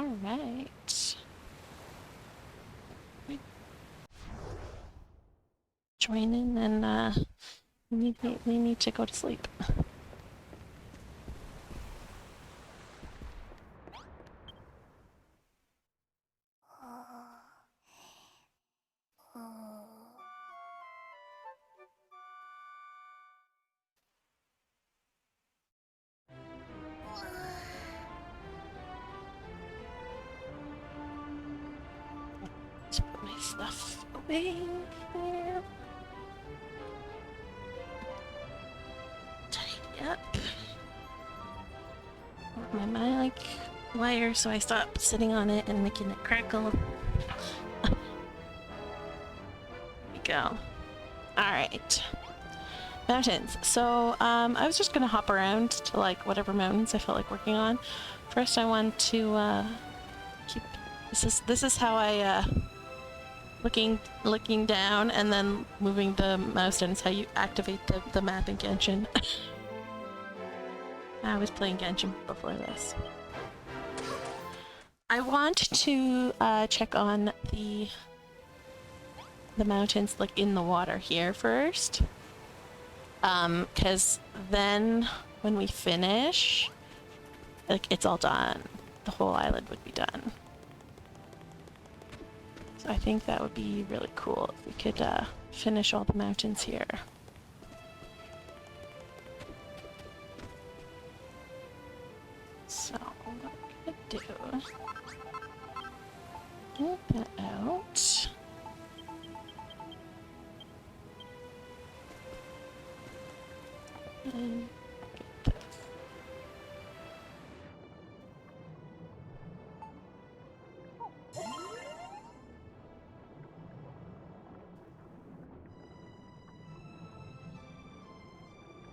Alright. Join in and immediately need to go to sleep. Let's put my stuff away here. Tidy up. My mic wire so I stop sitting on it and making it crackle. There we go. Alright. Mountains. So, I was just gonna hop around to like whatever mountains I felt like working on. First I want to keep this is how I looking down and then moving the mouse down is how you activate the map in Genshin. I was playing Genshin before this. I want to check on the mountains like in the water here first. Because then when we finish, like it's all done. The whole island would be done. So I think that would be really cool if we could finish all the mountains here. So what I'm gonna do, get that out. And get this.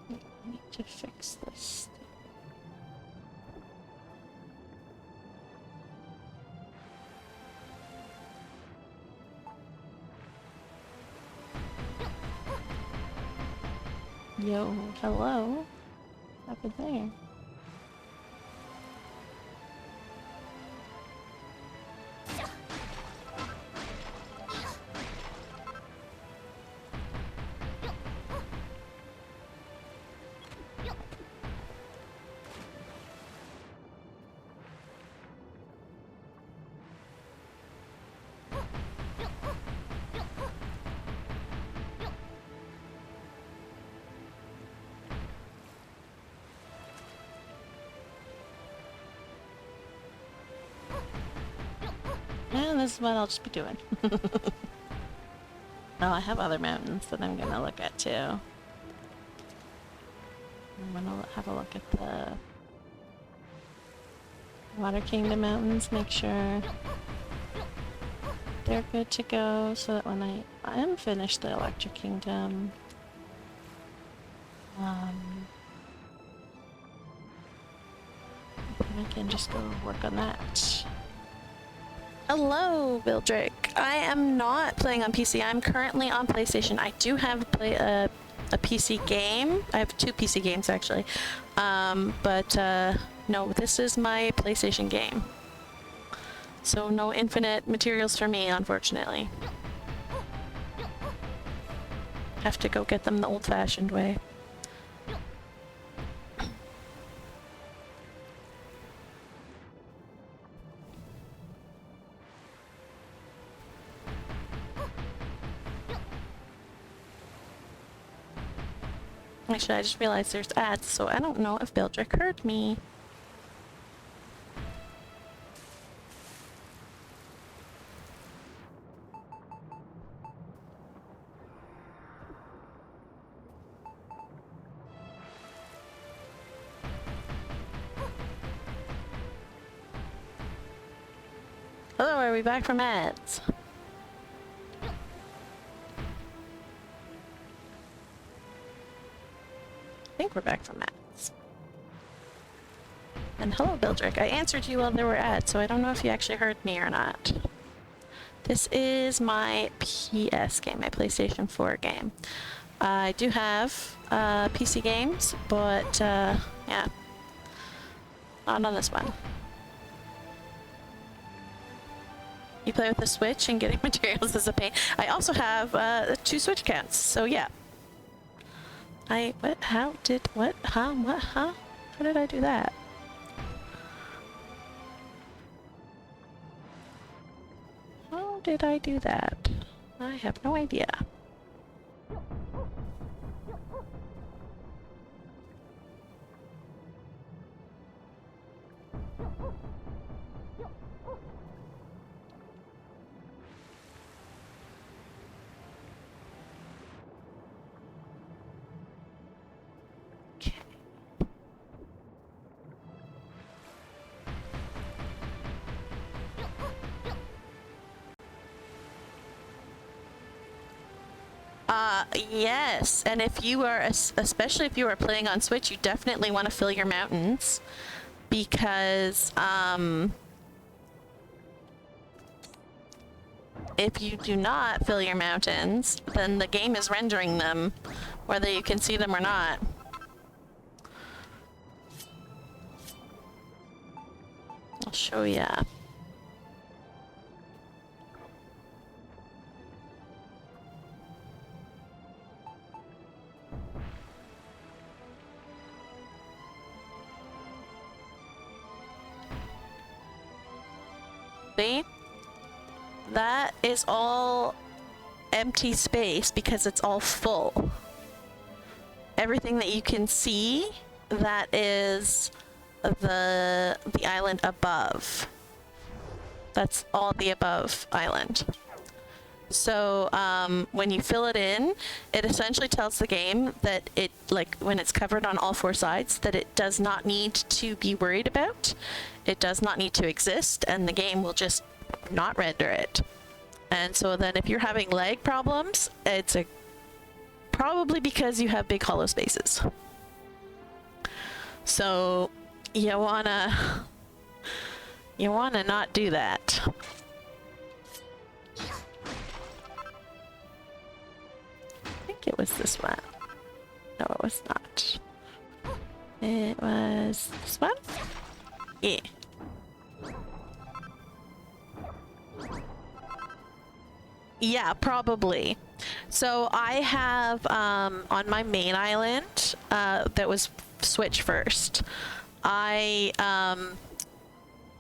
I need to fix this. Yo, hello. What happened there? Yeah, this is what I'll just be doing. Oh, I have other mountains that I'm gonna look at too. I'm gonna have a look at the Water Kingdom mountains, make sure they're good to go so that when I am finished the Electric Kingdom, I can just go work on that. Hello, Bildrick. I am not playing on PC. I'm currently on PlayStation. I do have a PC game. I have 2 PC games actually. No, this is my PlayStation game. So no infinite materials for me, unfortunately. Have to go get them the old-fashioned way. Actually, I just realized there's ads, so I don't know if Bildrick heard me. Hello, are we back from ads? I think we're back from ads. And hello, Bildrick. I answered you while there were ads, so I don't know if you actually heard me or not. This is my PS game, my PlayStation 4 game. I do have PC games, but yeah, not on this one. You play with the Switch and getting materials is a pain. I also have 2 Switch accounts, so yeah. How did I do that? How did I do that? I have no idea. Yes, and if you are, especially if you are playing on Switch, you definitely want to fill your mountains, because, if you do not fill your mountains, then the game is rendering them, whether you can see them or not. I'll show ya. See? That is all empty space because it's all full. Everything that you can see, that is the island above. That's all the above island. So when you fill it in, it essentially tells the game that it, like when it's covered on all 4 sides, that it does not need to be worried about. It does not need to exist, and the game will just not render it. And so then if you're having lag problems, it's probably because you have big hollow spaces. So you wanna not do that. I think it was this one. No, it was not. It was this one? Yeah. Yeah, probably. So I have on my main island that was Switch first.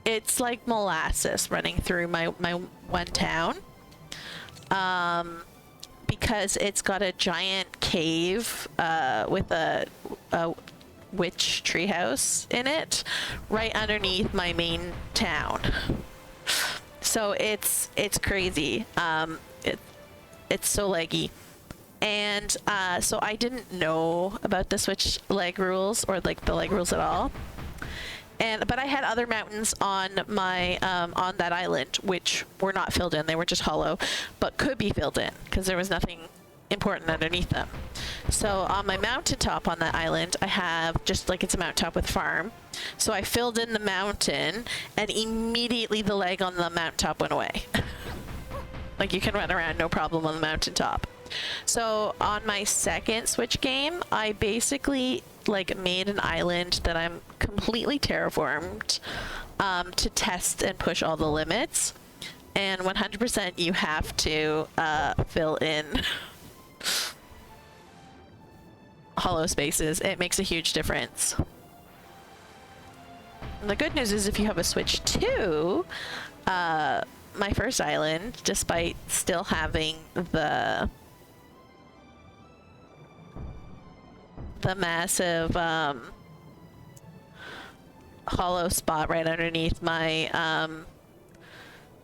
It's like molasses running through my one town. Because it's got a giant cave with a witch treehouse in it right underneath my main town. So it's crazy. It's so laggy. And so I didn't know about the Switch lag rules, or like the lag rules at all. But I had other mountains on my on that island which were not filled in. They were just hollow, but could be filled in because there was nothing important underneath them. So on my mountaintop on that island, I have just like, it's a mountaintop with farm. So I filled in the mountain, and immediately the lag on the mountaintop went away. Like, you can run around no problem on the mountaintop. So on my second Switch game, I basically like made an island that I'm completely terraformed to test and push all the limits. And 100% you have to fill in hollow spaces. It makes a huge difference. And the good news is if you have a Switch 2, my first island, despite still having the massive hollow spot right underneath my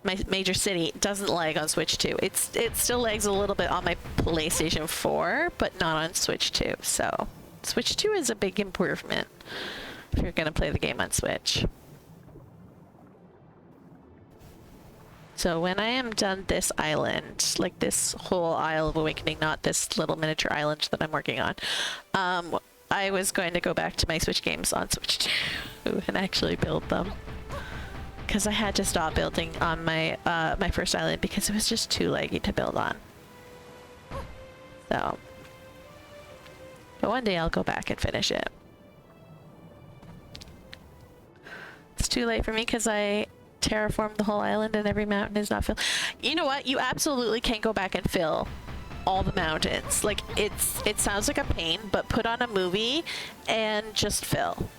my major city, doesn't lag on Switch 2. It still lags a little bit on my PlayStation 4, but not on Switch 2. So Switch 2 is a big improvement if you're gonna play the game on Switch. So when I am done this island, like this whole Isle of Awakening, not this little miniature island that I'm working on, I was going to go back to my Switch games on Switch 2 and actually build them. Because I had to stop building on my my first island because it was just too laggy to build on. So, but one day I'll go back and finish it. It's too late for me because I terraform the whole island and every mountain is not filled. You know what? You absolutely can go back and fill all the mountains. Like, it sounds like a pain, but put on a movie and just fill.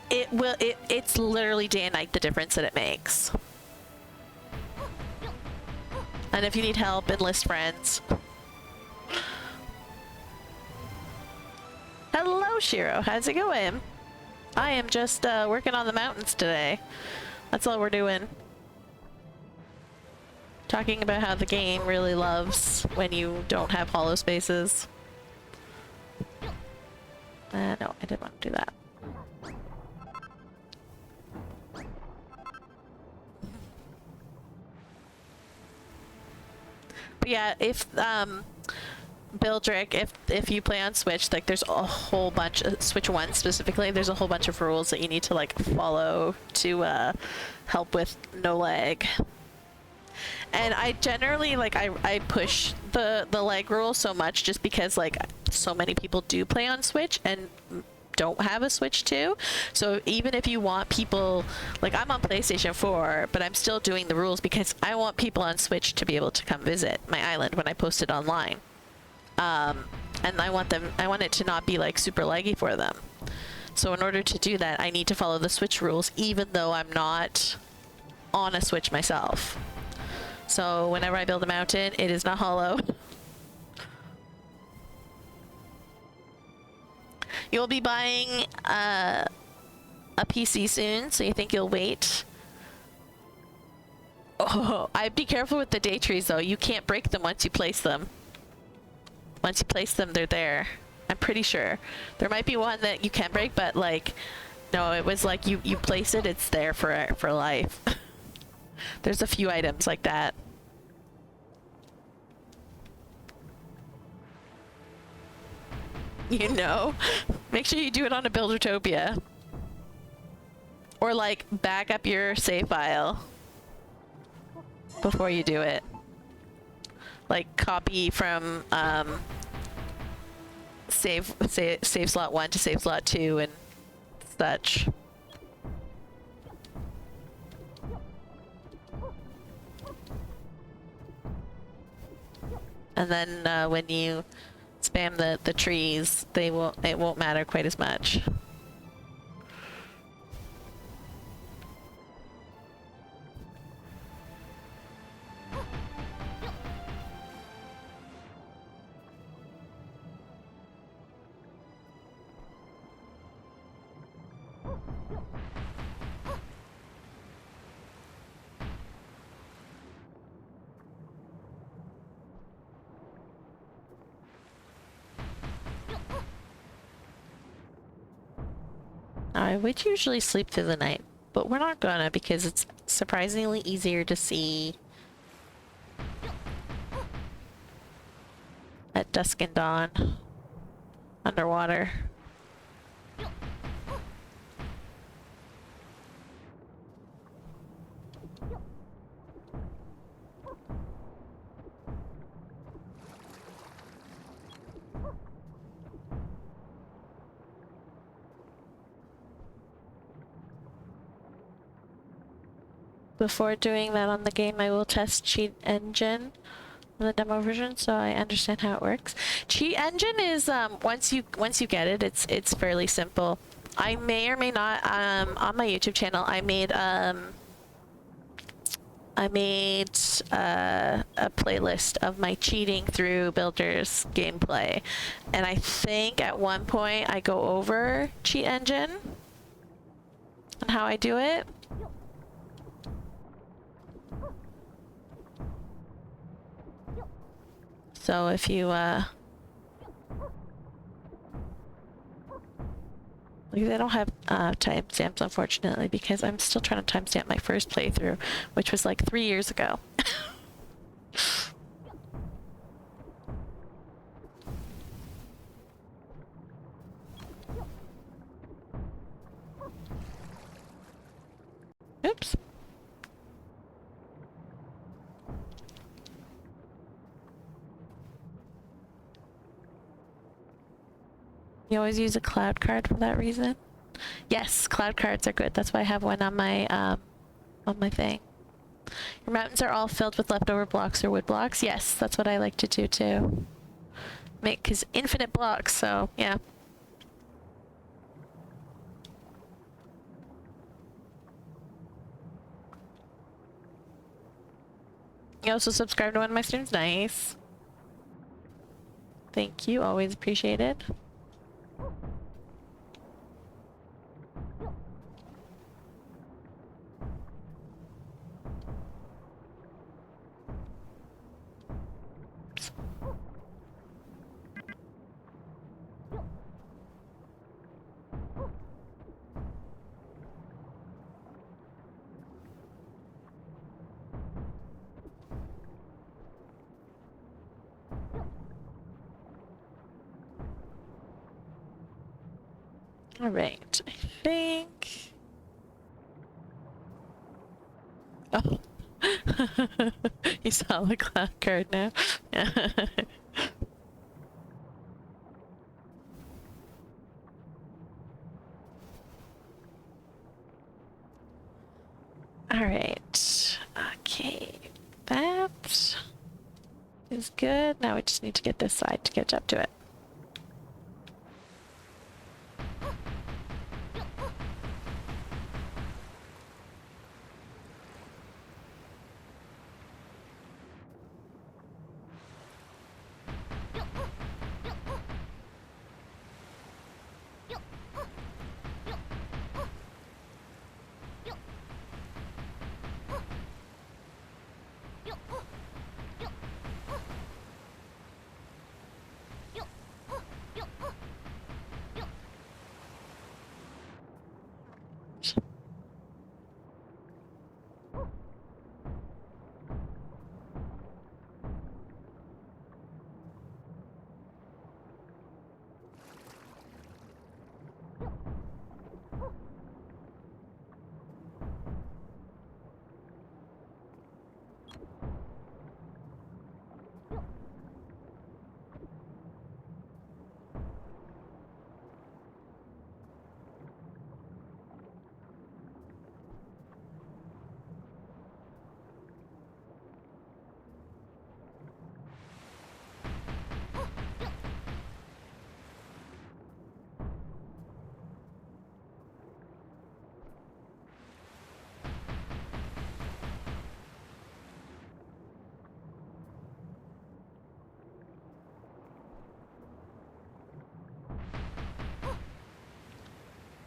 It's literally day and night the difference that it makes. And if you need help, enlist friends. Hello, Shiro. How's it going? I am just working on the mountains today. That's all we're doing. Talking about how the game really loves when you don't have hollow spaces. No, I didn't want to do that. But yeah, if Bildrick, if you play on Switch, like there's a whole bunch of Switch 1 specifically, there's a whole bunch of rules that you need to like follow to help with no lag. And I generally like I push the lag rule so much just because like so many people do play on Switch and don't have a Switch 2. So even if you want people, like I'm on PlayStation 4, but I'm still doing the rules because I want people on Switch to be able to come visit my island when I post it online. And I want it to not be like super laggy for them. So in order to do that, I need to follow the Switch rules even though I'm not on a Switch myself. So whenever I build a mountain, it is not hollow. You'll be buying a PC soon, so you think you'll wait? Oh, I'd be careful with the day trees though. You can't break them once you place them. Once you place them, they're there. I'm pretty sure. There might be one that you can break, but like, no, it was like you place it, it's there for life. There's a few items like that. You know? Make sure you do it on a Buildertopia. Or like back up your save file before you do it. Like copy from save slot 1 to save slot 2 and such. And then when you spam the trees, it won't matter quite as much. I would usually sleep through the night, but we're not gonna because it's surprisingly easier to see at dusk and dawn underwater. Before doing that on the game, I will test Cheat Engine on the demo version so I understand how it works. Cheat Engine is once you get it, it's fairly simple. I may or may not on my YouTube channel I made a playlist of my cheating through Builders gameplay, and I think at one point I go over Cheat Engine and how I do it. So if you, like they don't have timestamps unfortunately because I'm still trying to timestamp my first playthrough, which was like 3 years ago. Oops. You always use a cloud card for that reason? Yes, cloud cards are good. That's why I have one on my thing. Your mountains are all filled with leftover blocks or wood blocks. Yes, that's what I like to do too. Make, cause infinite blocks, so yeah. You also subscribe to one of my streams. Nice. Thank you. Always appreciate it. All right. I think. Oh. You saw the cloud card now. Yeah. All right. Okay. That is good. Now we just need to get this side to catch up to it.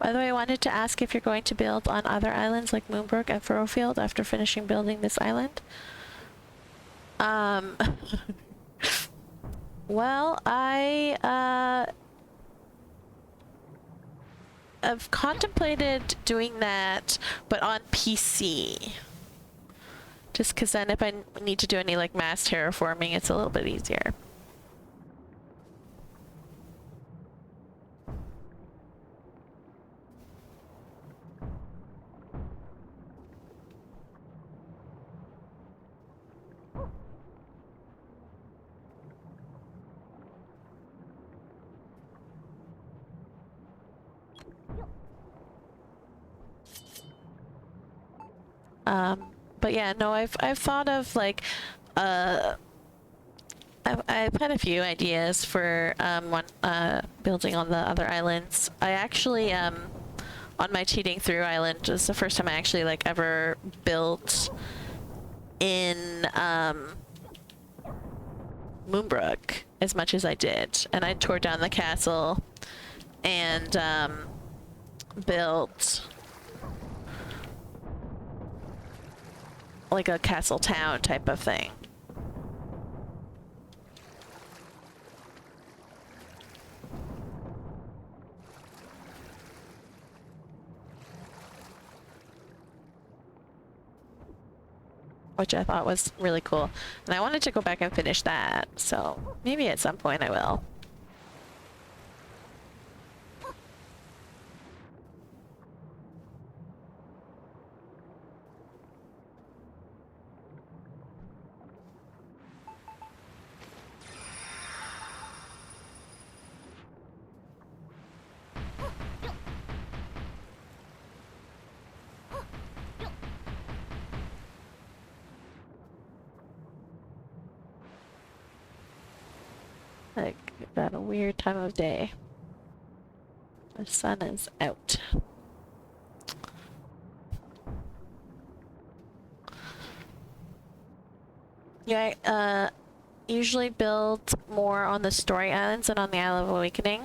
By the way, I wanted to ask if you're going to build on other islands like Moonbrook and Furrowfield after finishing building this island. Well, I have contemplated doing that, but on PC. Just because then if I need to do any like mass terraforming, it's a little bit easier. But yeah, no, I've thought of like, I've had a few ideas for building on the other islands. I actually on my cheating through island was the first time I actually like ever built in Moonbrook as much as I did, and I tore down the castle and built like a castle town type of thing. Which I thought was really cool. And I wanted to go back and finish that, so maybe at some point I will. We've got a weird time of day. The sun is out. Yeah, usually build more on the story islands than on the Isle of Awakening.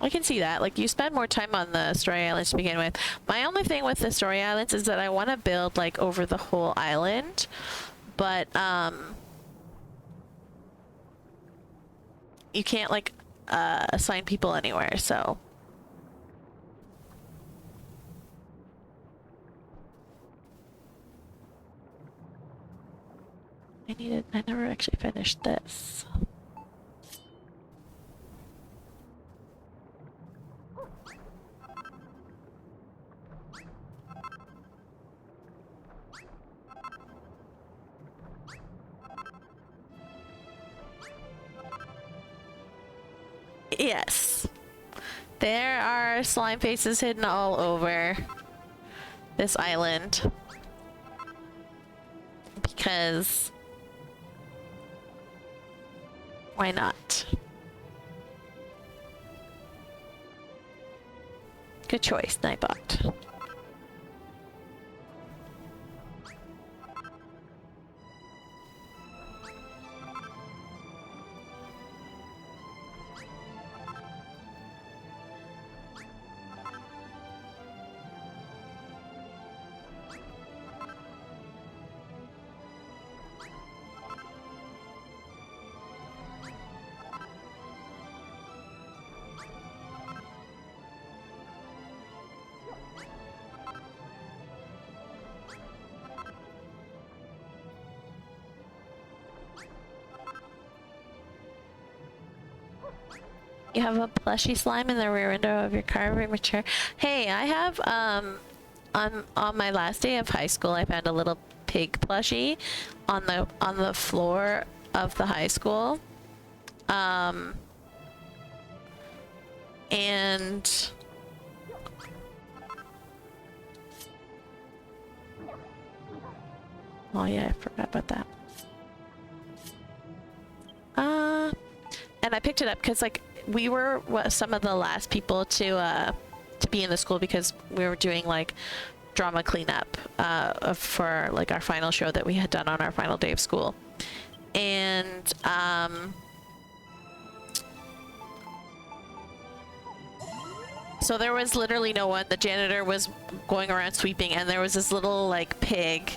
I can see that. Like, you spend more time on the story islands to begin with. My only thing with the story islands is that I want to build, like, over the whole island. But, you can't, like, assign people anywhere, so... I never actually finished this. Yes. There are slime faces hidden all over this island. Because... why not? Good choice, Nightbot. You have a plushy slime in the rear window of your car, very mature. Hey, I have on my last day of high school, I found a little pig plushie on the floor of the high school. And oh yeah, I forgot about that. And I picked it up because, like, we were some of the last people to be in the school because we were doing, like, drama cleanup for, like, our final show that we had done on our final day of school. And so there was literally no one. The janitor was going around sweeping, and there was this little, like, pig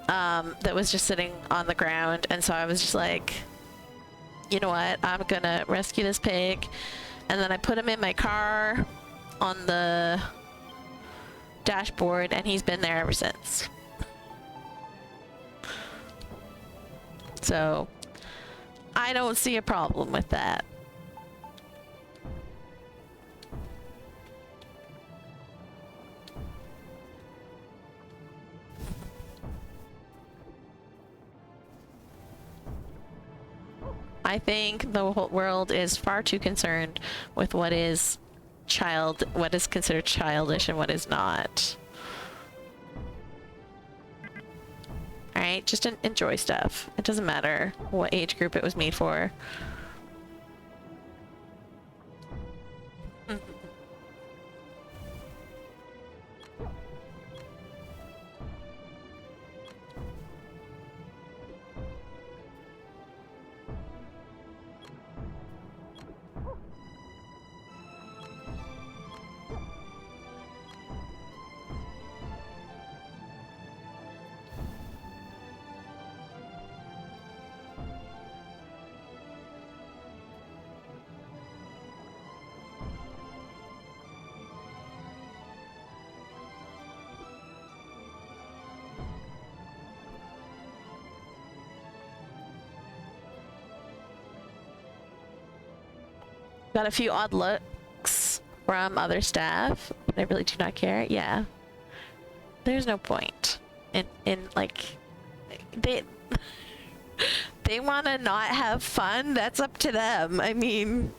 that was just sitting on the ground. And so I was just like, you know what, I'm gonna rescue this pig. And then I put him in my car on the dashboard, and he's been there ever since. So I don't see a problem with that. I think the whole world is far too concerned with what is considered childish and what is not. Alright, just enjoy stuff. It doesn't matter what age group it was made for. Got a few odd looks from other staff, but I really do not care. Yeah. There's no point in like, they want to not have fun. That's up to them. I mean,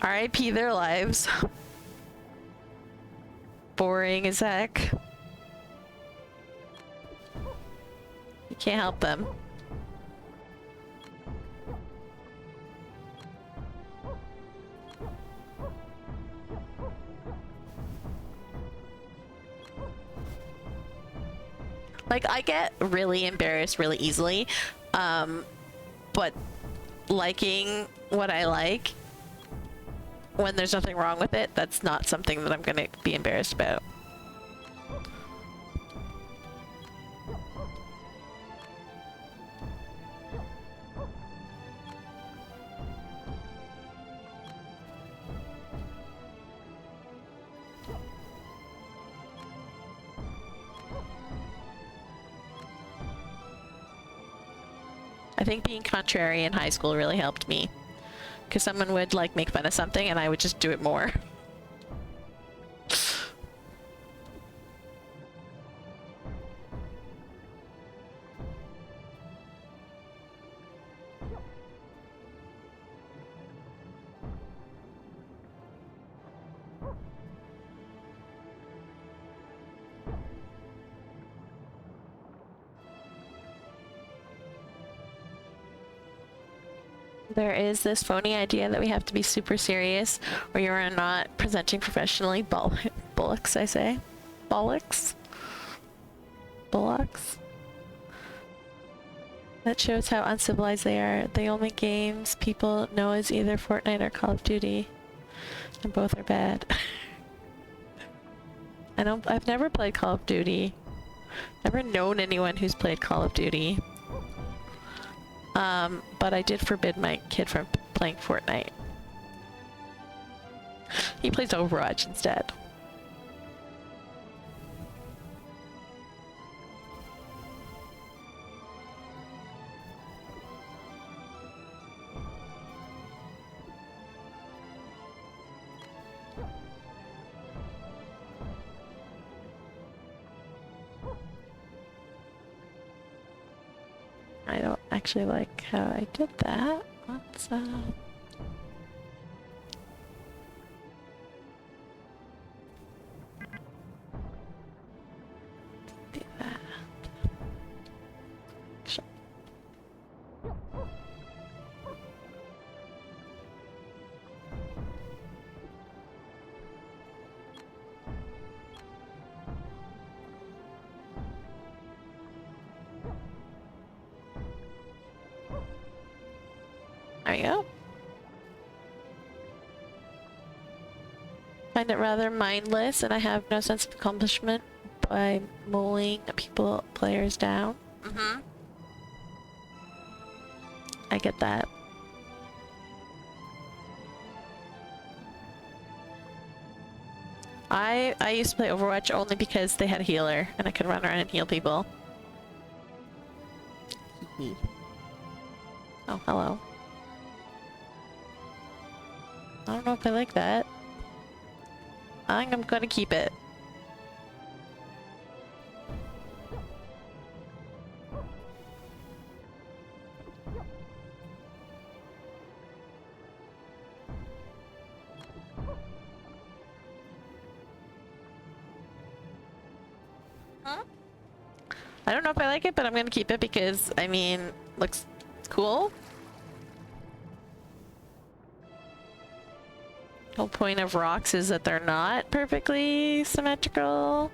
RIP their lives. Boring as heck. You can't help them. Like, I get really embarrassed really easily, but liking what I like when there's nothing wrong with it, that's not something that I'm gonna be embarrassed about. I think being contrary in high school really helped me. Because someone would, like, make fun of something and I would just do it more. There is this phony idea that we have to be super serious or you're not presenting professionally. Bullocks, I say. Bollocks? Bullocks? That shows how uncivilized they are. The only games people know is either Fortnite or Call of Duty. And both are bad. I've never played Call of Duty. Never known anyone who's played Call of Duty. But I did forbid my kid from playing Fortnite. He plays Overwatch instead. I don't actually like how I did that. Let's do that. Sure. There you go. Find it rather mindless, and I have no sense of accomplishment by mowing players down. Mm-hmm. I get that. I used to play Overwatch only because they had a healer, and I could run around and heal people. Oh, hello. I don't know if I like that. I think I'm gonna keep it. Huh? I don't know if I like it, but I'm gonna keep it because, I mean, looks cool. The whole point of rocks is that they're not perfectly symmetrical.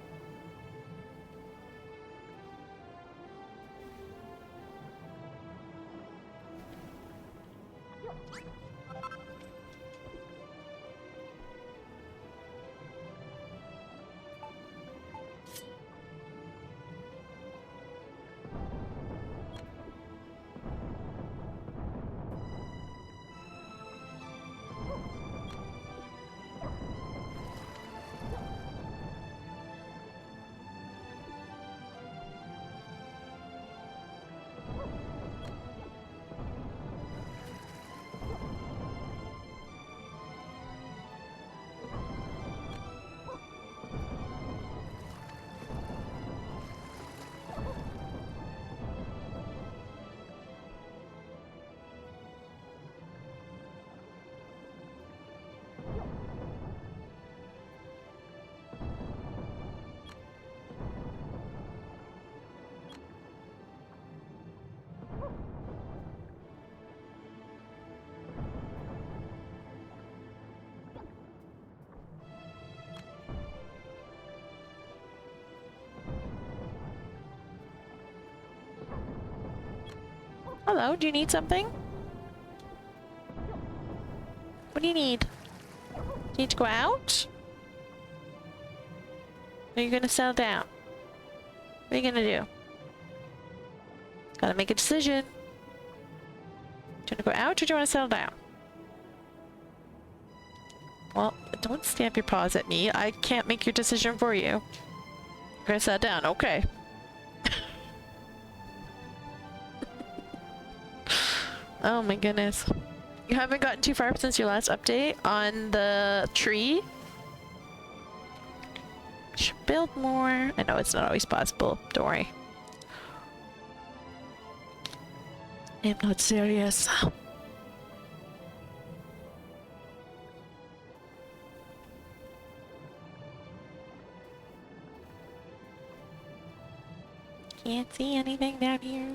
Hello, do you need something? What do you need? Do you need to go out? Or are you gonna settle down? What are you gonna do? Gotta make a decision. Do you wanna go out or do you wanna settle down? Well, don't stamp your paws at me. I can't make your decision for you. You're gonna settle down, okay. Oh my goodness. You haven't gotten too far since your last update on the tree? Should build more. I know it's not always possible. Don't worry. I'm not serious. Can't see anything down here.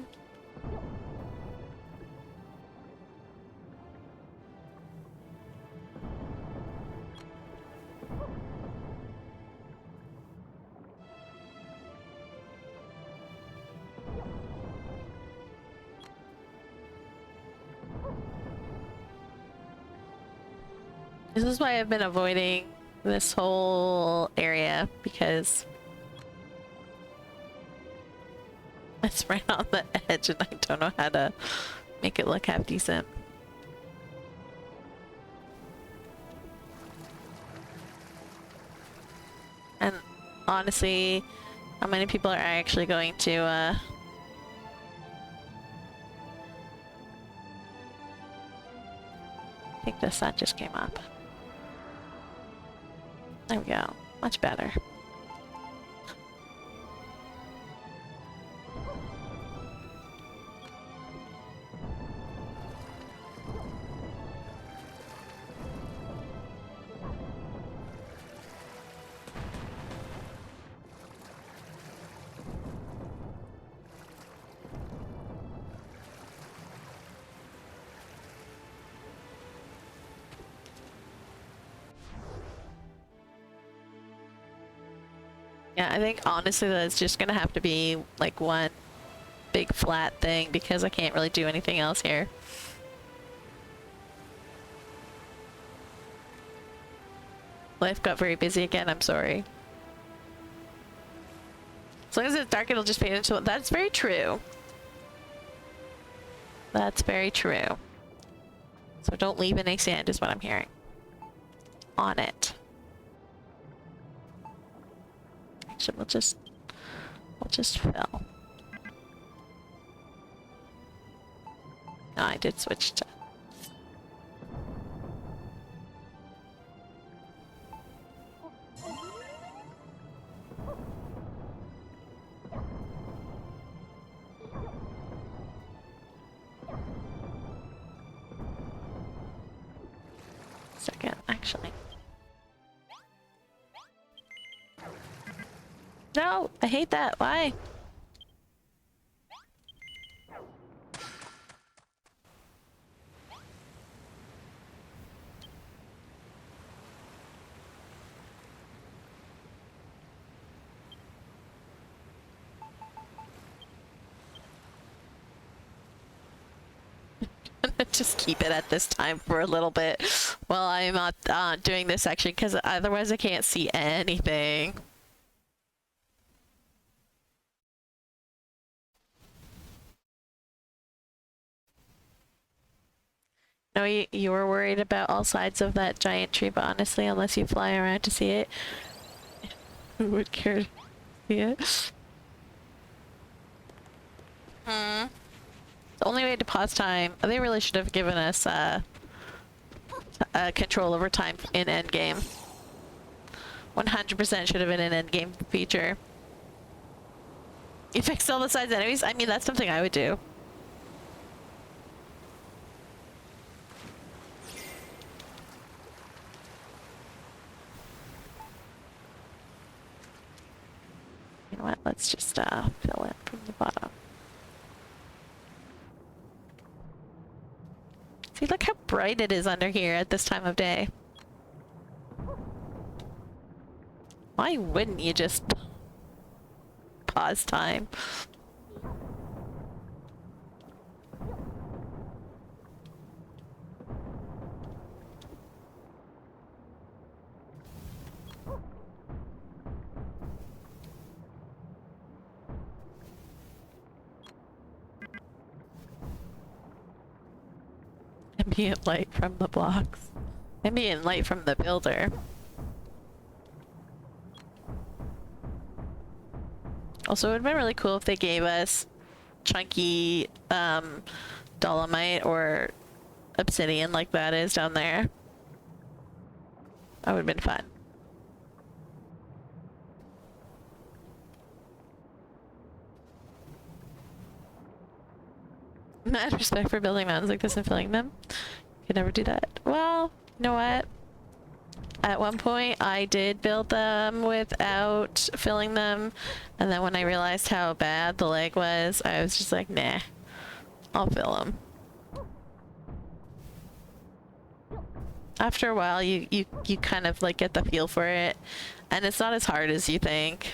This is why I've been avoiding this whole area, because it's right on the edge and I don't know how to make it look half decent. And honestly, how many people are actually going to I think the sun just came up. There we go. Much better. Yeah, I think honestly that's just gonna have to be like one big flat thing because I can't really do anything else here. Life got very busy again, I'm sorry. As long as it's dark, it'll just fade into it. That's very true. That's very true. So don't leave any sand is what I'm hearing. On it. Actually, we'll just fill. No, I did switch to... Second, actually. No, I hate that. Why? Just keep it at this time for a little bit while I'm not doing this section, because otherwise I can't see anything. No, you were worried about all sides of that giant tree, but honestly, unless you fly around to see it, who would care to see it? Hmm. The only way to pause time, they really should have given us control over time in endgame. 100% should have been an endgame feature. You fixed all the sides enemies? I mean, that's something I would do. You know what? Let's just fill it from the bottom. See, look how bright it is under here at this time of day. Why wouldn't you just pause time? ambient light from the blocks. Ambient light from the builder. Also, it would have been really cool if they gave us chunky dolomite or obsidian like that is down there. That would have been fun. Mad respect for building mountains like this and filling them. Could never do that. Well, you know what? At one point, I did build them without filling them, and then when I realized how bad the lag was, I was just like, nah, I'll fill them. After a while, you kind of like get the feel for it, and it's not as hard as you think.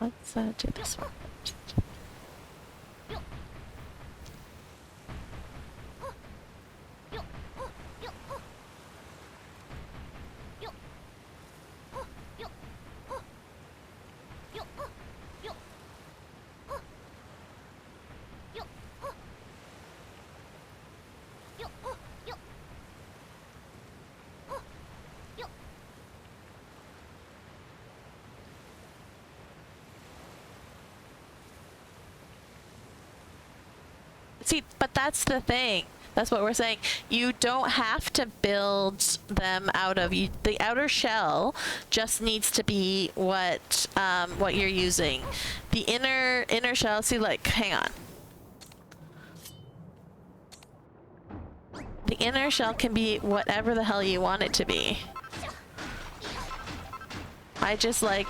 Let's do this one first. See, but that's the thing. That's what we're saying. You don't have to build them out of the outer shell. Just needs to be what you're using. The inner shell. See, like, hang on. The inner shell can be whatever the hell you want it to be. I just like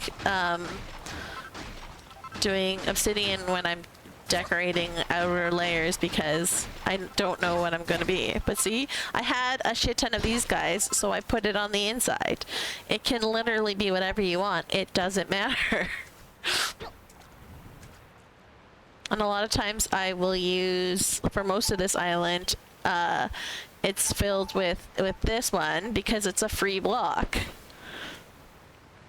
doing obsidian when I'm decorating outer layers because I don't know what I'm going to be. But see, I had a shit ton of these guys, so I put it on the inside. It can literally be whatever you want. It doesn't matter. And a lot of times I will use, for most of this island, it's filled with this one because it's a free block.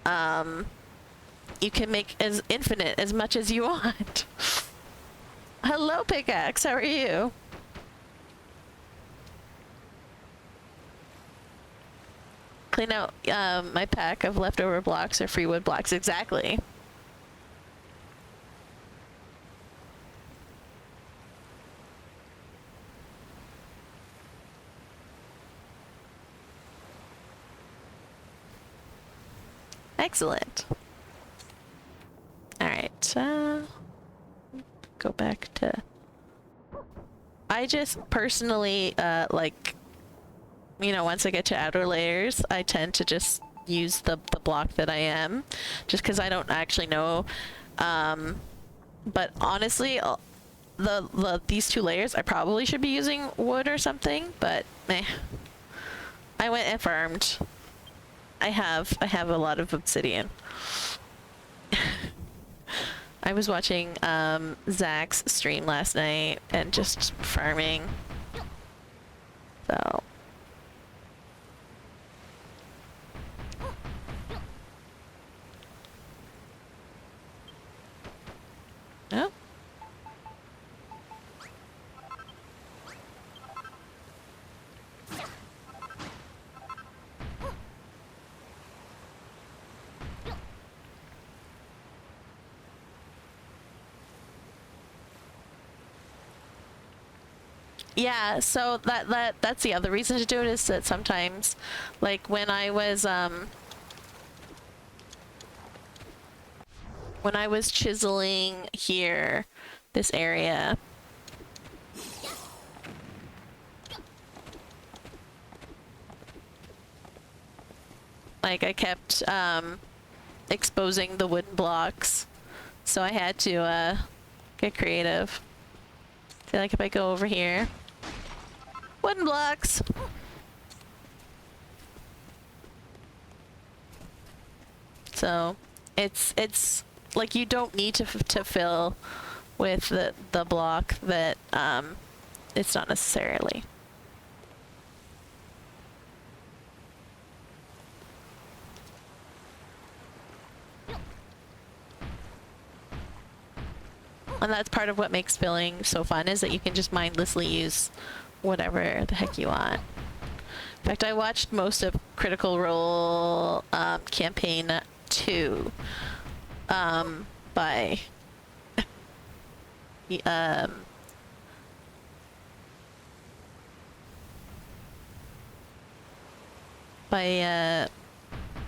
You can make as infinite as much as you want. Hello, Pickaxe. How are you? Clean out my pack of leftover blocks or free wood blocks. Exactly. Excellent. All right. Go back to... I just personally, like, you know, once I get to outer layers, I tend to just use the block that I am, just because I don't actually know. But honestly, these two layers, I probably should be using wood or something, but meh. I went and farmed. I have a lot of obsidian. I was watching Zach's stream last night and just farming. So. Oh. Yeah, so that's the other reason to do it, is that sometimes, like when I was chiseling here, this area, like I kept exposing the wooden blocks, so I had to get creative. So like if I go over here, wooden blocks. So it's like you don't need to fill with the block that it's not necessarily. And that's part of what makes filling so fun, is that you can just mindlessly use whatever the heck you want. In fact, I watched most of Critical Role Campaign 2 by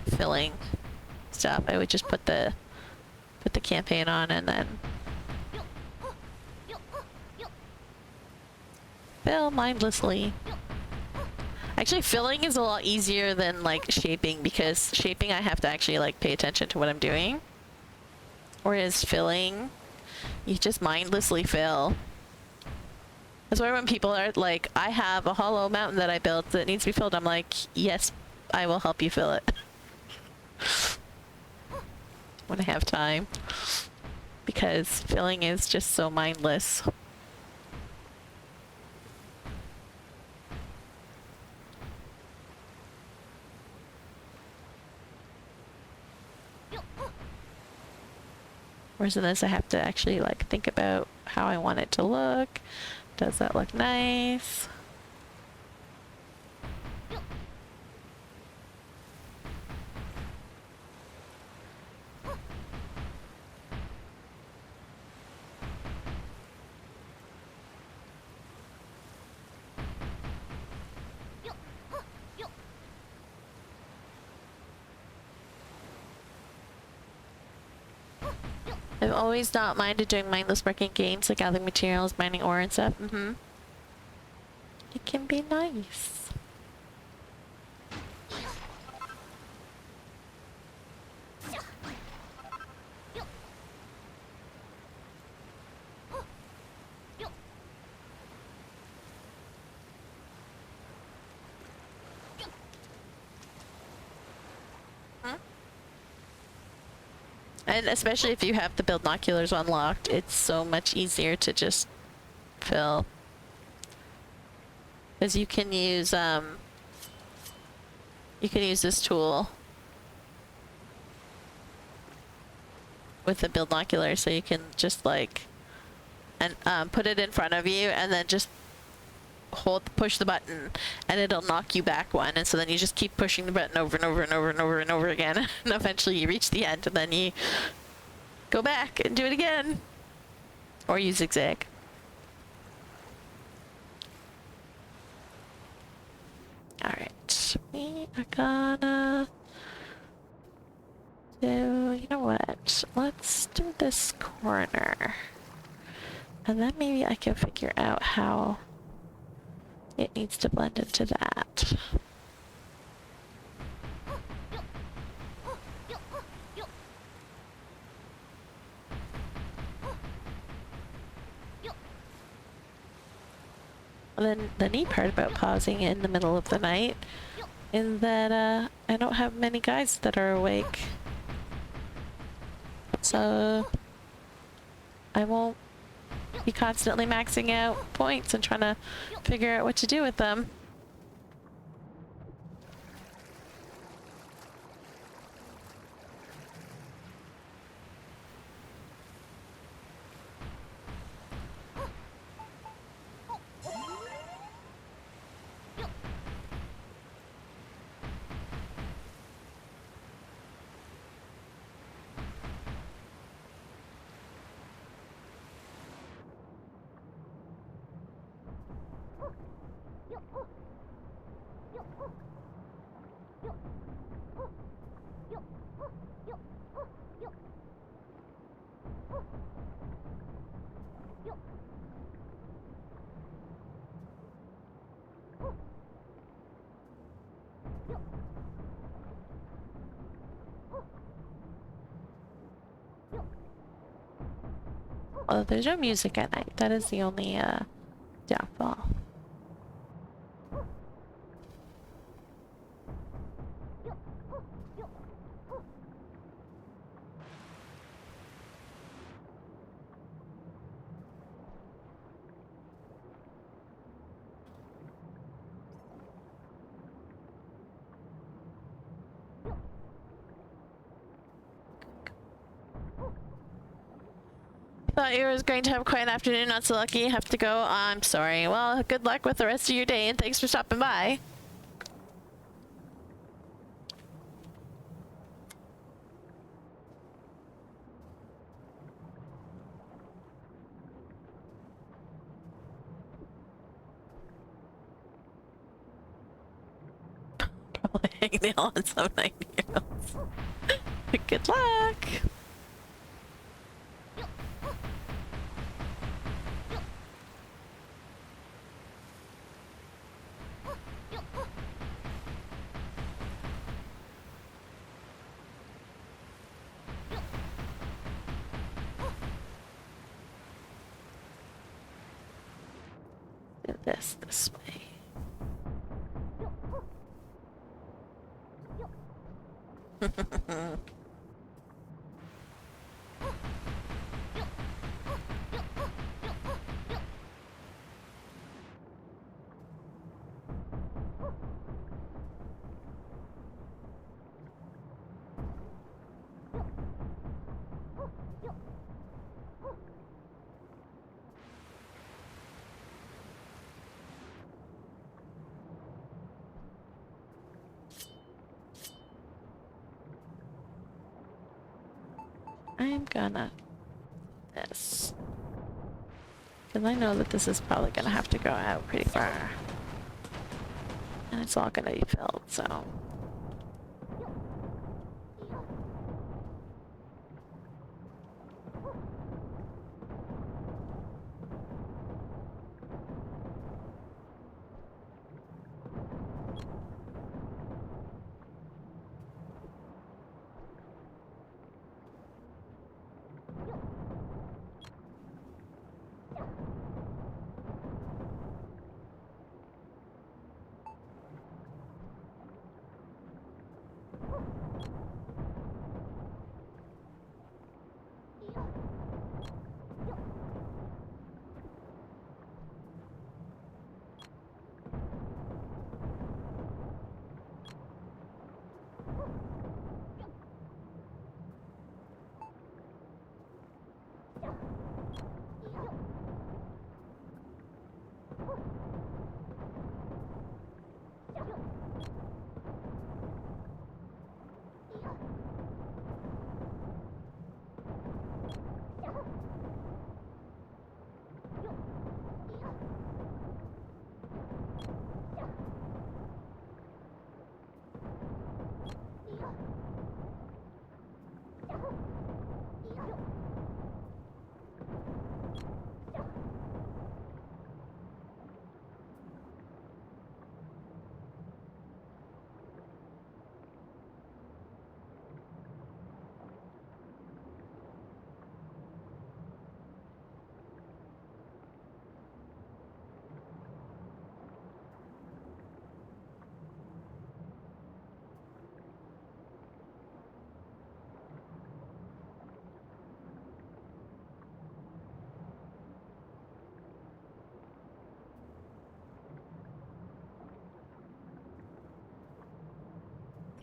filling stuff. I would just put the campaign on and then fill mindlessly. Actually, filling is a lot easier than like shaping, because shaping I have to actually like pay attention to what I'm doing. Whereas filling, you just mindlessly fill. That's why when people are like, I have a hollow mountain that I built that needs to be filled, I'm like, yes, I will help you fill it. When I have time. Because filling is just so mindless. Whereas in this, I have to actually like think about how I want it to look. Does that look nice? I've always not minded doing mindless work in games, like gathering materials, mining ore and stuff. It can be nice. And especially if you have the build binoculars unlocked, it's so much easier to just fill. Because you can use this tool with the build binocular, so you can just like put it in front of you and then just push the button and it'll knock you back one, and so then you just keep pushing the button over and over and over and over and over again, and eventually you reach the end and then you go back and do it again, or you zigzag. Alright, we are gonna do, you know what, let's do this corner, and then maybe I can figure out how it needs to blend into that. And then the neat part about pausing in the middle of the night is that I don't have many guys that are awake. So I won't be constantly maxing out points and trying to figure out what to do with them. Well, there's no music at night. That is the only downfall. Thought you was going to have quite an afternoon, not so lucky. Have to go. I'm sorry. Well, good luck with the rest of your day, and thanks for stopping by. Probably hang nail on some 90-year-olds. Good luck. Do this way. I'm gonna this. Because I know that this is probably gonna have to go out pretty far. And it's all gonna be filled, so.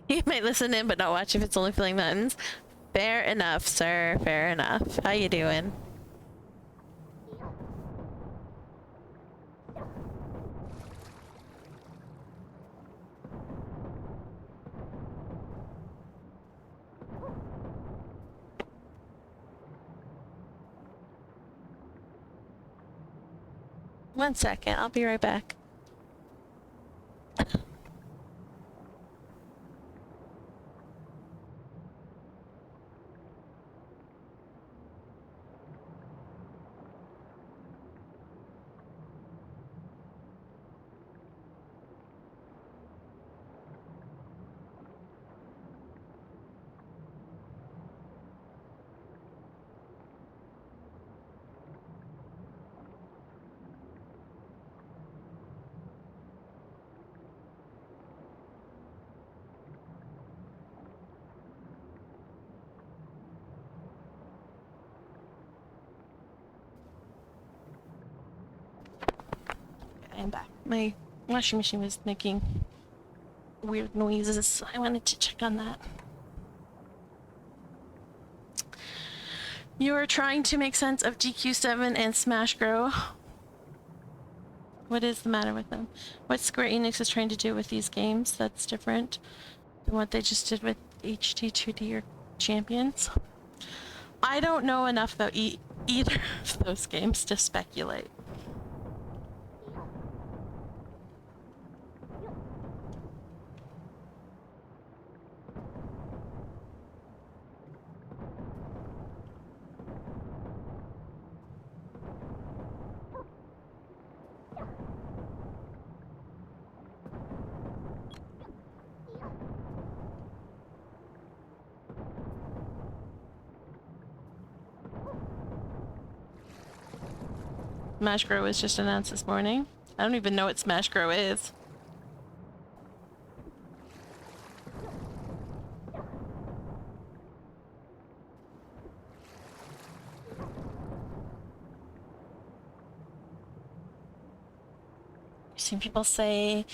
You might listen in but not watch if it's only filling buttons. Fair enough, sir. Fair enough. How you doing? One second, I'll be right back. I'm back. My washing machine was making weird noises, so I wanted to check on that. You are trying to make sense of DQ7 and Smash Grow. What is the matter with them? What Square Enix is trying to do with these games that's different than what they just did with HD2D or Champions? I don't know enough about either of those games to speculate. Smash Grow was just announced this morning. I don't even know what Smash Grow is. I've seen people say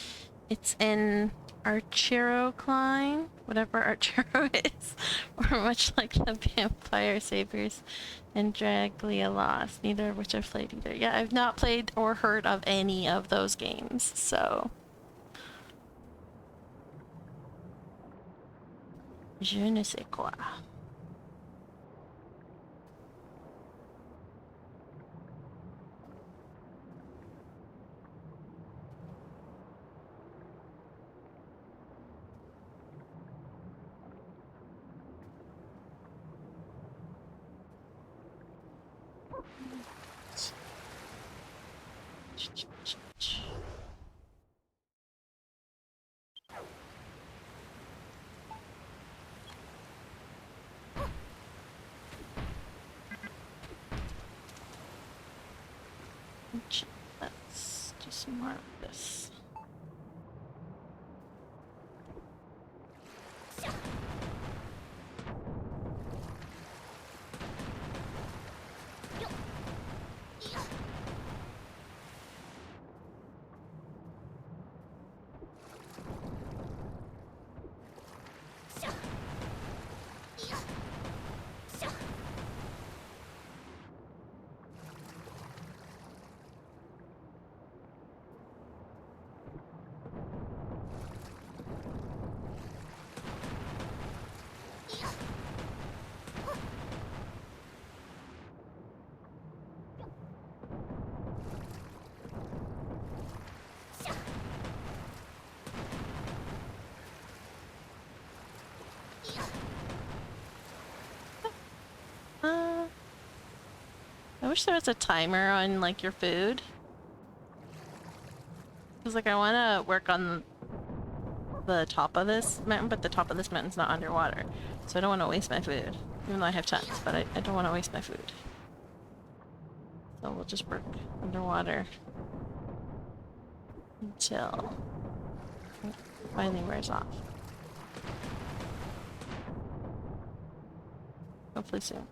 it's in Archero Klein, whatever Archero is, or much like the Vampire Sabers and Draglia Lost, neither of which I've played either. Yeah, I've not played or heard of any of those games, so... Je ne sais quoi. Let's do some more of this. I wish there was a timer on, like, your food. Because, like, I want to work on the top of this mountain, but the top of this mountain's not underwater. So I don't want to waste my food. Even though I have tons, but I don't want to waste my food. So we'll just work underwater until it finally wears off. Hopefully soon.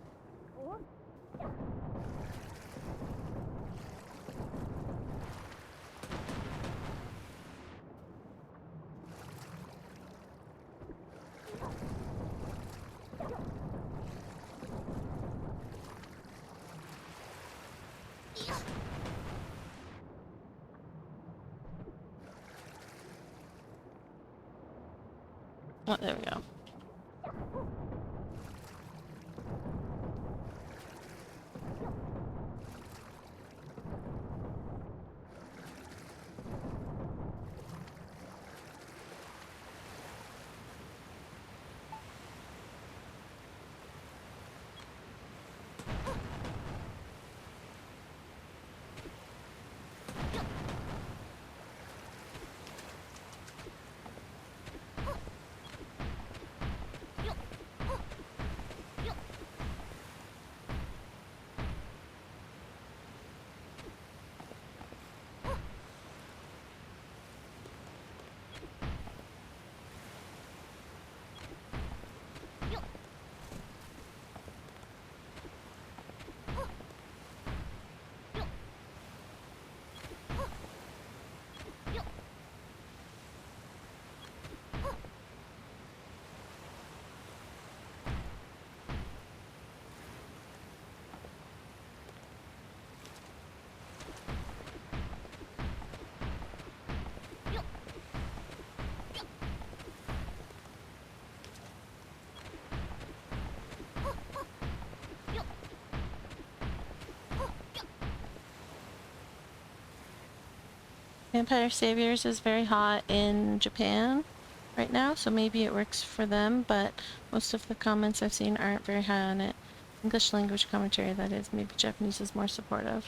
Oh, there we go. Vampire Saviors is very hot in Japan right now, so maybe it works for them, but most of the comments I've seen aren't very high on it. English language commentary, that is. Maybe Japanese is more supportive.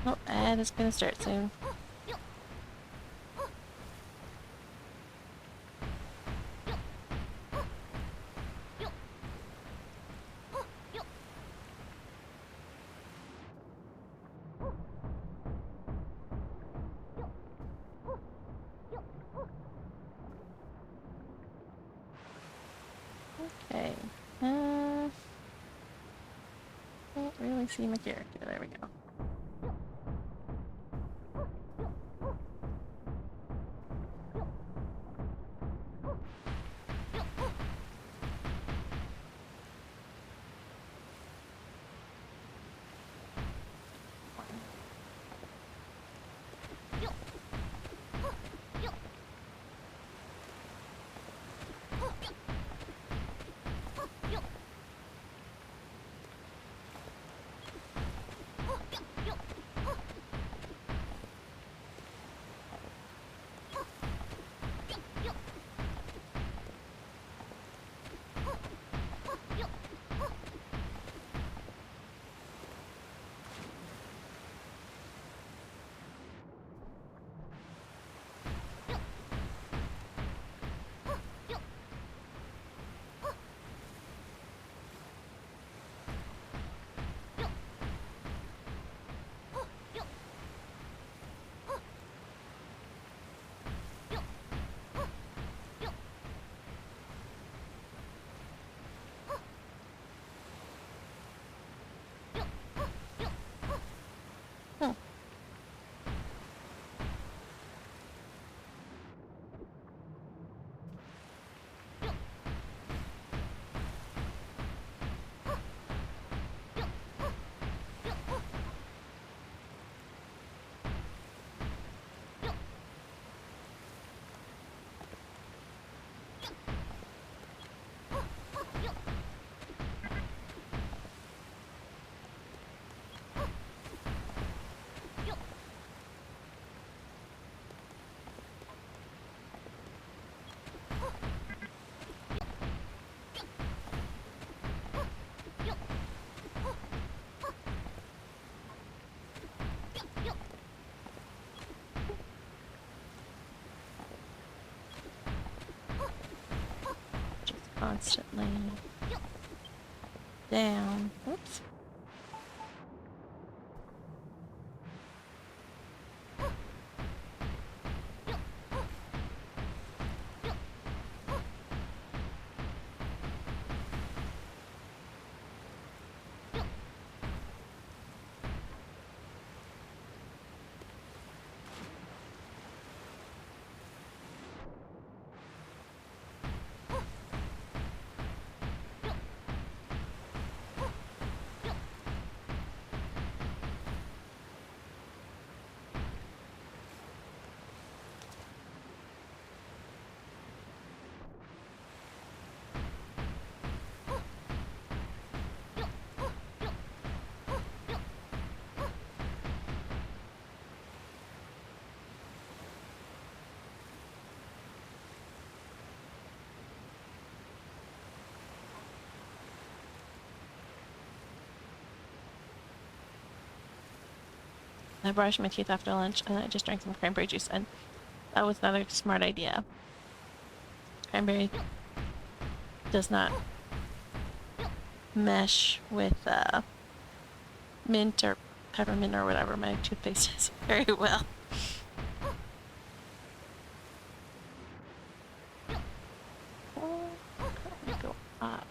Oh, ad is gonna start soon. Okay. Can't really see my character. There we go. constantly down. Oops. I brushed my teeth after lunch and I just drank some cranberry juice, and that was another smart idea. Cranberry does not mesh with mint or peppermint or whatever my toothpaste is very well. Go up.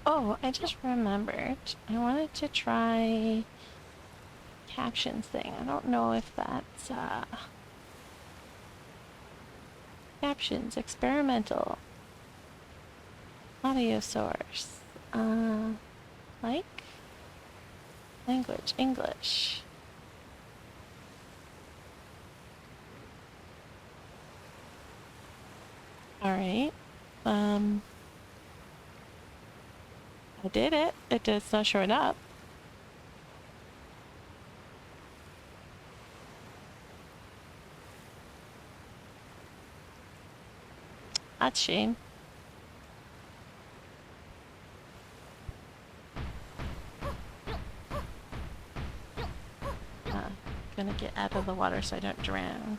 Oh, I just remembered. I wanted to try captions thing. I don't know if that's captions, experimental, audio source, like language, English. All right. I did it. It's not showing up. That's a shame. Gonna get out of the water so I don't drown.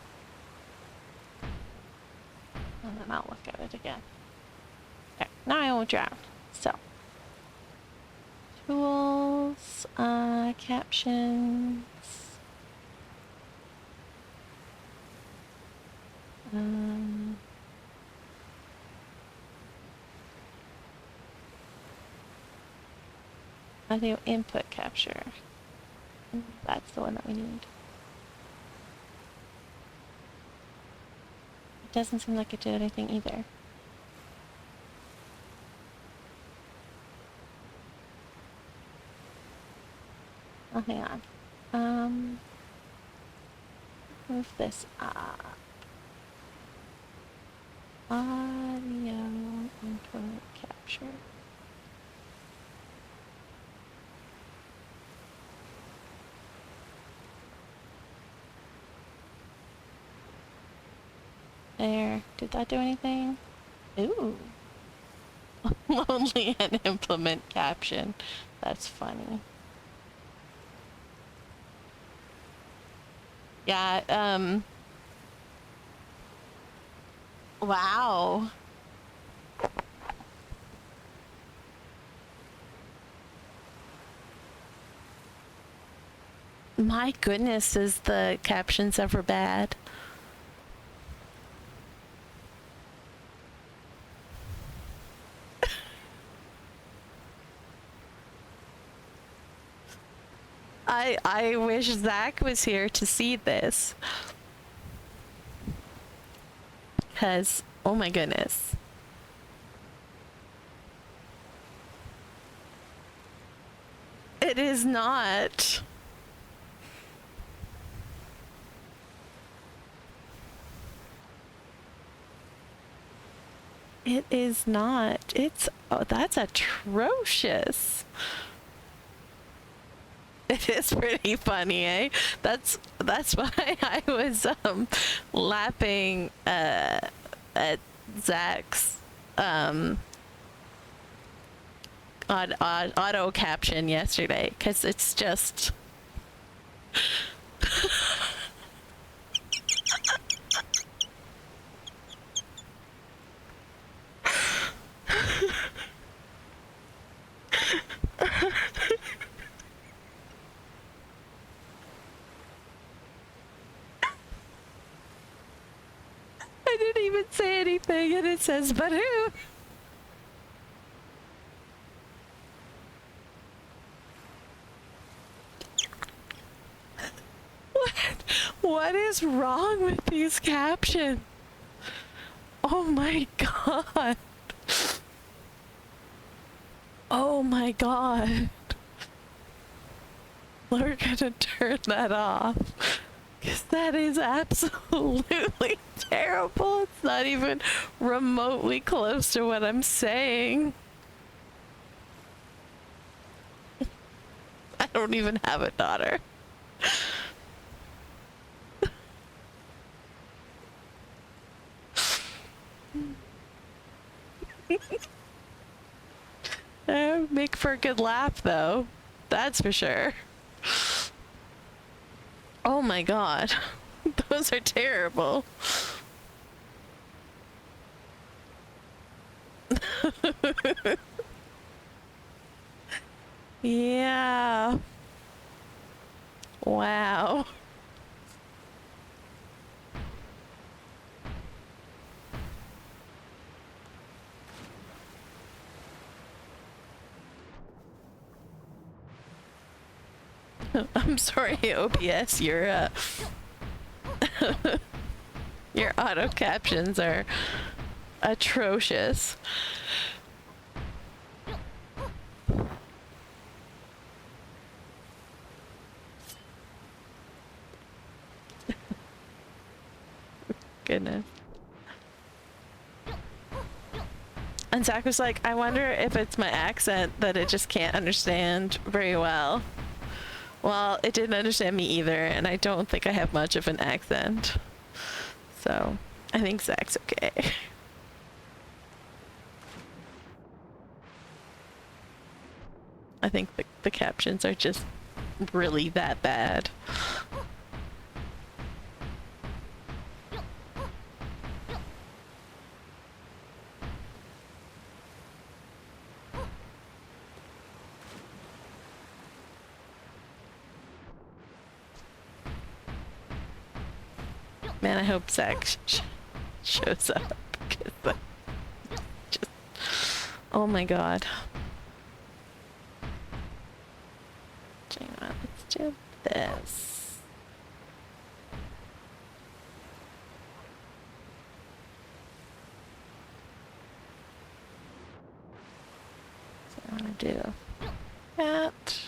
And then I'll look at it again. Okay, now I won't drown. So, tools, captions. Audio input capture. That's the one that we need. It doesn't seem like it did anything either. Oh, hang on. Move this up. Audio input capture. There. Did that do anything? Ooh. Only an implement caption. That's funny. Yeah, wow. My goodness, is the captions ever bad? I wish Zach was here to see this. Because, oh my goodness. It is not. It is not. It's, oh, that's atrocious. It is pretty funny, eh? That's why I was laughing at Zach's auto caption yesterday, because it's just I didn't even say anything and it says but who. What is wrong with these captions? Oh my god. Oh my god. We're gonna turn that off. Because that is absolutely terrible. It's not even remotely close to what I'm saying. I don't even have a daughter. Make for a good laugh, though. That's for sure. Oh my god. Those are terrible. Yeah. Wow. I'm sorry, OBS, your your auto captions are atrocious. Goodness. And Zach was like, I wonder if it's my accent that it just can't understand very well. Well, it didn't understand me either, and I don't think I have much of an accent. So, I think Zach's okay. I think the captions are just really that bad. Man, I hope Zach shows up, because just, oh my god. Hang on, let's do this. So I want to do that.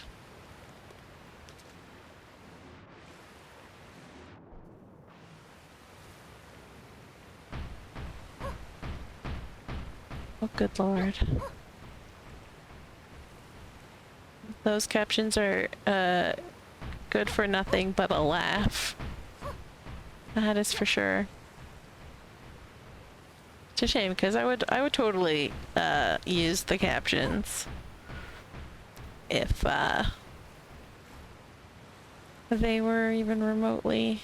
Oh, good lord. Those captions are good for nothing but a laugh. That is for sure. It's a shame, because I would totally use the captions if they were even remotely.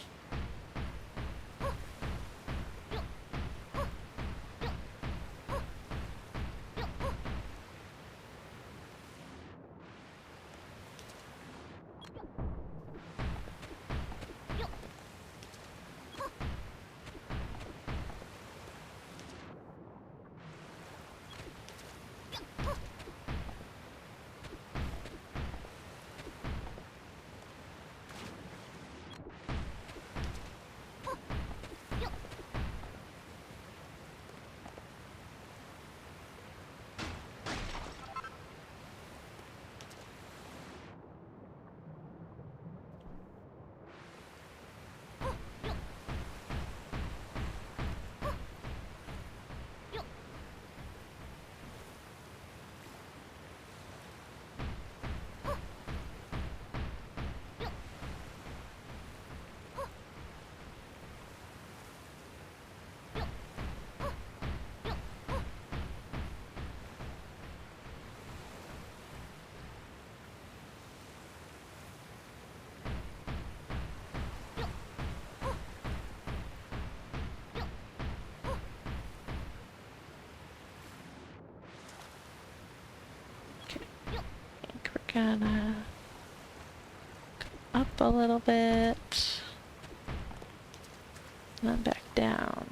Gotta up a little bit. And then back down.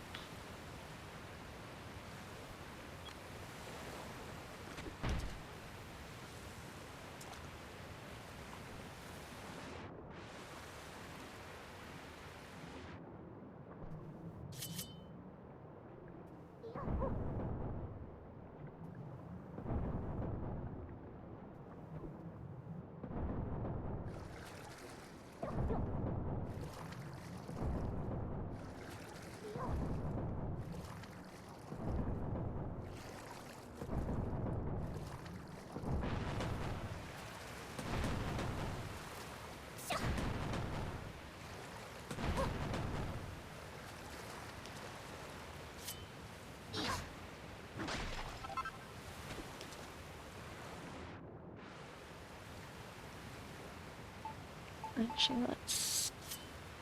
Actually, let's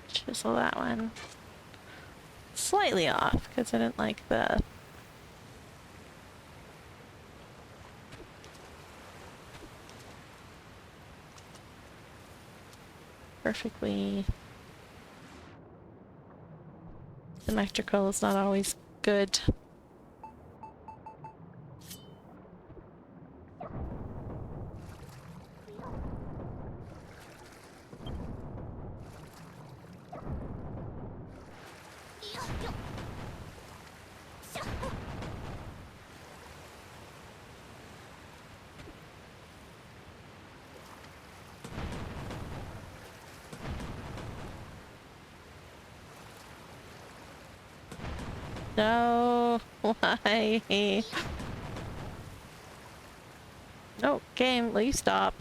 chisel that one slightly off because I didn't like the perfectly symmetrical is not always good. No, why? No, game, will you stop?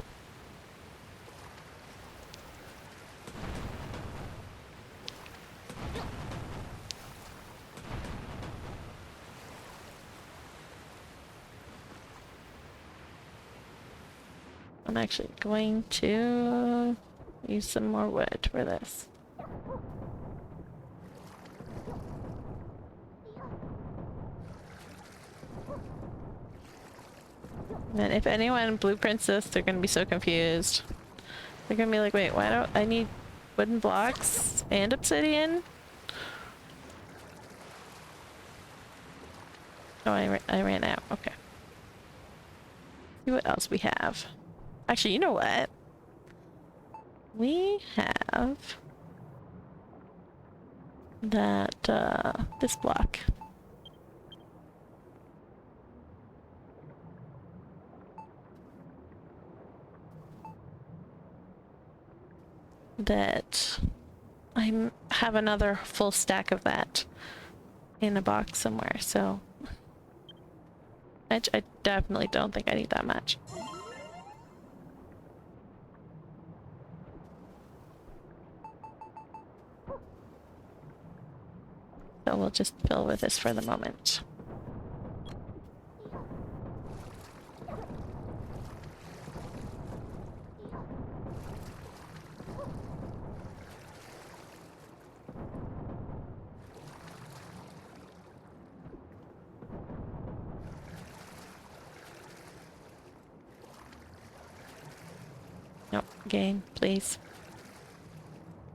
I'm actually going to use some more wood for this. And if anyone blueprints this, they're gonna be so confused. They're gonna be like, wait, why don't I need wooden blocks and obsidian? Oh, I ran out. Okay. See what else we have. Actually, you know what? We have that, this block. That I have another full stack of that in a box somewhere, so I definitely don't think I need that much. So we'll just fill with this for the moment. Nope, game, please.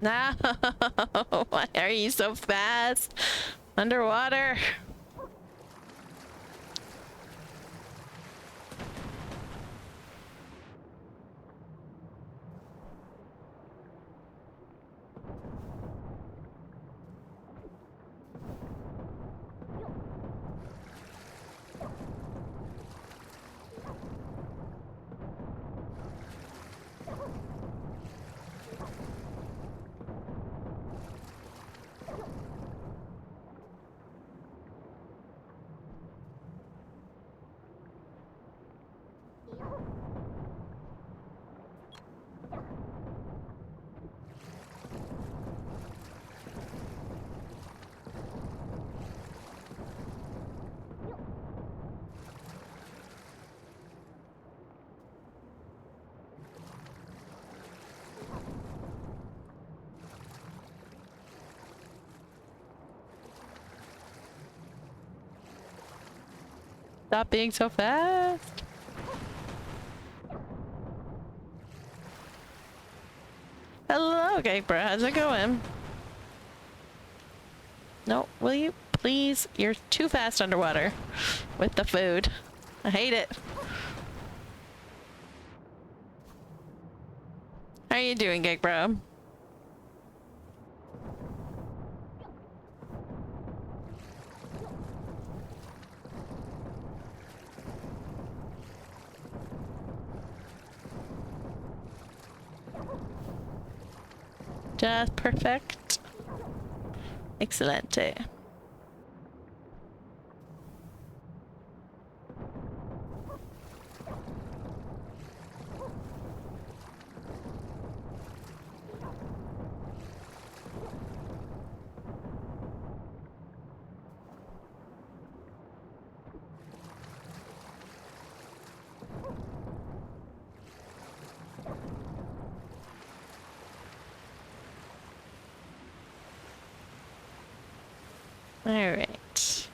No! Why are you so fast? Underwater! Stop being so fast! Hello, Gagbra. How's it going? No, will you please? You're too fast underwater with the food. I hate it. How are you doing, Gagbra? Just perfect. Excelente. Alright.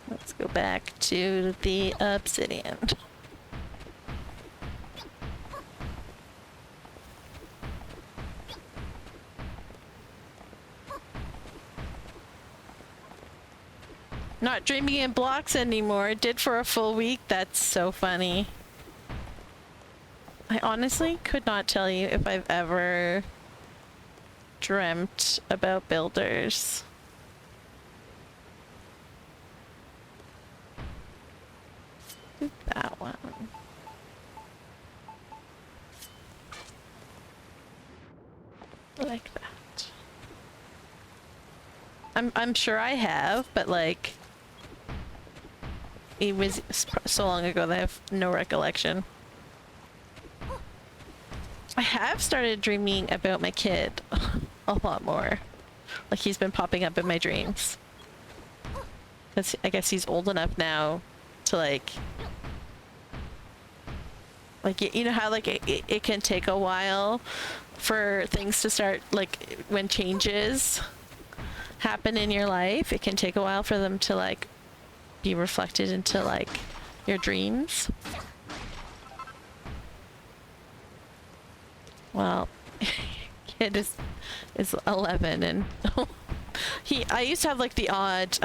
Let's go back to the obsidian. Not dreaming in blocks anymore. It did for a full week. That's so funny. I honestly could not tell you if I've ever dreamt about builders. That one. Like that. I'm sure I have, but like it was so long ago that I have no recollection. I have started dreaming about my kid a lot more. Like he's been popping up in my dreams. 'Cause I guess he's old enough now to like you know how like it can take a while for things to start, like when changes happen in your life, it can take a while for them to like be reflected into like your dreams. Well, kid is 11 and I used to have like the odd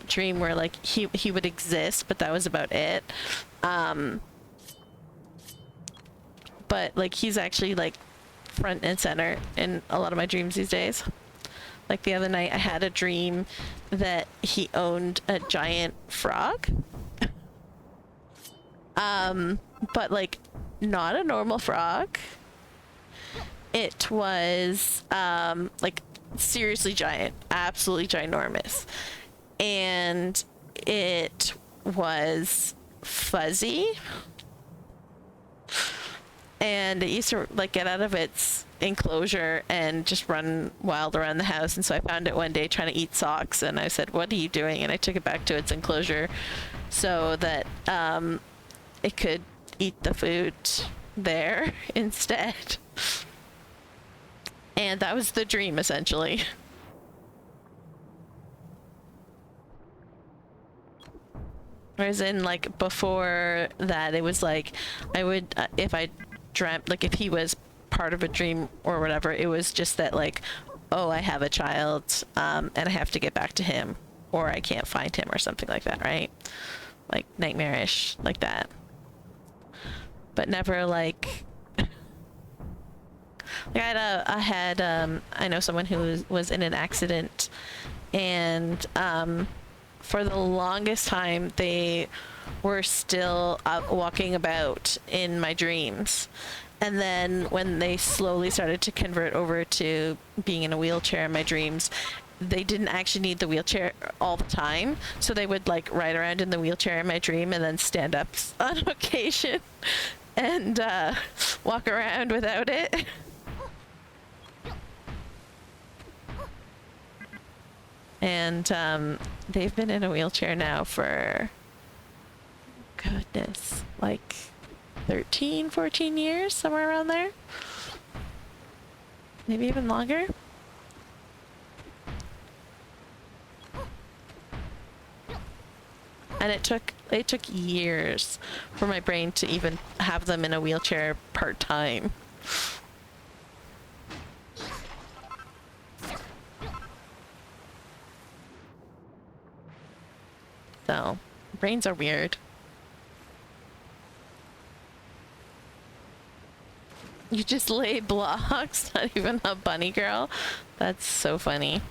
dream where like he would exist, but that was about it. But like he's actually like front and center in a lot of my dreams these days. Like the other night I had a dream that he owned a giant frog. But like not a normal frog. It was like seriously giant, absolutely ginormous. And it was fuzzy. And it used to like get out of its enclosure and just run wild around the house. And so I found it one day trying to eat socks, and I said, "What are you doing?" And I took it back to its enclosure so that it could eat the food there instead. And that was the dream, essentially. Whereas in like before that, it was like I would if I dreamt, like if he was part of a dream or whatever, it was just that like, oh, I have a child and I have to get back to him, or I can't find him or something like that, right? Like nightmarish like that. But never like I know someone who was in an accident, and for the longest time they were still walking about in my dreams. And then when they slowly started to convert over to being in a wheelchair in my dreams, they didn't actually need the wheelchair all the time. So they would like ride around in the wheelchair in my dream and then stand up on occasion and walk around without it. And they've been in a wheelchair now for, goodness, like 13, 14 years, somewhere around there. Maybe even longer. And it took years for my brain to even have them in a wheelchair part-time. So, brains are weird. You just lay blocks, not even a bunny girl. That's so funny.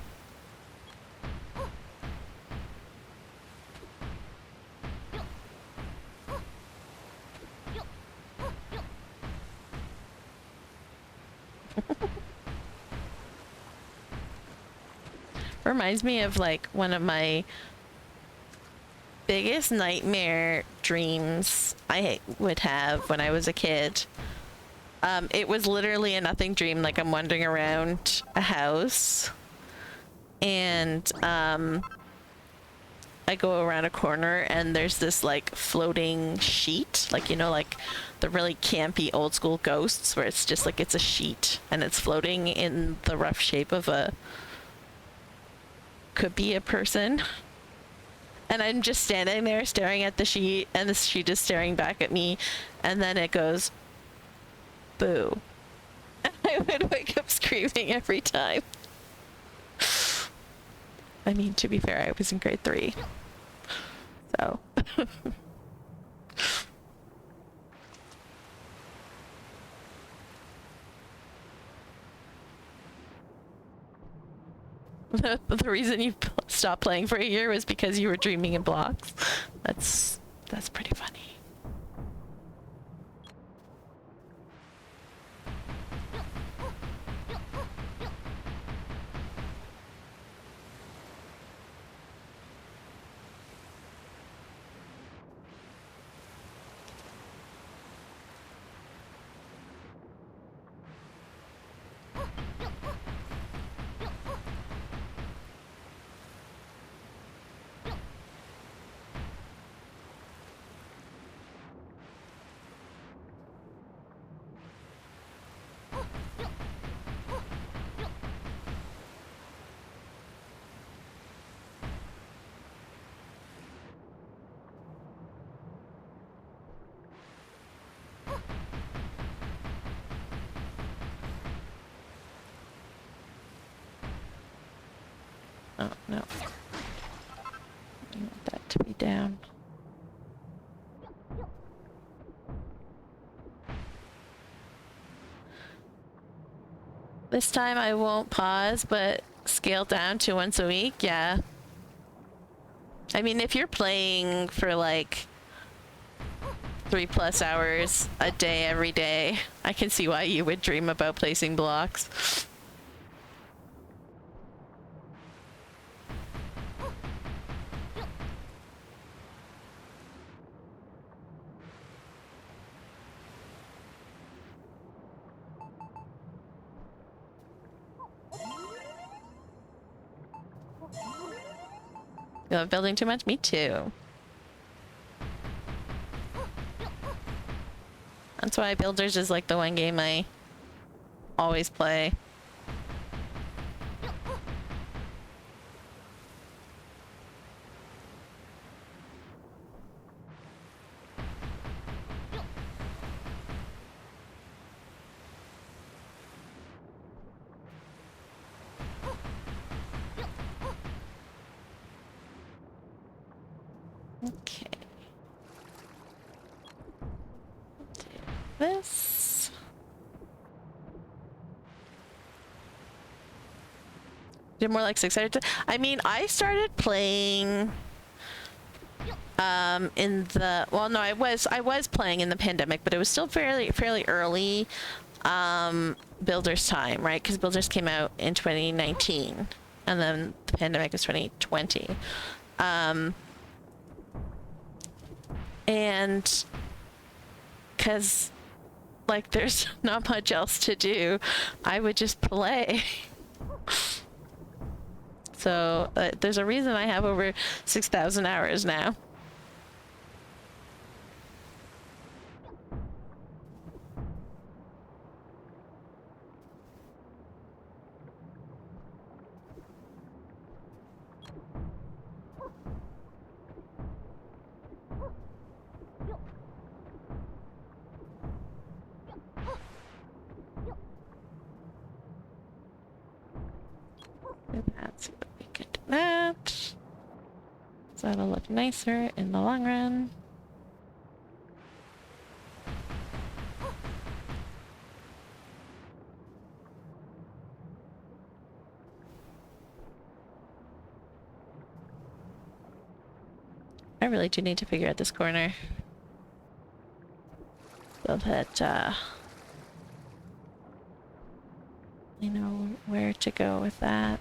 Reminds me of like one of my biggest nightmare dreams I would have when I was a kid. It was literally a nothing dream. Like I'm wandering around a house and I go around a corner and there's this like floating sheet, like, you know, like the really campy old school ghosts where it's just like it's a sheet and it's floating in the rough shape of a, could be a person. And I'm just standing there staring at the sheet and the sheet is staring back at me, and then it goes boo. And I would wake up screaming every time. I mean, to be fair, I was in grade 3. So. The reason you stopped playing for a year was because you were dreaming in blocks. That's pretty funny. Oh, no. I want that to be down. This time I won't pause, but scale down to once a week, yeah. I mean, if you're playing for like 3+ hours a day every day, I can see why you would dream about placing blocks. You love building too much? Me too. That's why Builders is like the one game I always play. Okay. Take this. Did more like 6 hours. I mean, I started playing in the, well, no, I was playing in the pandemic, but it was still fairly early Builders time, right? Because Builders came out in 2019 and then the pandemic was 2020. And because like there's not much else to do, I would just play. So there's a reason I have over 6,000 hours now. That's what we could do that. So it'll look nicer in the long run. I really do need to figure out this corner. So that, I know where to go with that.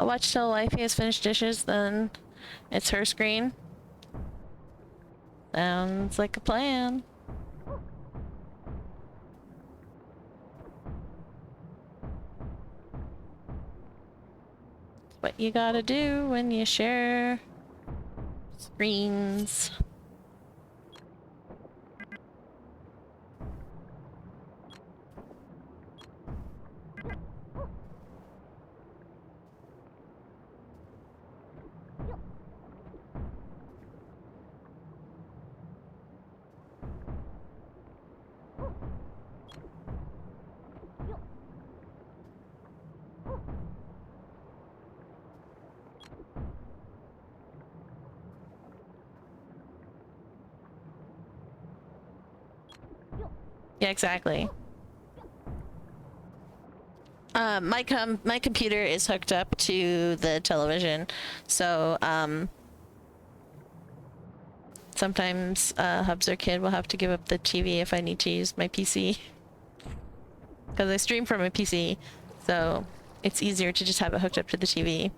I'll watch till Wifey has finished dishes, then it's her screen. Sounds like a plan. What you gotta do when you share screens. Yeah, exactly. My computer is hooked up to the television, so sometimes Hubs or Kid will have to give up the TV if I need to use my PC. Because I stream from a PC, so it's easier to just have it hooked up to the TV.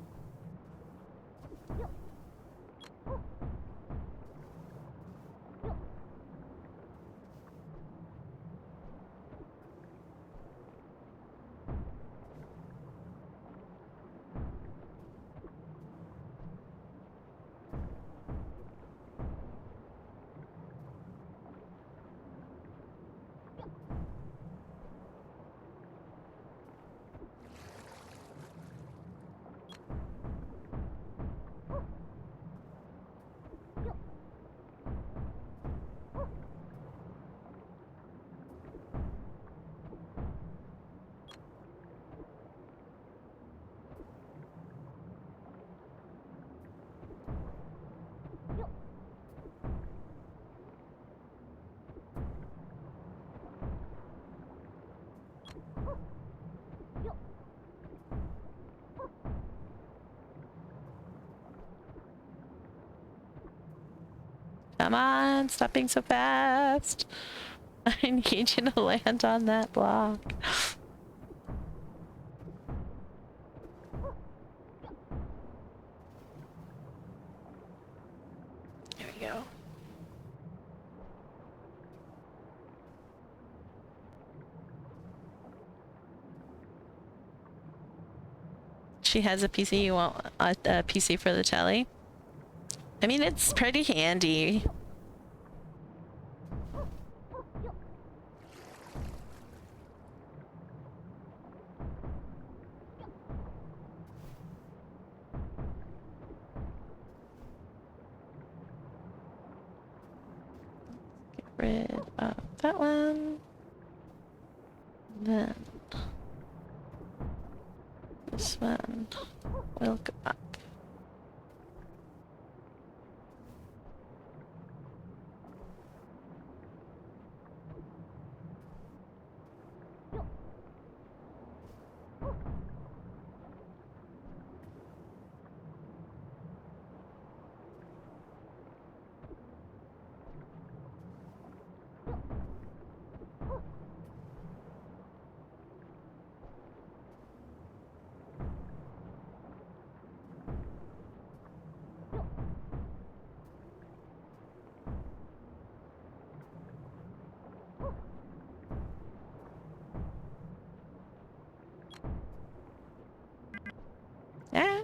Come on, stop being so fast. I need you to land on that block. There we go. She has a PC. You want a PC for the telly? I mean, it's pretty handy. Get rid of that one. Then this one will go up. Yeah.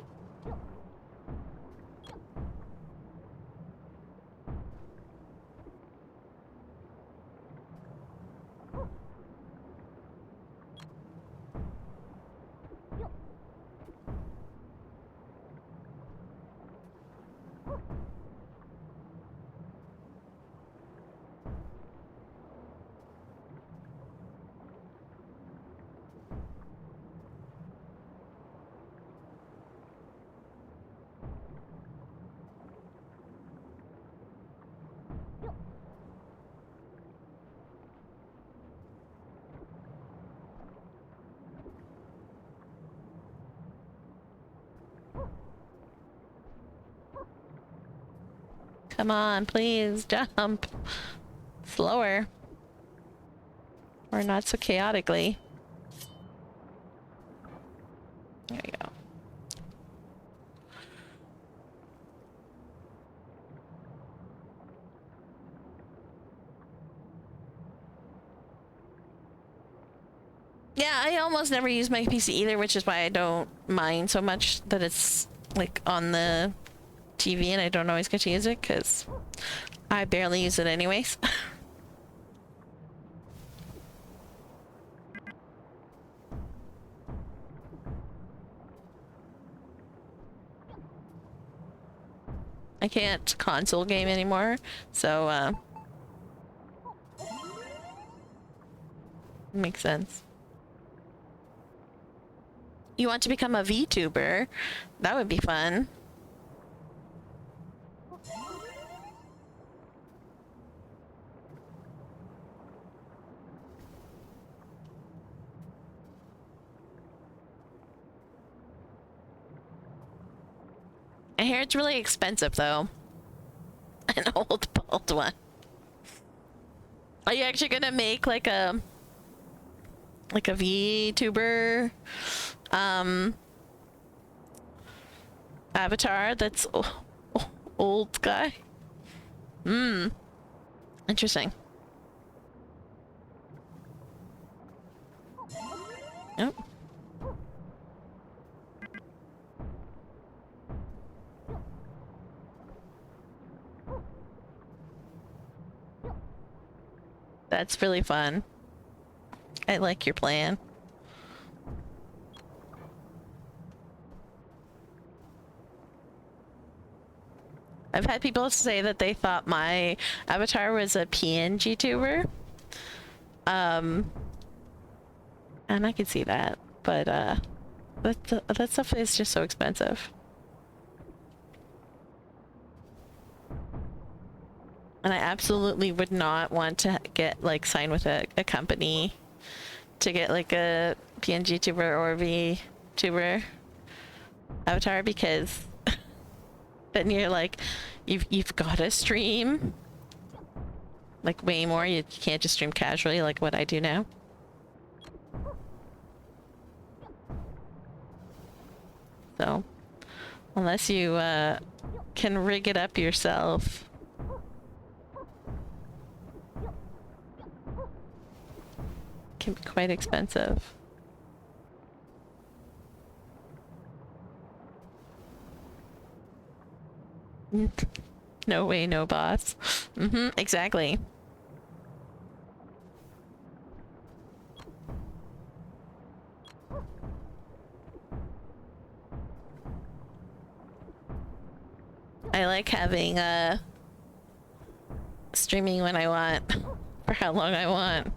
Come on, please jump. Slower. Or not so chaotically. There we go. Yeah, I almost never use my PC either, which is why I don't mind so much that it's like on the TV and I don't always get to use it, because I barely use it anyways. I can't console game anymore, so makes sense. You want to become a VTuber? That would be fun. I hear it's really expensive though. An old bald one. Are you actually gonna make like a VTuber avatar that's old guy? Interesting. Oh. That's really fun. I like your plan. I've had people say that they thought my avatar was a PNG tuber. And I could see that, but that stuff is just so expensive. And I absolutely would not want to get like sign with a company to get like a PNG tuber or VTuber avatar, because then you're like, you've got to stream Like way more. You can't just stream casually like what I do now. So, unless you can rig it up yourself. It can be quite expensive. No way, no boss. Exactly. I like having streaming when I want, for how long I want.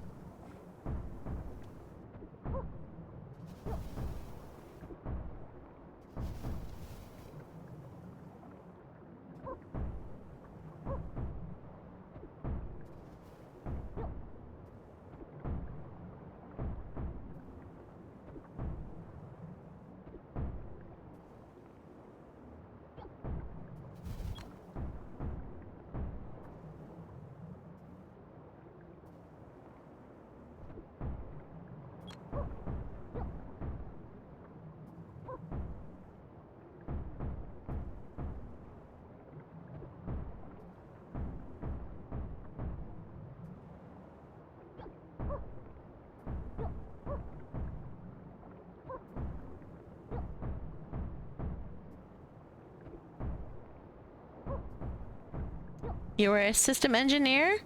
You were a system engineer,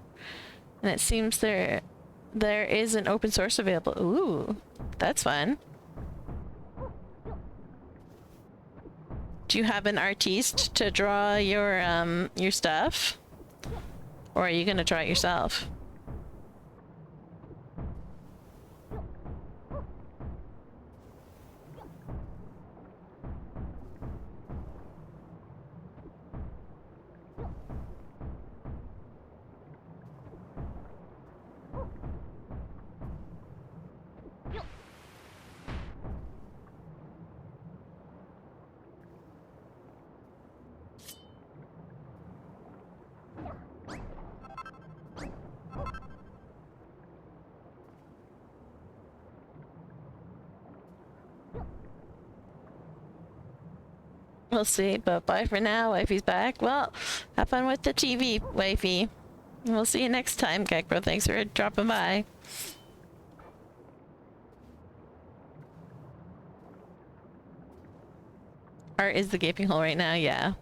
and it seems there is an open source available. Ooh, that's fun. Do you have an artiste to draw your stuff, or are you gonna draw it yourself? We'll see, but bye for now. Wifey's back. Well, have fun with the TV, wifey. We'll see you next time, Gekbro. Thanks for dropping by. Art is the gaping hole right now, yeah.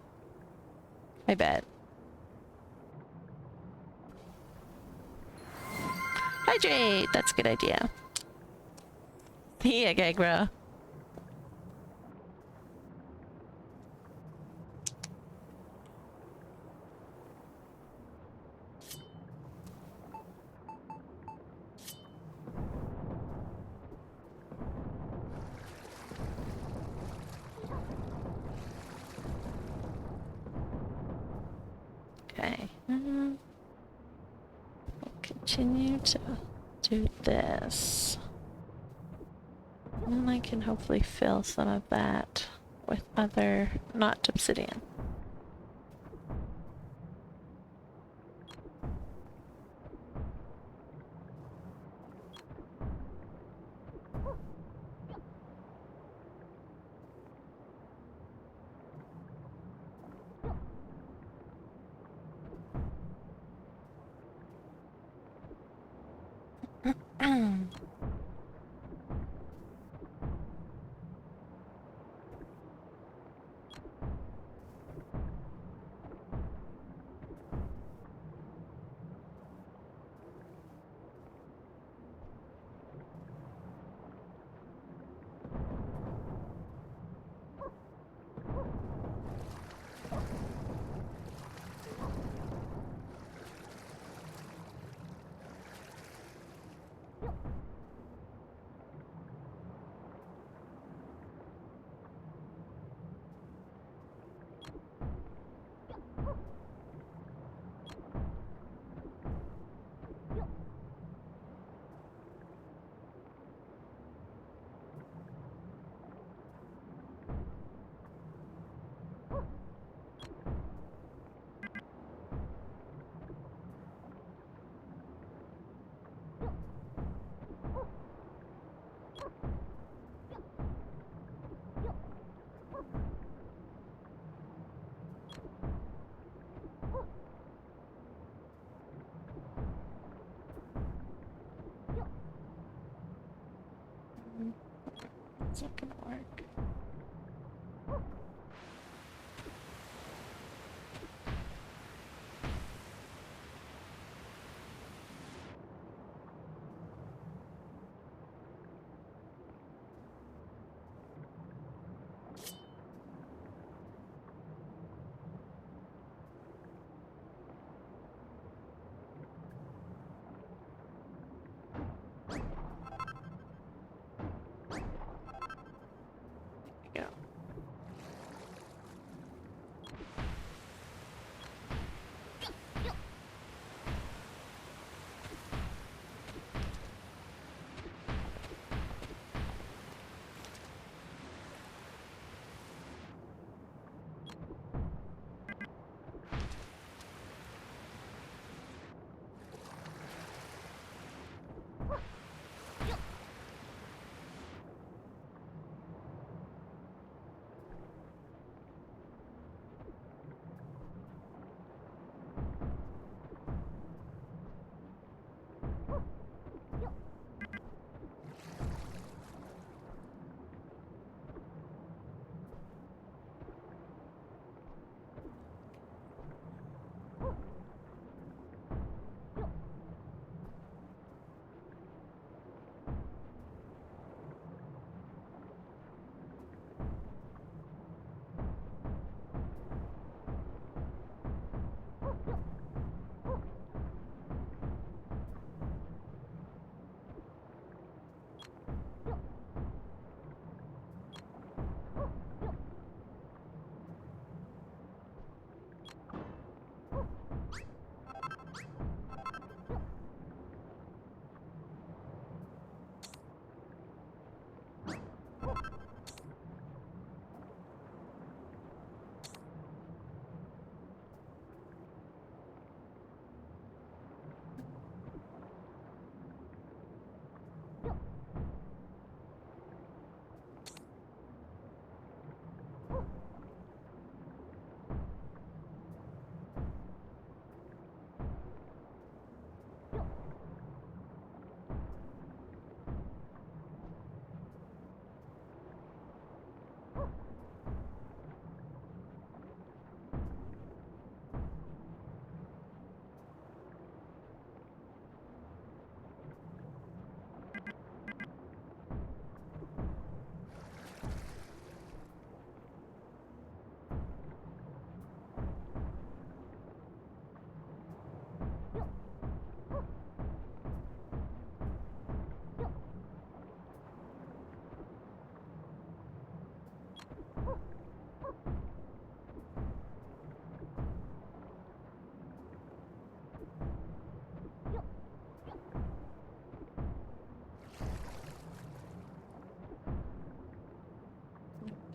I bet. Hydrate! That's a good idea. See ya, Gekbro. Okay. We'll continue to do this. And then I can hopefully fill some of that with other, not obsidian. isn't gonna work.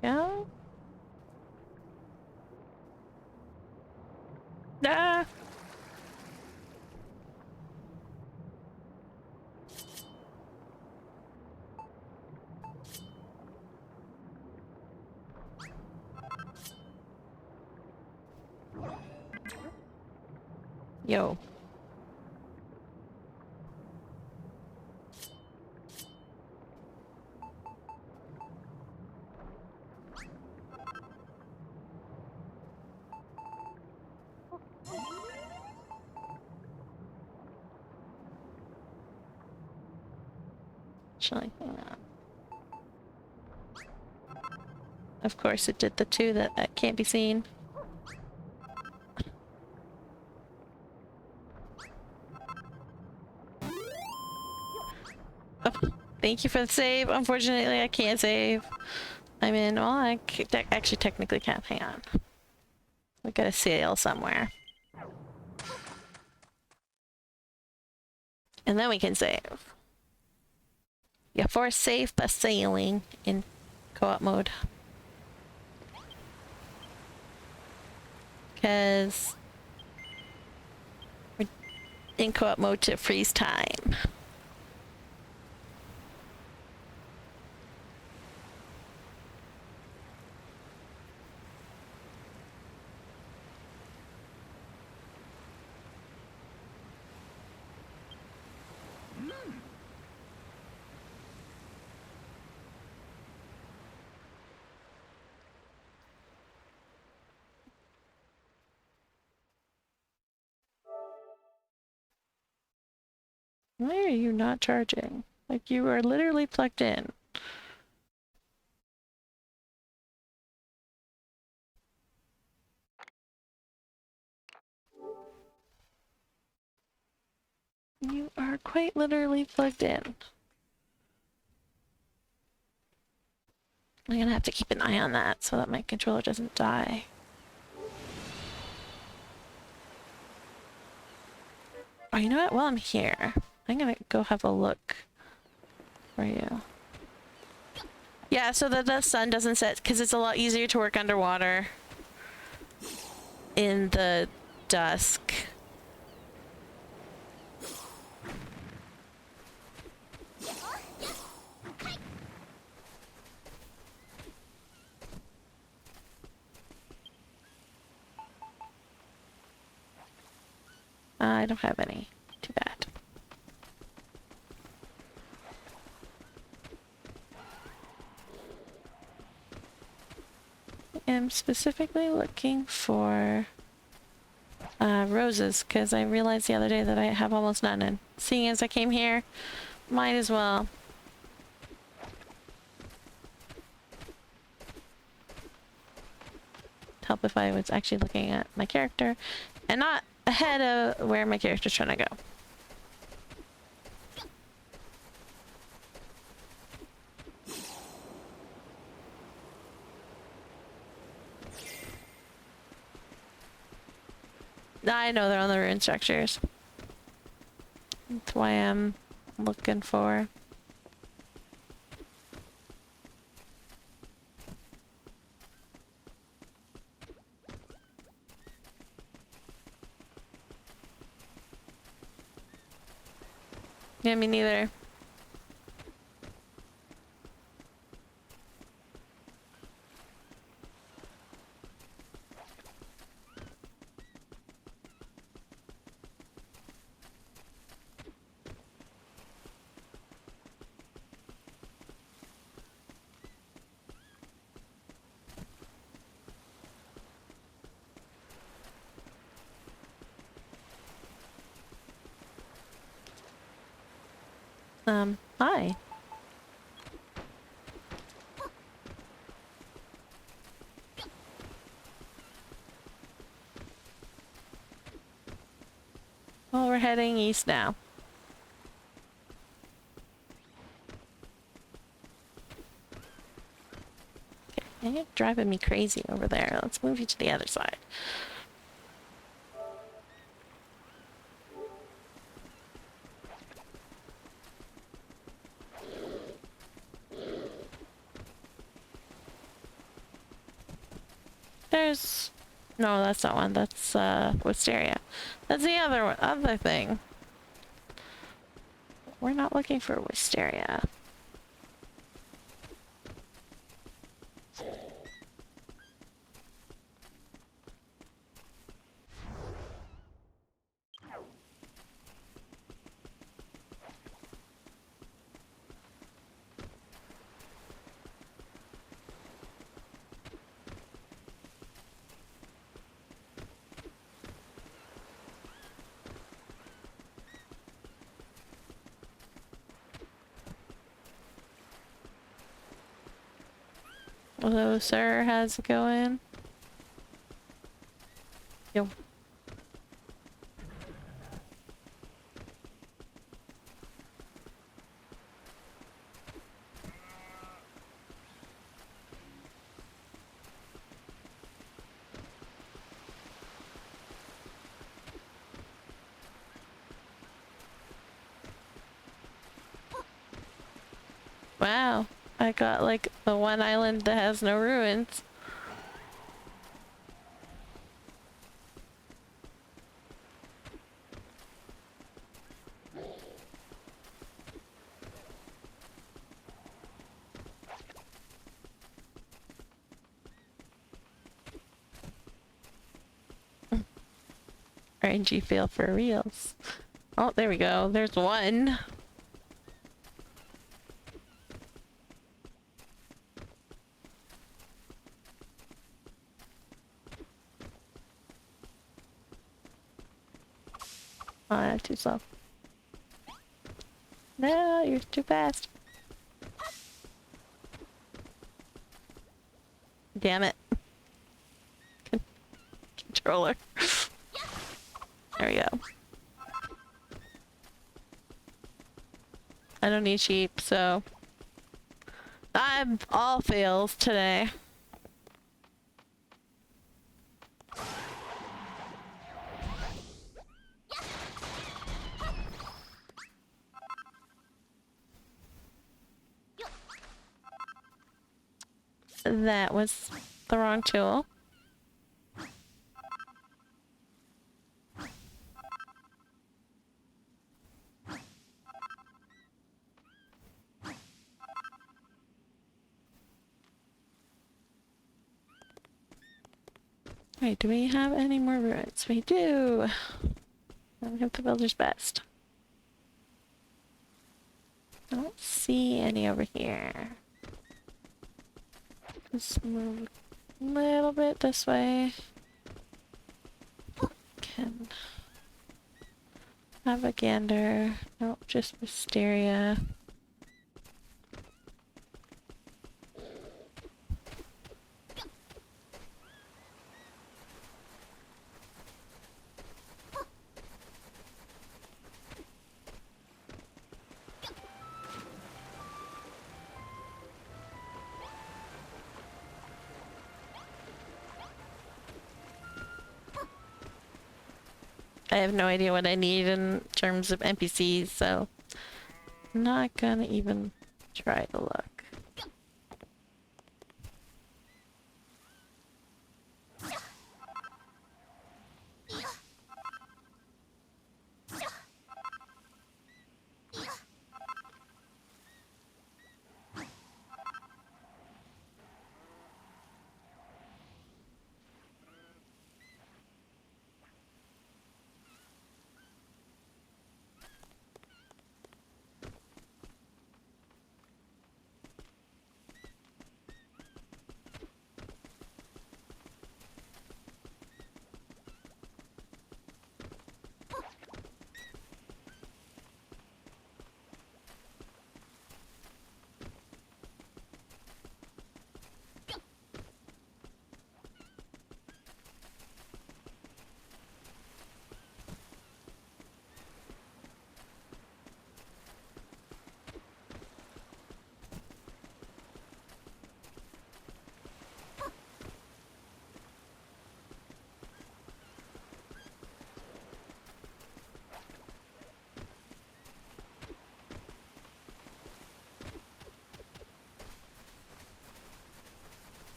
There we go. Go. Ah! Yo. Actually, hang on. Of course it did the two that can't be seen. Oh, thank you for the save. Unfortunately, I can't save. I'm in. Well, I actually technically can't. Hang on. We got a sail somewhere. And then we can save. You force save by sailing in co-op mode. Because we're in co-op mode to freeze time. Why are you not charging? Like, you are literally plugged in. You are quite literally plugged in. I'm gonna have to keep an eye on that so that my controller doesn't die. Oh, you know what? While I'm here, I'm gonna go have a look for you. Yeah, so that the sun doesn't set, because it's a lot easier to work underwater in the dusk. I don't have any. Too bad. I am specifically looking for roses, because I realized the other day that I have almost none, and seeing as I came here, might as well. Help if I was actually looking at my character and not ahead of where my character's trying to go. I know they're on the rune structures. That's why I'm looking for. Yeah, me neither. Hi. Well, we're heading east now. Okay, you're driving me crazy over there. Let's move you to the other side. There's... No, that's not one. That's, Wisteria. That's the other one, other thing. We're not looking for Wisteria. Hello, sir. How's it going? Yo. Wow. I got like the one island that has no ruins. RNG fail for reals. Oh, there we go. There's one. Oh, too slow. No, you're too fast. Damn it. Controller. There we go. I don't need sheep, so I'm all fails today. That was the wrong tool. Wait, do we have any more ruins? We do! We have the builder's best. I don't see any over here. Let's move a little bit this way. Can have a gander. Nope, just wisteria. I have no idea what I need in terms of NPCs, so I'm not gonna even try to look.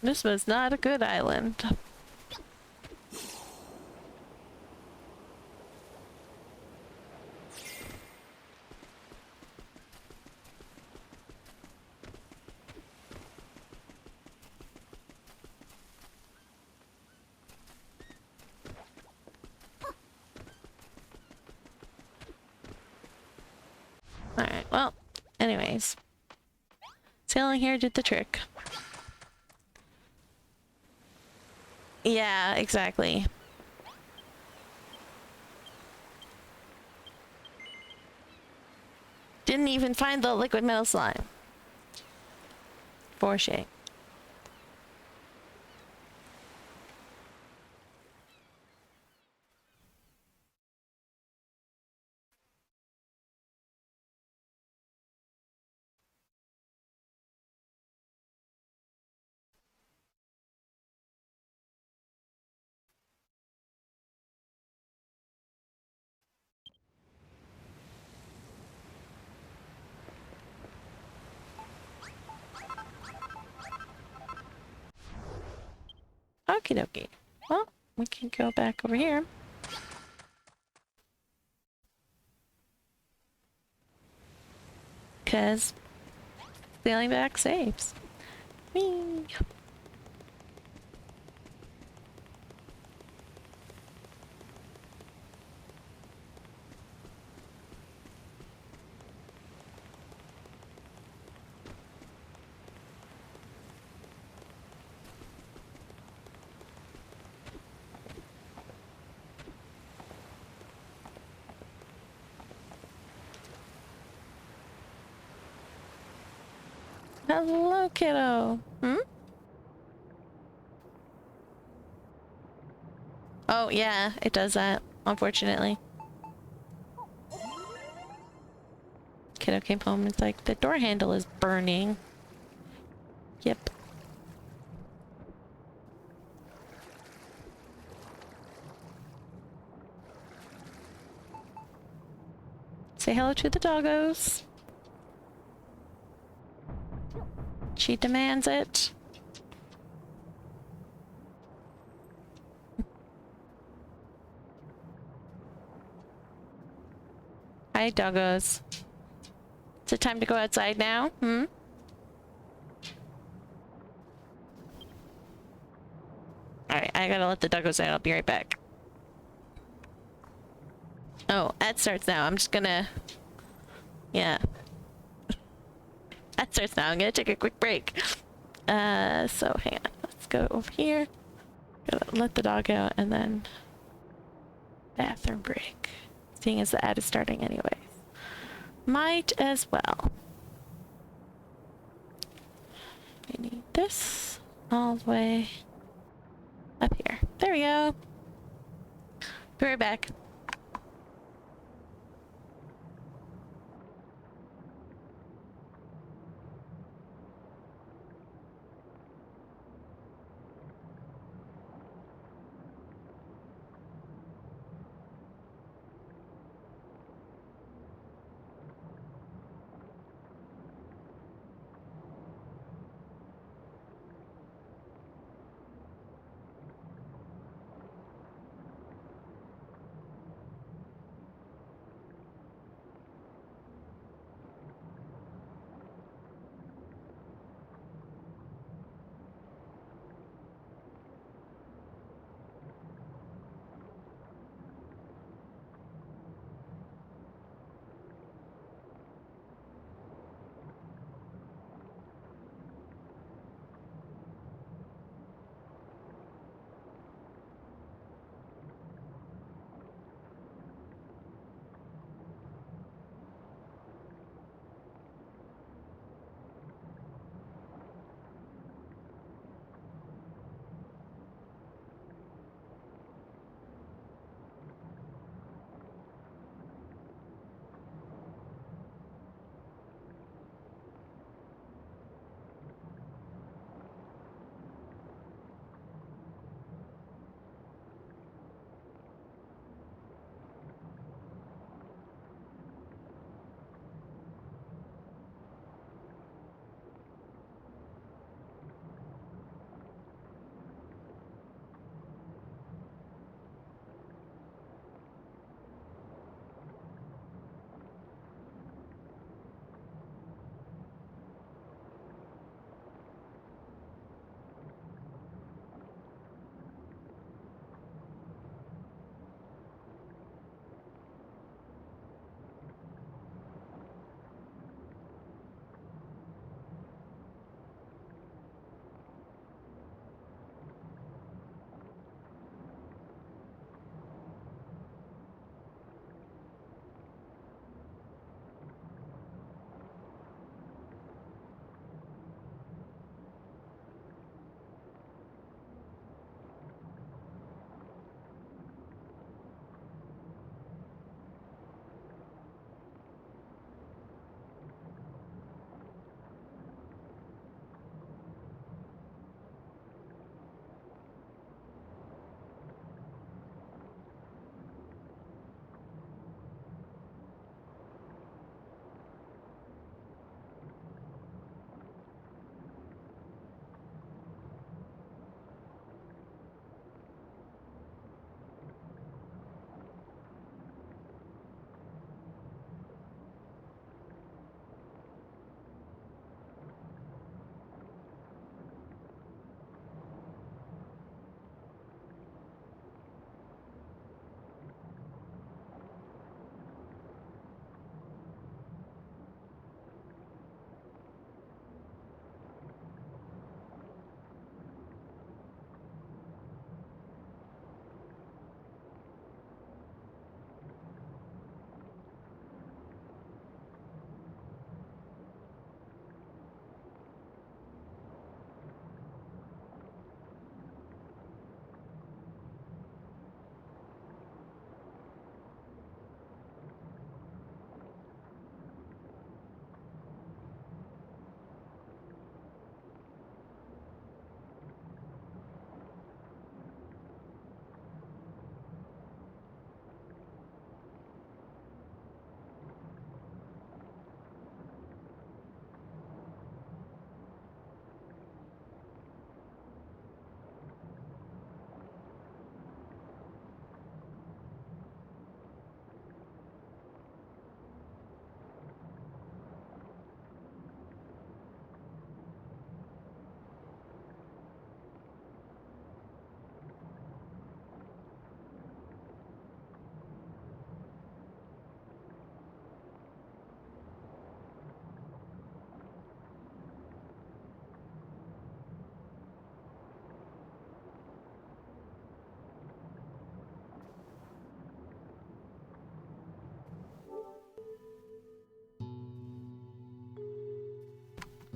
This was not a good island. Alright, well, anyways. Sailing here did the trick. Yeah, exactly. Didn't even find the liquid metal slime. For shame. Okie dokie. Well, we can go back over here. Because sailing back saves. Whee! Hello, kiddo. Hmm? Oh, yeah, it does that, unfortunately. Kiddo came home and it's like, the door handle is burning. Yep. Say hello to the doggos. She demands it. Hi, doggos. Is it time to go outside now? Hmm? Alright, I gotta let the doggos out. I'll be right back. Oh, that starts now. I'm just gonna... Yeah. That starts now. I'm gonna take a quick break. So hang on. Let's go over here. Gotta let the dog out and then... Bathroom break. Seeing as the ad is starting anyways. Might as well. We need this all the way up here. There we go. Be right back.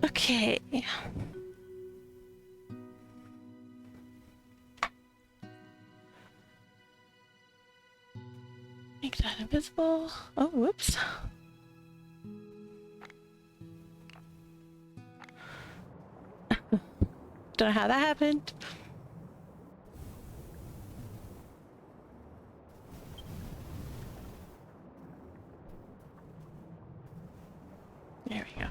Okay. Make that invisible. Oh, whoops. Don't know how that happened. There we go.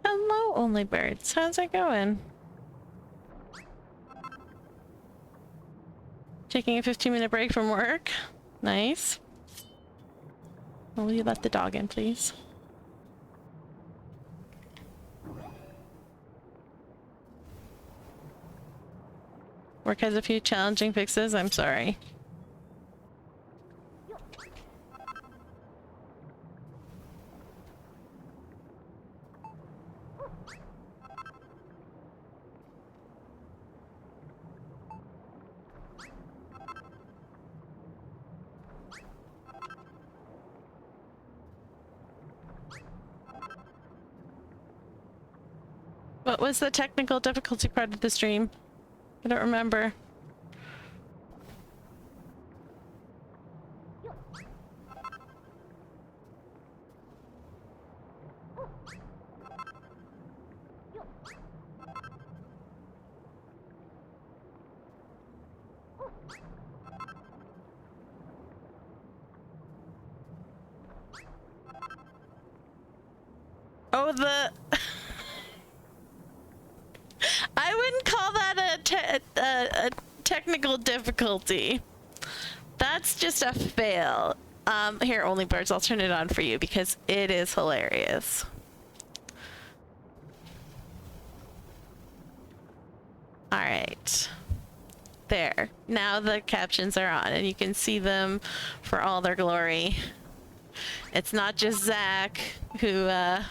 Hello, only birds. How's it going? Taking a 15-minute break from work. Nice. Will you let the dog in, please? Work has a few challenging fixes. I'm sorry. What was the technical difficulty part of the stream? I don't remember. Oh, the... I wouldn't call that a technical difficulty. That's just a fail. Here, only birds, I'll turn it on for you because it is hilarious. Alright. There. Now the captions are on and you can see them for all their glory. It's not just Zach whose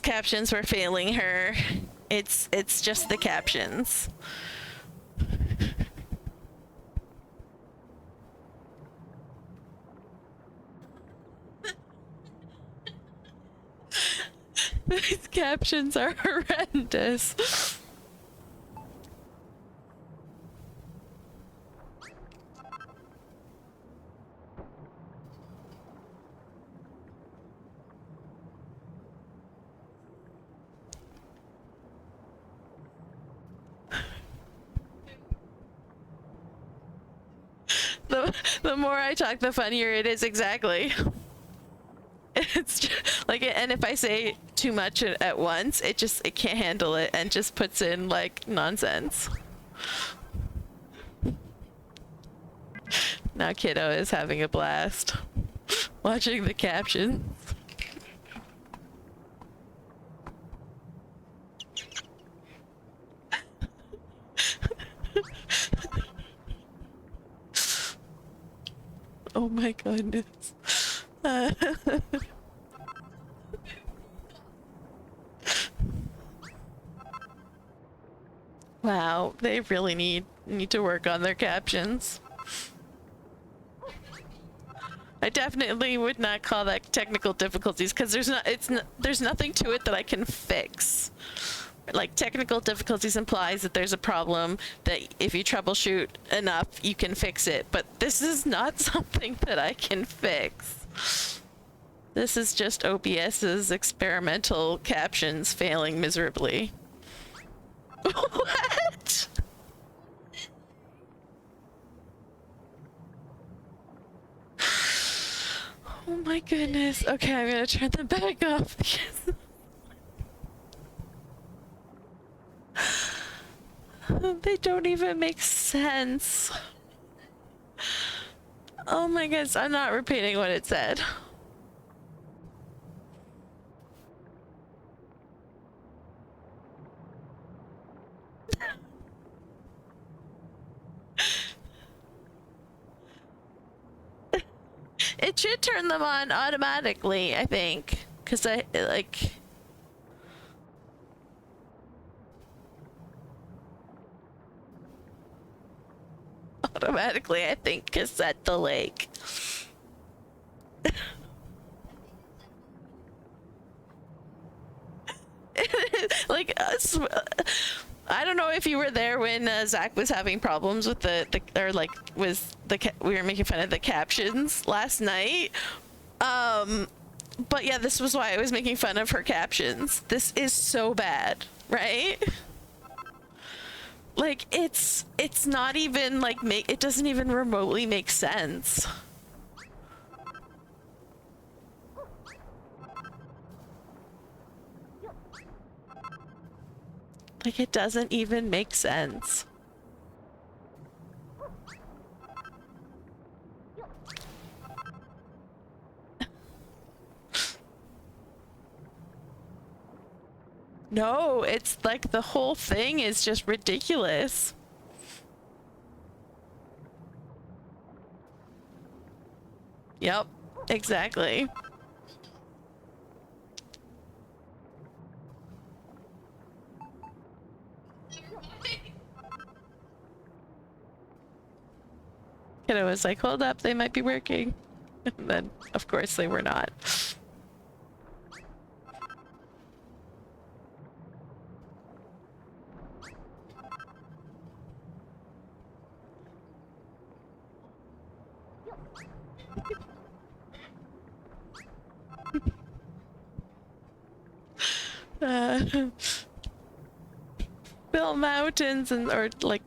captions were failing her. It's just the captions. These captions are horrendous. The more I talk, the funnier it is. Exactly. It's just, like, and if I say too much at once, it can't handle it and just puts in like nonsense. Now Kiddo is having a blast. Watching the captions. Oh my goodness. Wow, they really need to work on their captions. I definitely would not call that technical difficulties because there's nothing to it that I can fix. Like, technical difficulties implies that there's a problem that if you troubleshoot enough, you can fix it. But this is not something that I can fix. This is just OBS's experimental captions failing miserably. What? Oh my goodness. Okay, I'm gonna turn them back off because they don't even make sense. Oh my goodness, I'm not repeating what it said. It should turn them on automatically, I think. Because I, like... Automatically, I think, cassette the lake. Like, I don't know if you were there when Zach was having problems with we were making fun of the captions last night. But yeah, this was why I was making fun of her captions. This is so bad, right? Like, it's not even like it doesn't even remotely make sense. Like, it doesn't even make sense. No, it's like the whole thing is just ridiculous. Yep, exactly. Kiddo was like, hold up, they might be working. And then, of course, they were not. Build mountains or like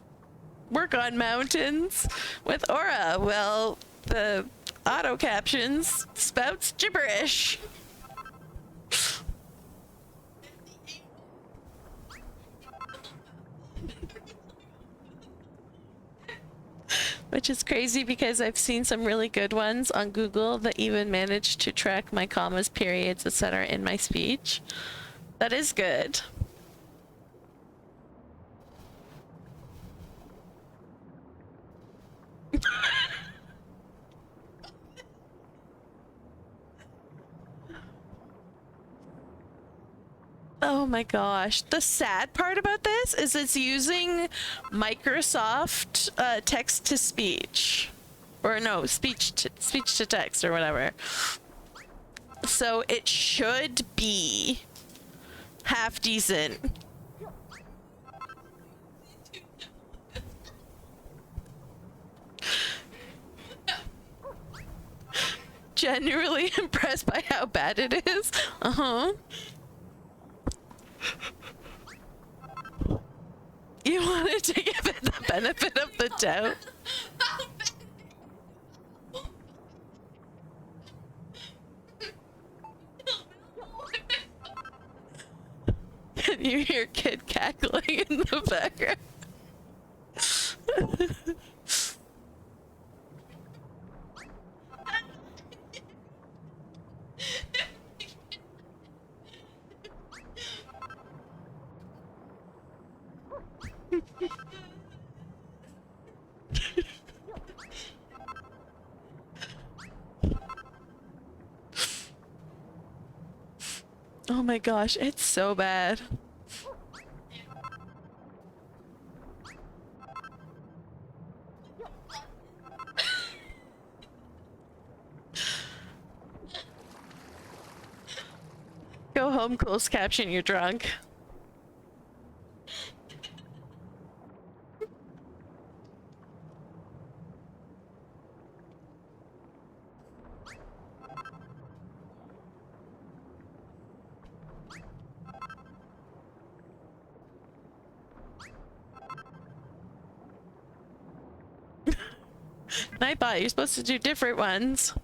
work on mountains with Aura. Well, the auto captions spouts gibberish. Which is crazy because I've seen some really good ones on Google that even manage to track my commas, periods, etc. in my speech. That is good. Oh my gosh. The sad part about this is it's using Microsoft text to speech. Or no, speech to text or whatever. So it should be half decent. Genuinely impressed by how bad it is. Uh-huh. You wanted to give it the benefit of the doubt? Can you hear kid cackling in the background? Oh my gosh, it's so bad. Go home, closed caption, you're drunk. Nightbot, you're supposed to do different ones.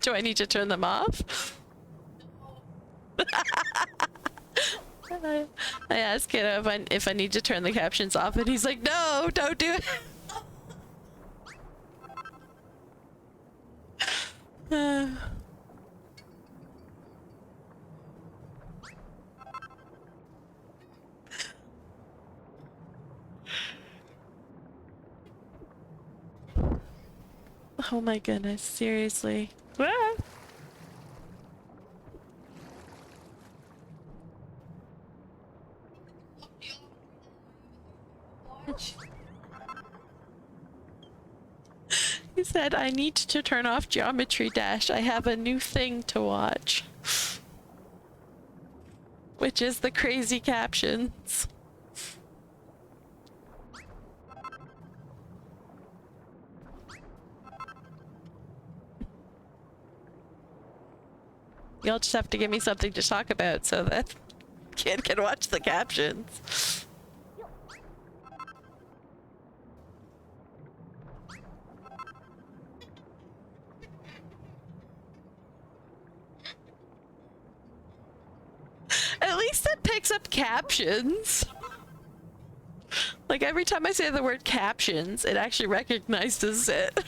Do I need to turn them off? I asked him if I need to turn the captions off, and he's like, no, don't do it. Oh my goodness, seriously. Ah. He said, I need to turn off Geometry Dash. I have a new thing to watch. Which is the crazy captions. You'll just have to give me something to talk about so that kid can watch the captions. At least it picks up captions. Like every time I say the word captions, it actually recognizes it.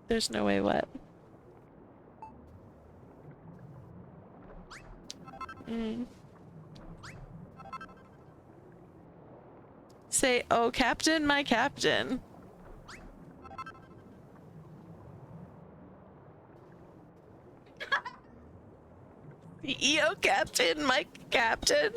There's no way what? Say, oh, Captain, my captain. CEO Captain, my captain.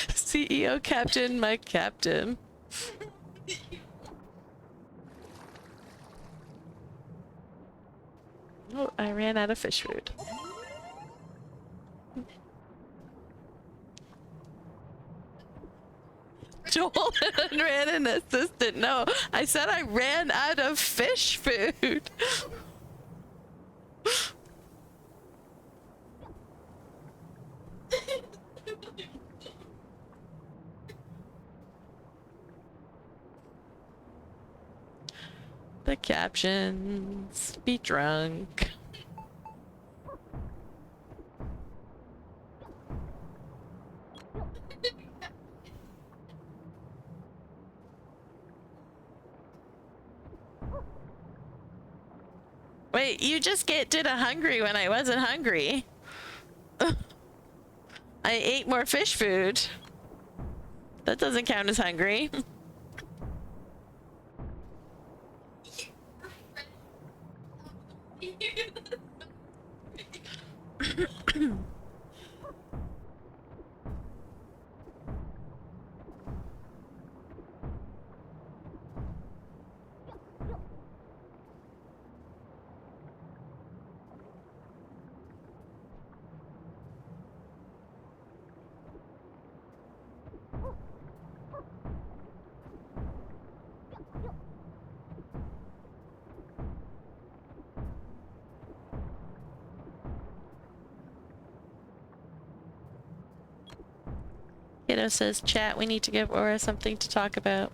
CEO Captain, my captain. Oh, I ran out of fish food. Joel ran an assistant. No, I said I ran out of fish food. The captions. Be drunk. Wait, you just did a hungry when I wasn't hungry. I ate more fish food. That doesn't count as hungry. Kiddo says, chat, we need to give Aura something to talk about.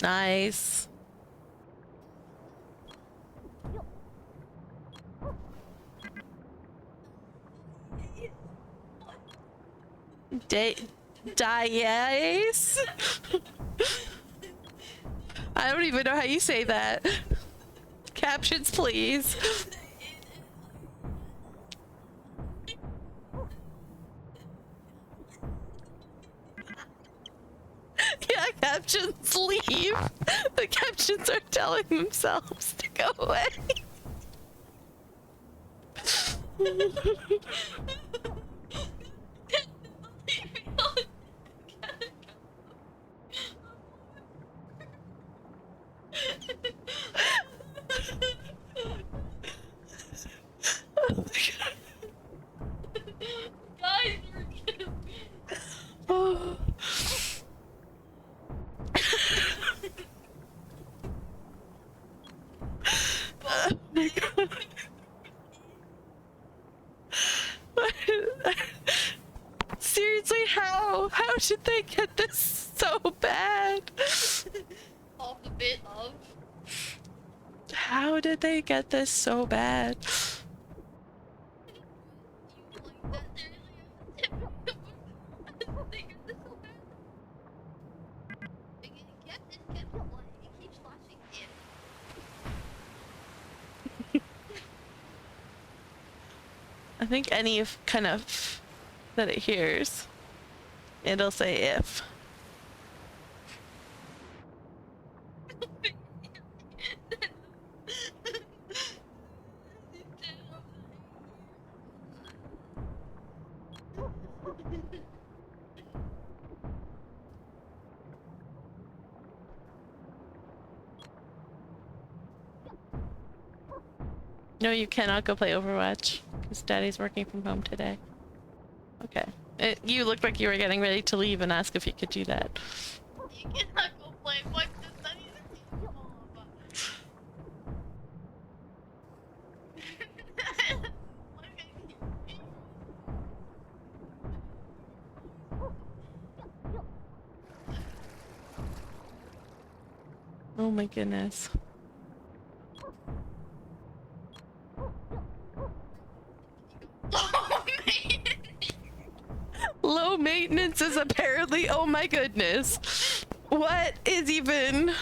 Nice. Dice? I don't even know how you say that. Captions, please. Yeah, captions leave. The captions are telling themselves to go away. Oh my god. Guys, you're kidding me. Oh. Oh my god. Seriously, how? How did they get this so bad? Off the bit of. How did they get this so bad? You like that? They get this so bad. It kept like, it keeps flashing if. I think any of kind of that it hears, it'll say if. No, you cannot go play Overwatch because Daddy's working from home today. Okay. You looked like you were getting ready to leave and ask if you could do that. You cannot go play. What does that even mean? Oh my goodness. Low maintenance is apparently, oh my goodness. What is even...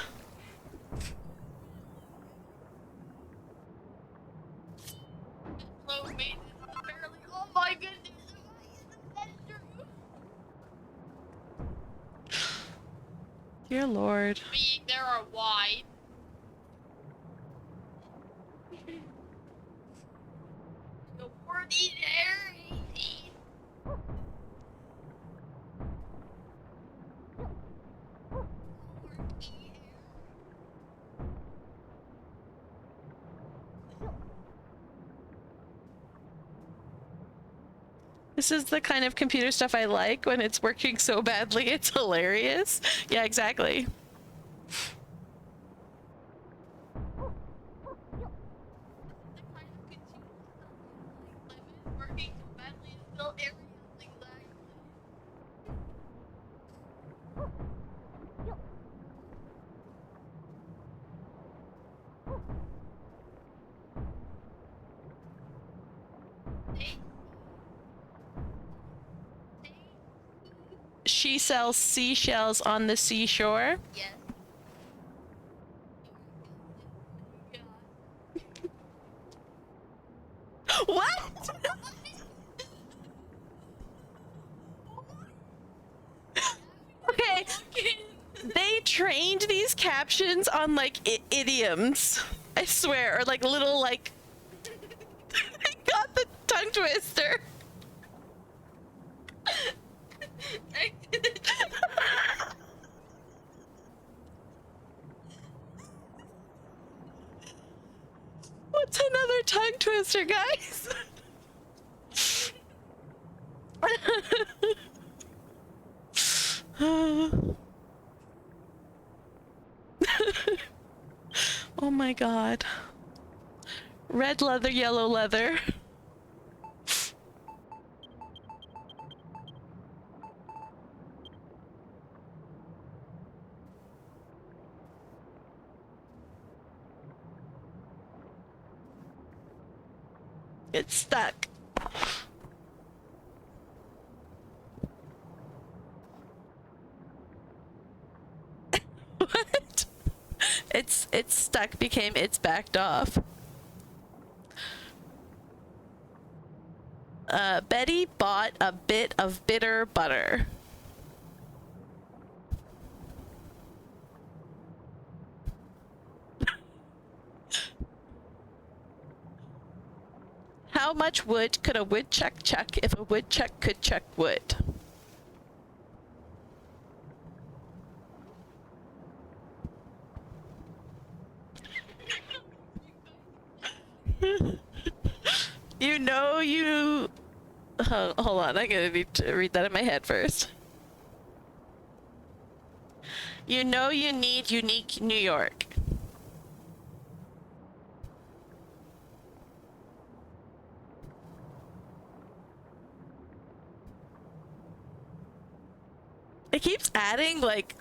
Low maintenance, apparently. Oh my goodness. That's true. Dear Lord. Being there are wide. The 40 there, 18. This is the kind of computer stuff I like when it's working so badly. It's hilarious. Yeah, exactly. Working so badly in still areas exactly. She sells seashells on the seashore. Yes. What? Okay. They trained these captions on like idioms. I swear, or like little like. I got the tongue twister. What's another tongue twister, guys? Oh my god. Red leather, yellow leather. It's stuck. What? It's stuck became it's backed off. Betty bought a bit of bitter butter. How much wood could a woodchuck chuck if a woodchuck could chuck wood? You know you... hold on, I'm gonna need to read that in my head first. You know you need unique New York. It keeps adding, like,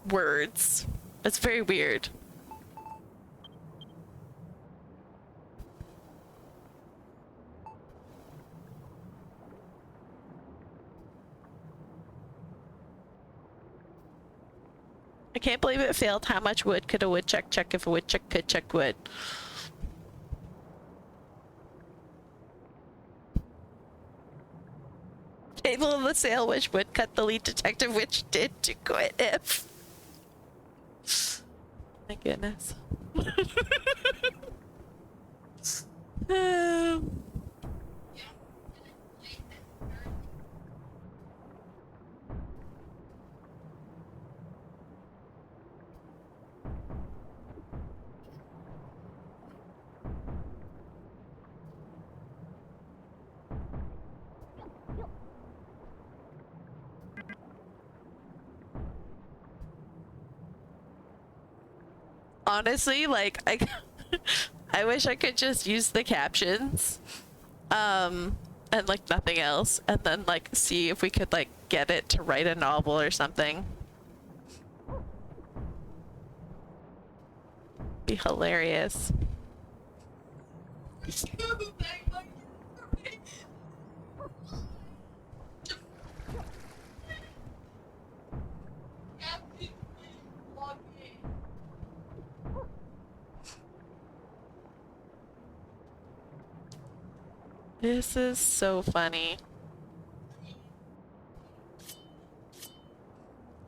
words. It's very weird. I can't believe it failed. How much wood could a woodchuck chuck if a woodchuck could chuck wood? Table of the sale, which woodcut the lead detective, which did to quit if. My goodness. Um, honestly, like, I wish I could just use the captions, and like nothing else, and then like see if we could like get it to write a novel or something. Be hilarious. This is so funny.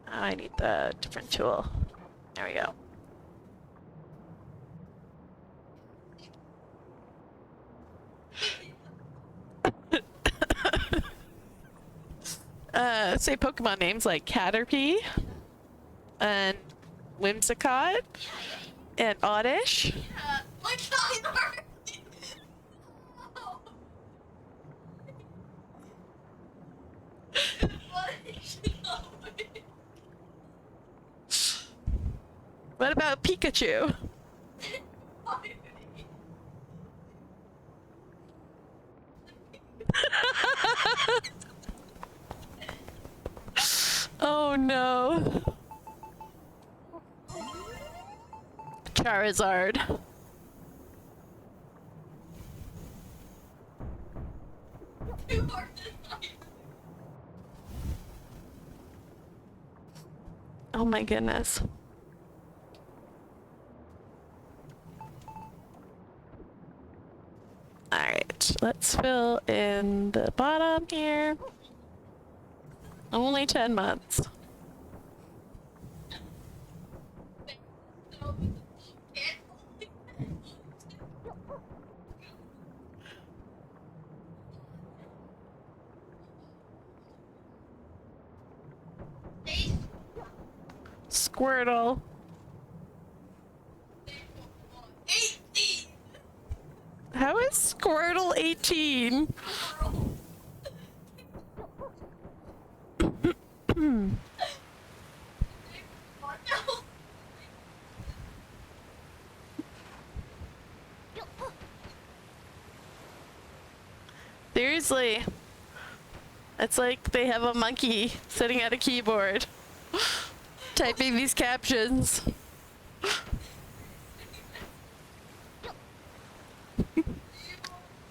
I need the different tool. There we go. Say Pokemon names like Caterpie and Whimsicott and Oddish. Like Diner. What about Pikachu? Oh no. Charizard. Oh my goodness. Alright, let's fill in the bottom here. Only 10 months. Squirtle. 18. How is Squirtle 18? Seriously. It's like they have a monkey sitting at a keyboard typing these captions.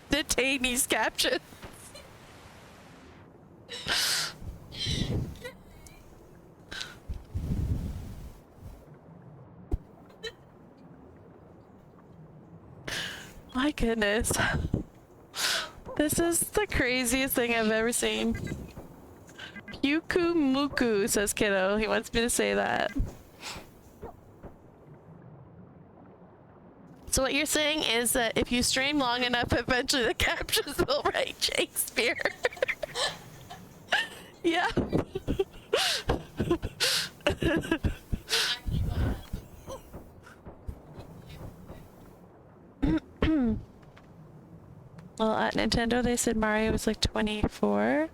Detain these captions. My goodness. This is the craziest thing I've ever seen. Yuku Muku, says Kiddo. He wants me to say that. So what you're saying is that if you stream long enough, eventually the captions will write Shakespeare. Yeah. Well, at Nintendo they said Mario was like 24.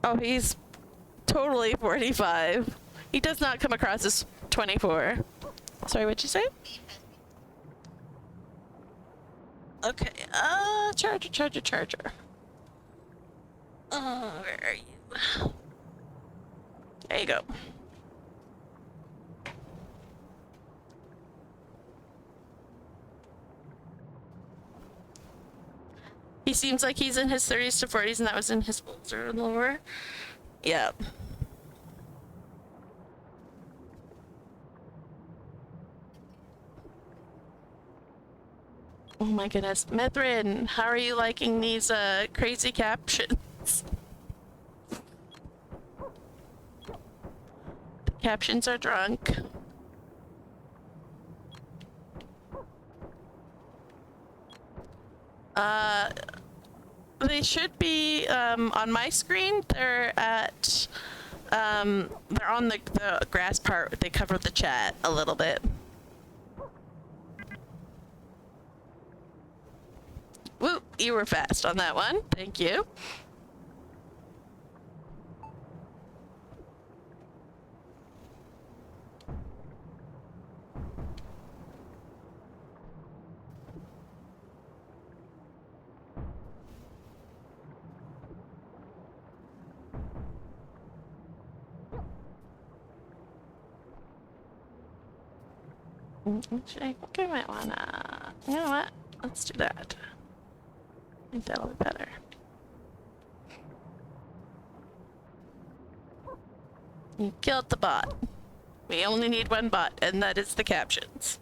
Oh, he's totally 45. He does not come across as 24. Sorry, what'd you say? Okay, charger. Where are you? There you go. He seems like he's in his 30s to 40s, and that was in his older lower. Yep. Oh my goodness. Mithrin, how are you liking these crazy captions? The captions are drunk. They should be on my screen. They're at they're on the grass part. They cover the chat a little bit. Woo, you were fast on that one. Thank you. Actually, I think I might wanna... You know what? Let's do that. I think that'll be better. You killed the bot. We only need one bot, and that is the captions.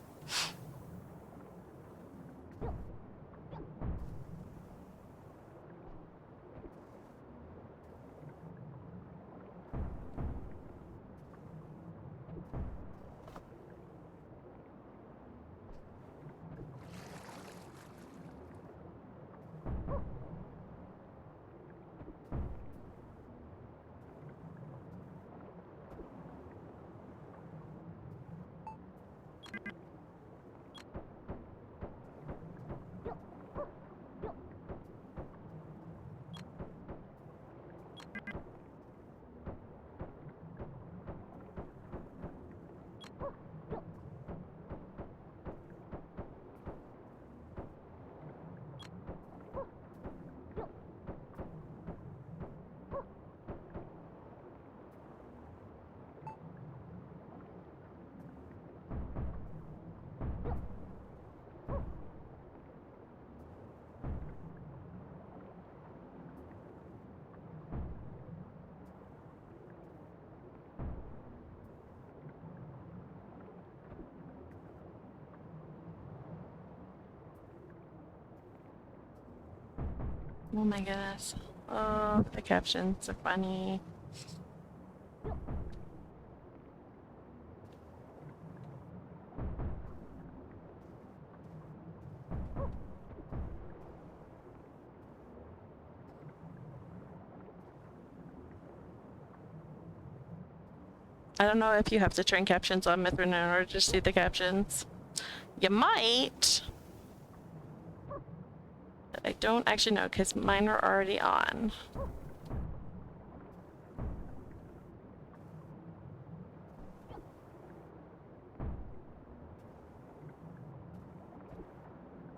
Oh my goodness. Oh, the captions are funny. I don't know if you have to turn captions on Mithrin in order to see the captions. You might. But I don't actually know because mine are already on.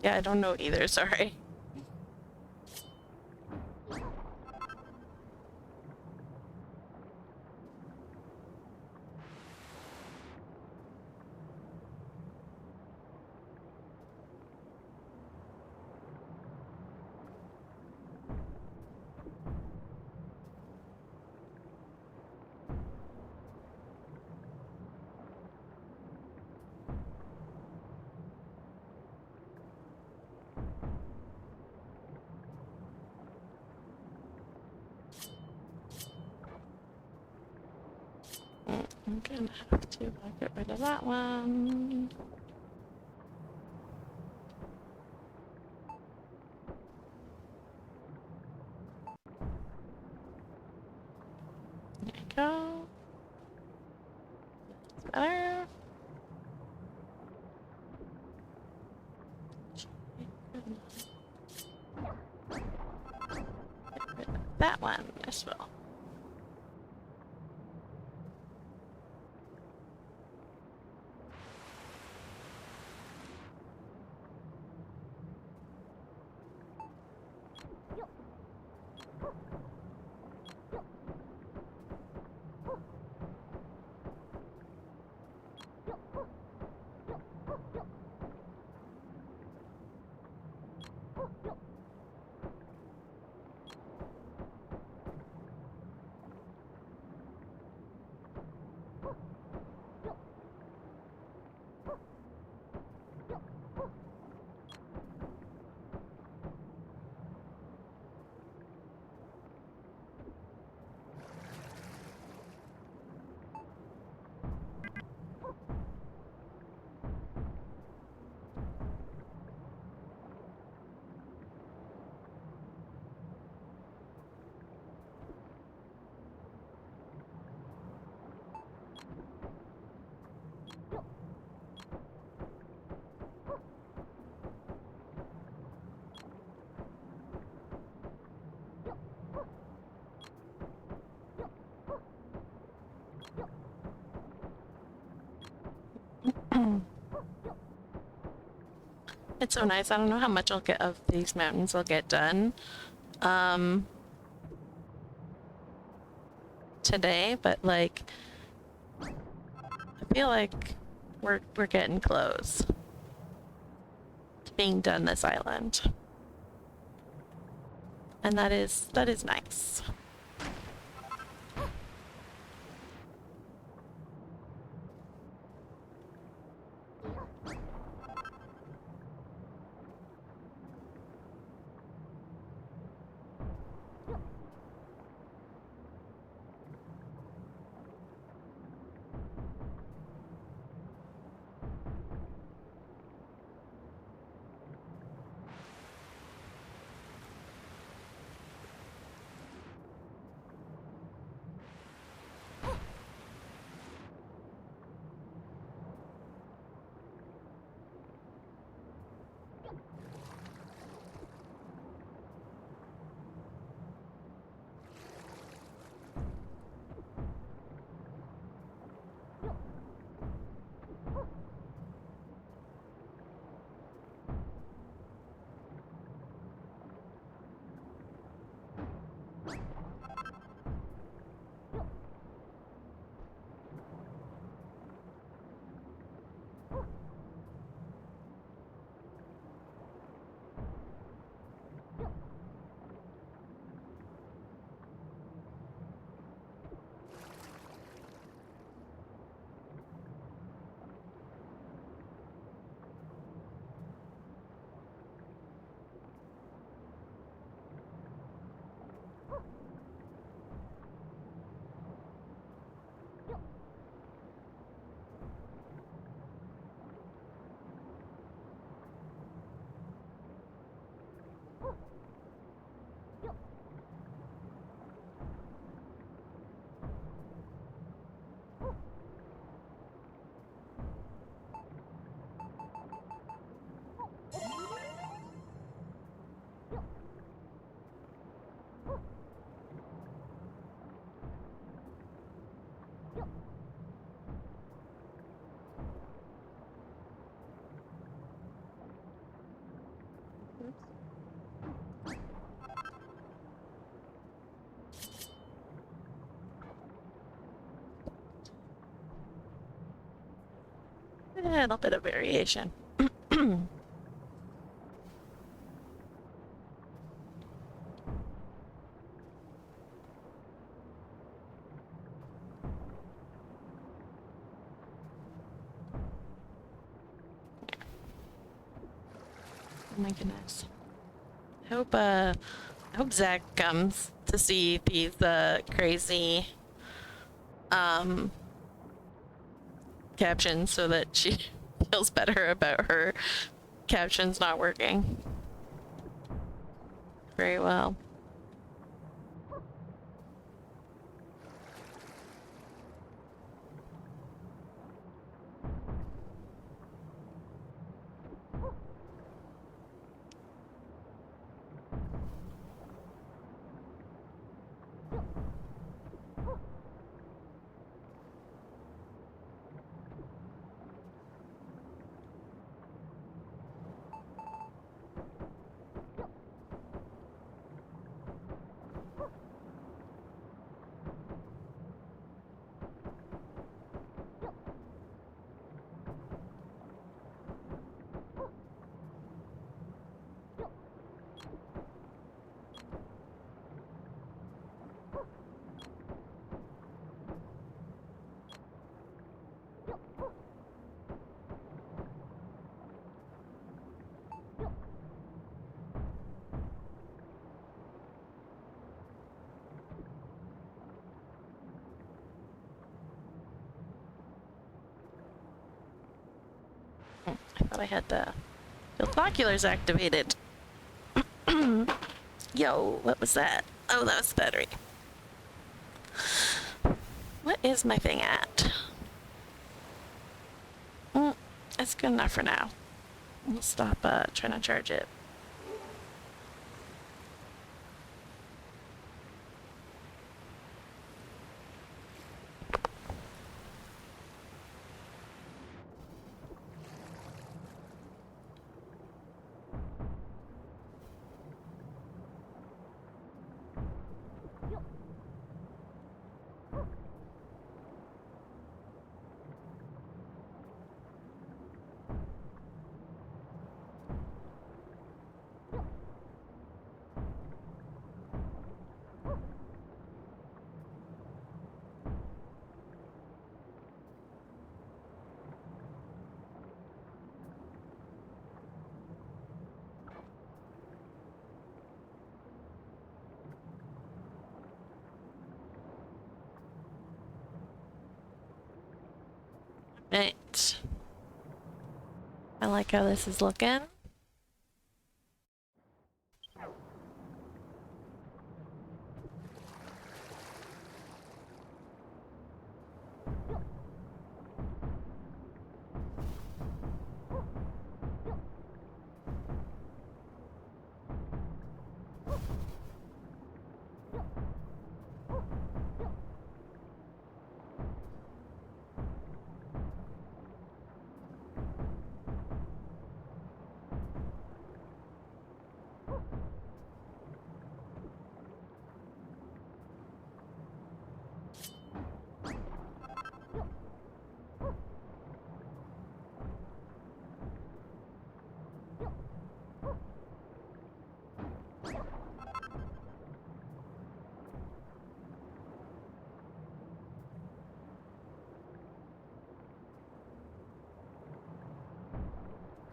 Yeah, I don't know either, sorry. I'm gonna have to get rid of that one. There you go. That's better. Get rid of that one as well. It's so nice. I don't know how much I'll get of these mountains I'll get done today, but like I feel like we're getting close to being done this island. And that is nice. A little bit of variation. Oh my goodness. I hope Zach comes to see these crazy captions so that she feels better about her captions not working very well. I thought I had the binoculars activated. Yo, what was that? Oh, that was the battery. What is my thing at? That's good enough for now. We'll stop trying to charge it. Right. I like how this is looking.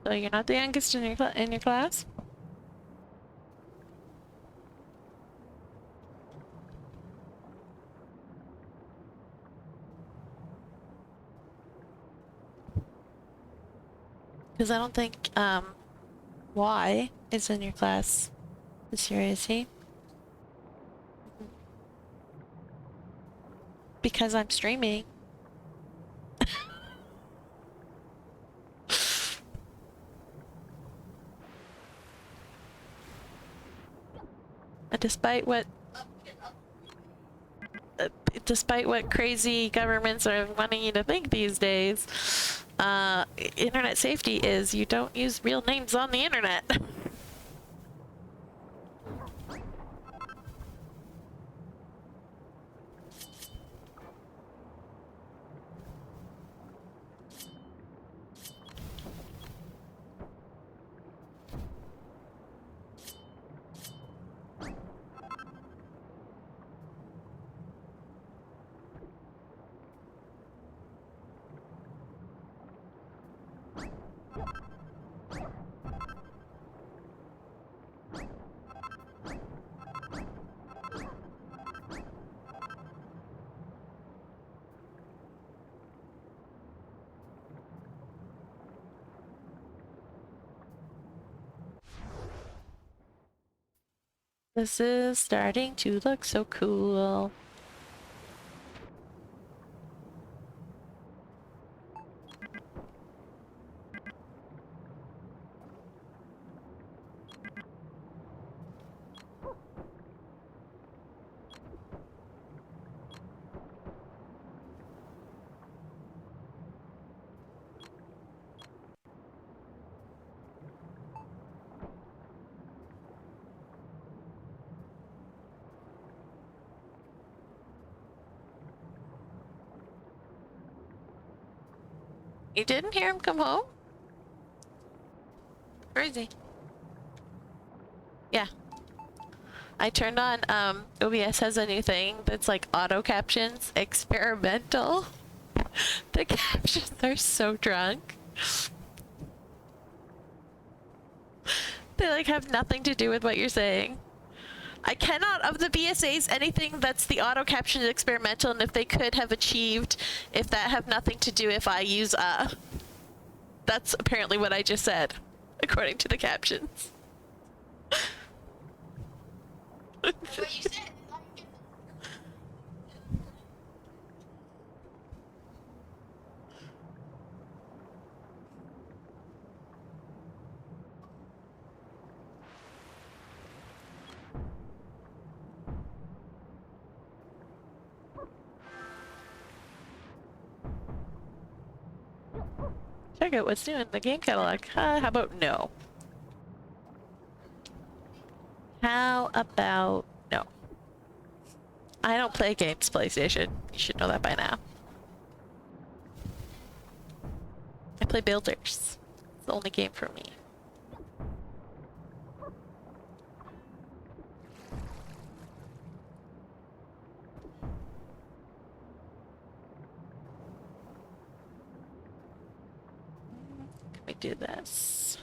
So you're not the youngest in your class? Because I don't think Y is in your class this year, is he? Because I'm streaming. Despite what despite what crazy governments are wanting you to think these days, internet safety is you don't use real names on the internet. This is starting to look so cool. You didn't hear him come home? Where is he? Yeah. I turned on, OBS has a new thing that's like auto captions, experimental. The captions are so drunk. They like have nothing to do with what you're saying. I cannot, of the BSAs, anything that's the auto caption is experimental, and if they could have achieved, if that have nothing to do if I use, that's apparently what I just said, according to the captions. What you said. Check out what's new in the game catalog. How about no? How about no? I don't play games, PlayStation. You should know that by now. I play Builders. It's the only game for me. Can we do this?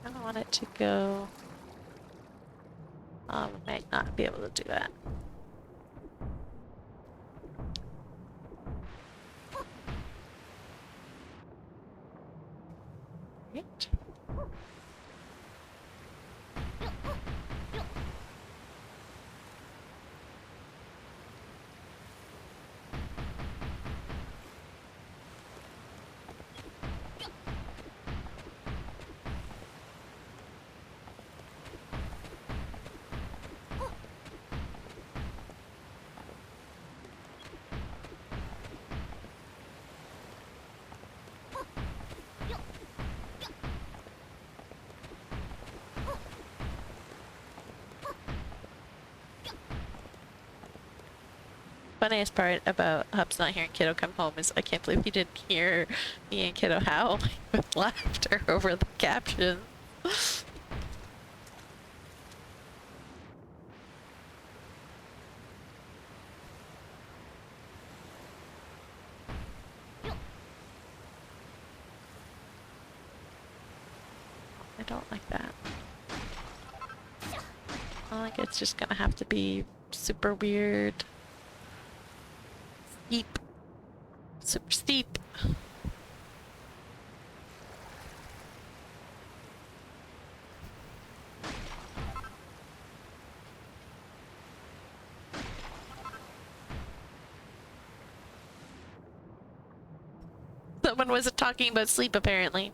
I don't want it to go. Might not be able to do that. Right. Funniest part about Hubs not hearing Kiddo come home is I can't believe he didn't hear me and Kiddo howling with laughter over the captions. I don't like that. I think it's just gonna have to be super weird. Steep. Super steep. Someone wasn't talking about sleep, apparently.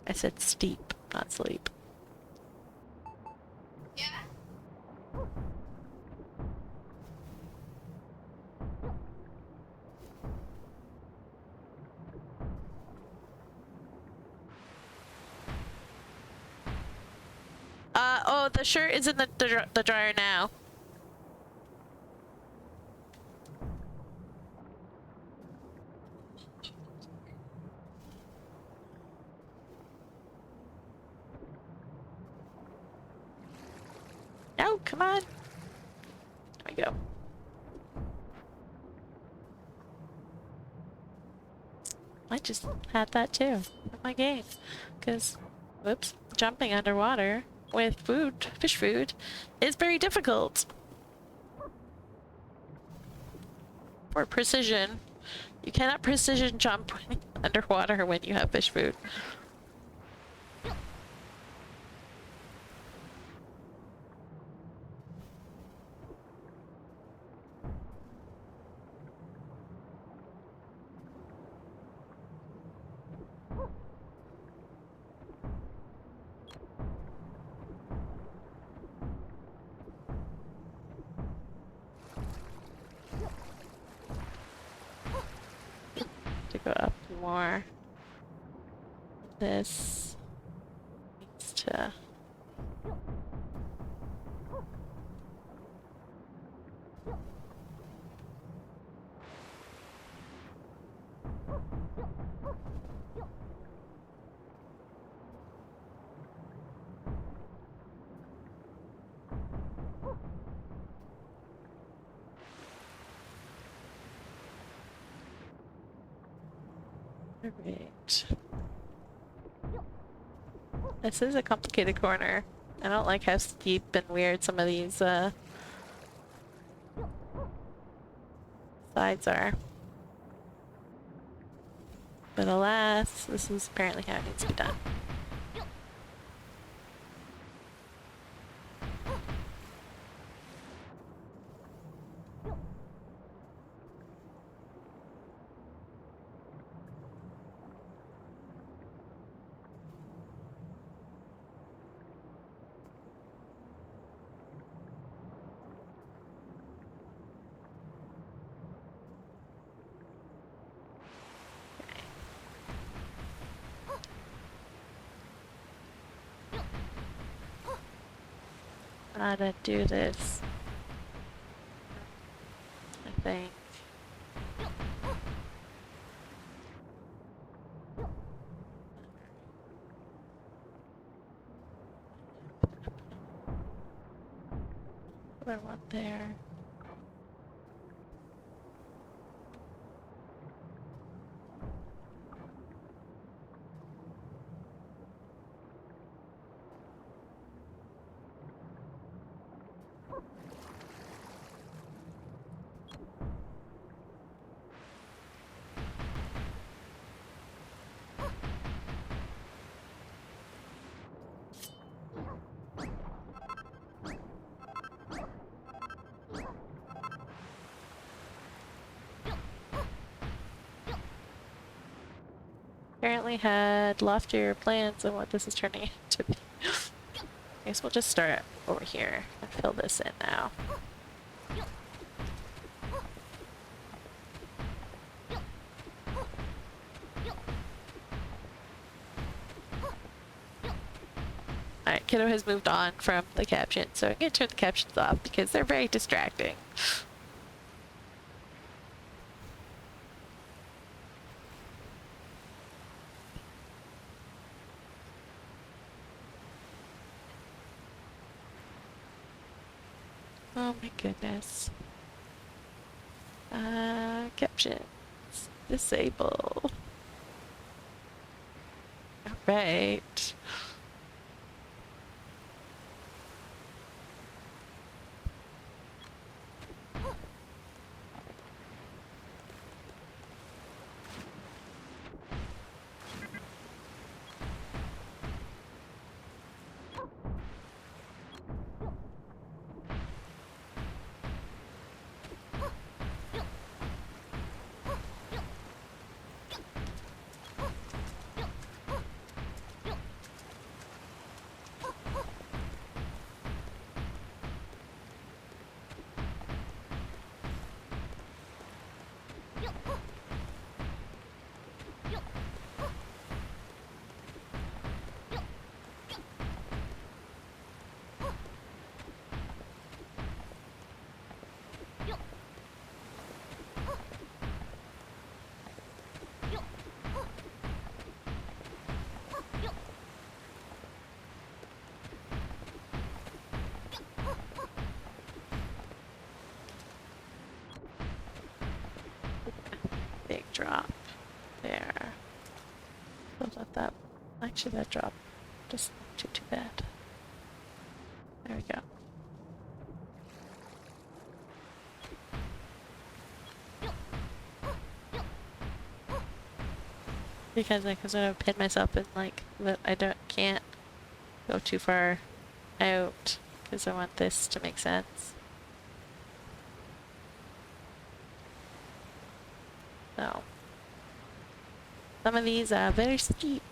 I said steep, not sleep. Yeah. Oh, the shirt is in the dryer now. No, come on. There we go. I just had that too in my game. Because, whoops, jumping underwater with food, fish food, is very difficult. For precision. You cannot precision jump underwater when you have fish food. To go up more. This needs to. Alright. This is a complicated corner. I don't like how steep and weird some of these sides are. But alas, this is apparently how it needs to be done. Gotta do this. I think. What do I want there? Apparently had loftier plans than what this is turning into be. I guess we'll just start over here and fill this in now. Alright, Kiddo has moved on from the caption, so I'm gonna turn the captions off because they're very distracting. Oh my goodness. Captions. Disable. Alright. Big drop there. So let that, actually that drop just too bad. There we go. Because I sort of pin myself in like that I can't go too far out because I want this to make sense. So some of these are very steep.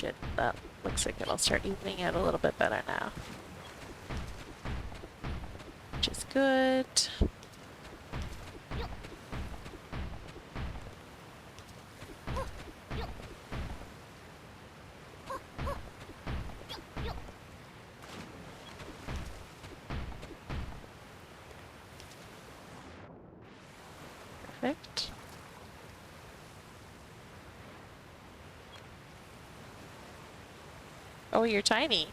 And that looks like it'll start evening out a little bit better now. Which is good. Perfect. Oh, you're tiny.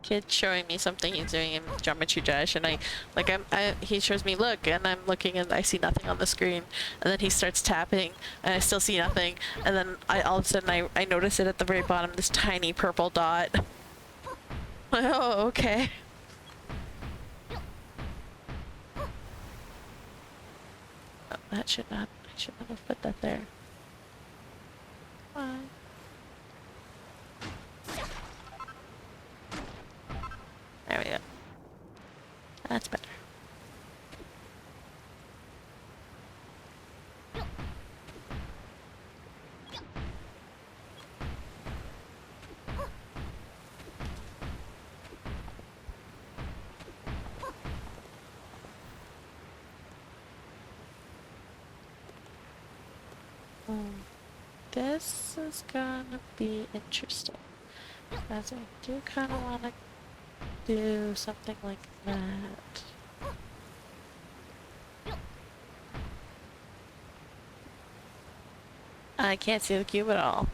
Kid showing me something he's doing in Geometry Dash, and he shows me look, and I'm looking and I see nothing on the screen, and then he starts tapping, and I still see nothing, and then all of a sudden I notice it at the very bottom, this tiny purple dot. Oh, okay. Oh, that should not. I should not have put that there. Why? There we go. That's better. This is gonna be interesting. As I do kind of want to do something like that. I can't see the cube at all.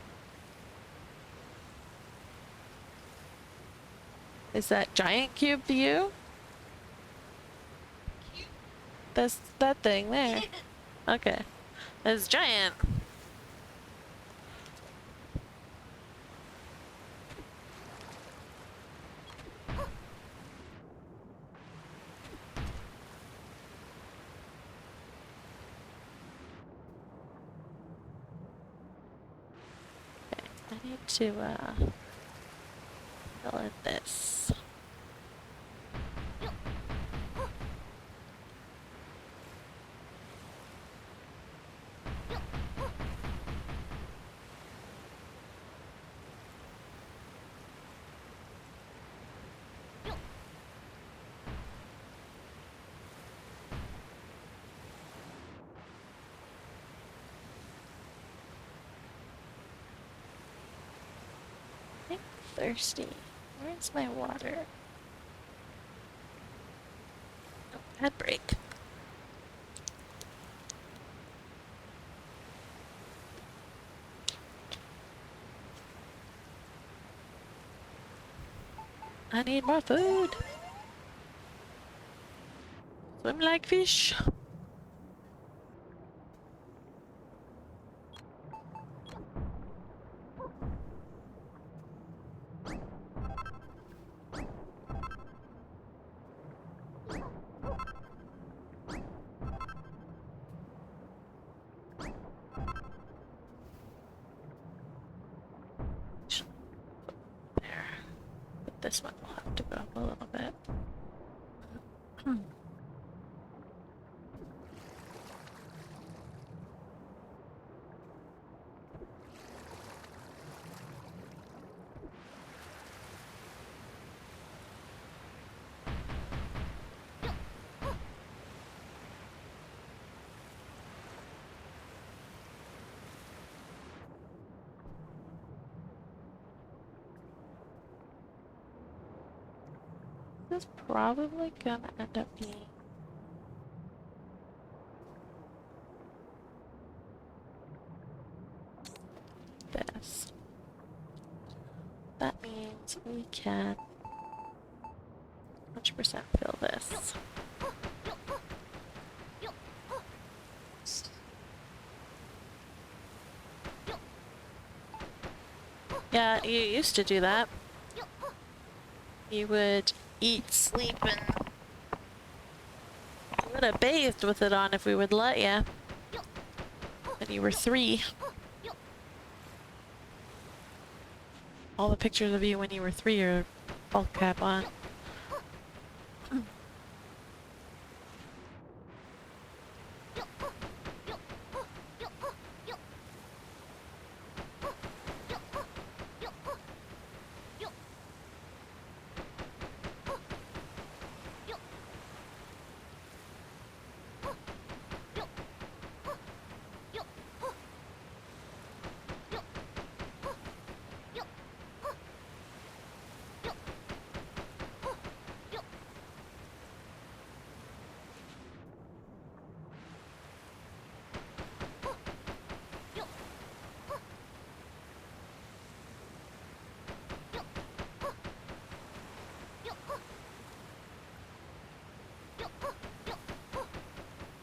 Is that giant cube view? That's that thing there. Okay. It's giant. I need to fill in this. I'm thirsty. Where's my water? Oh, ad break. I need more food. Swim like fish. There. But this one will have to go up a little bit. This is probably gonna end up being this. That means we can 100% fill this. Yeah, you used to do that. You would eat, sleep, and you would have bathed with it on if we would let you. When you were 3. All the pictures of you when you were 3 are all cap on.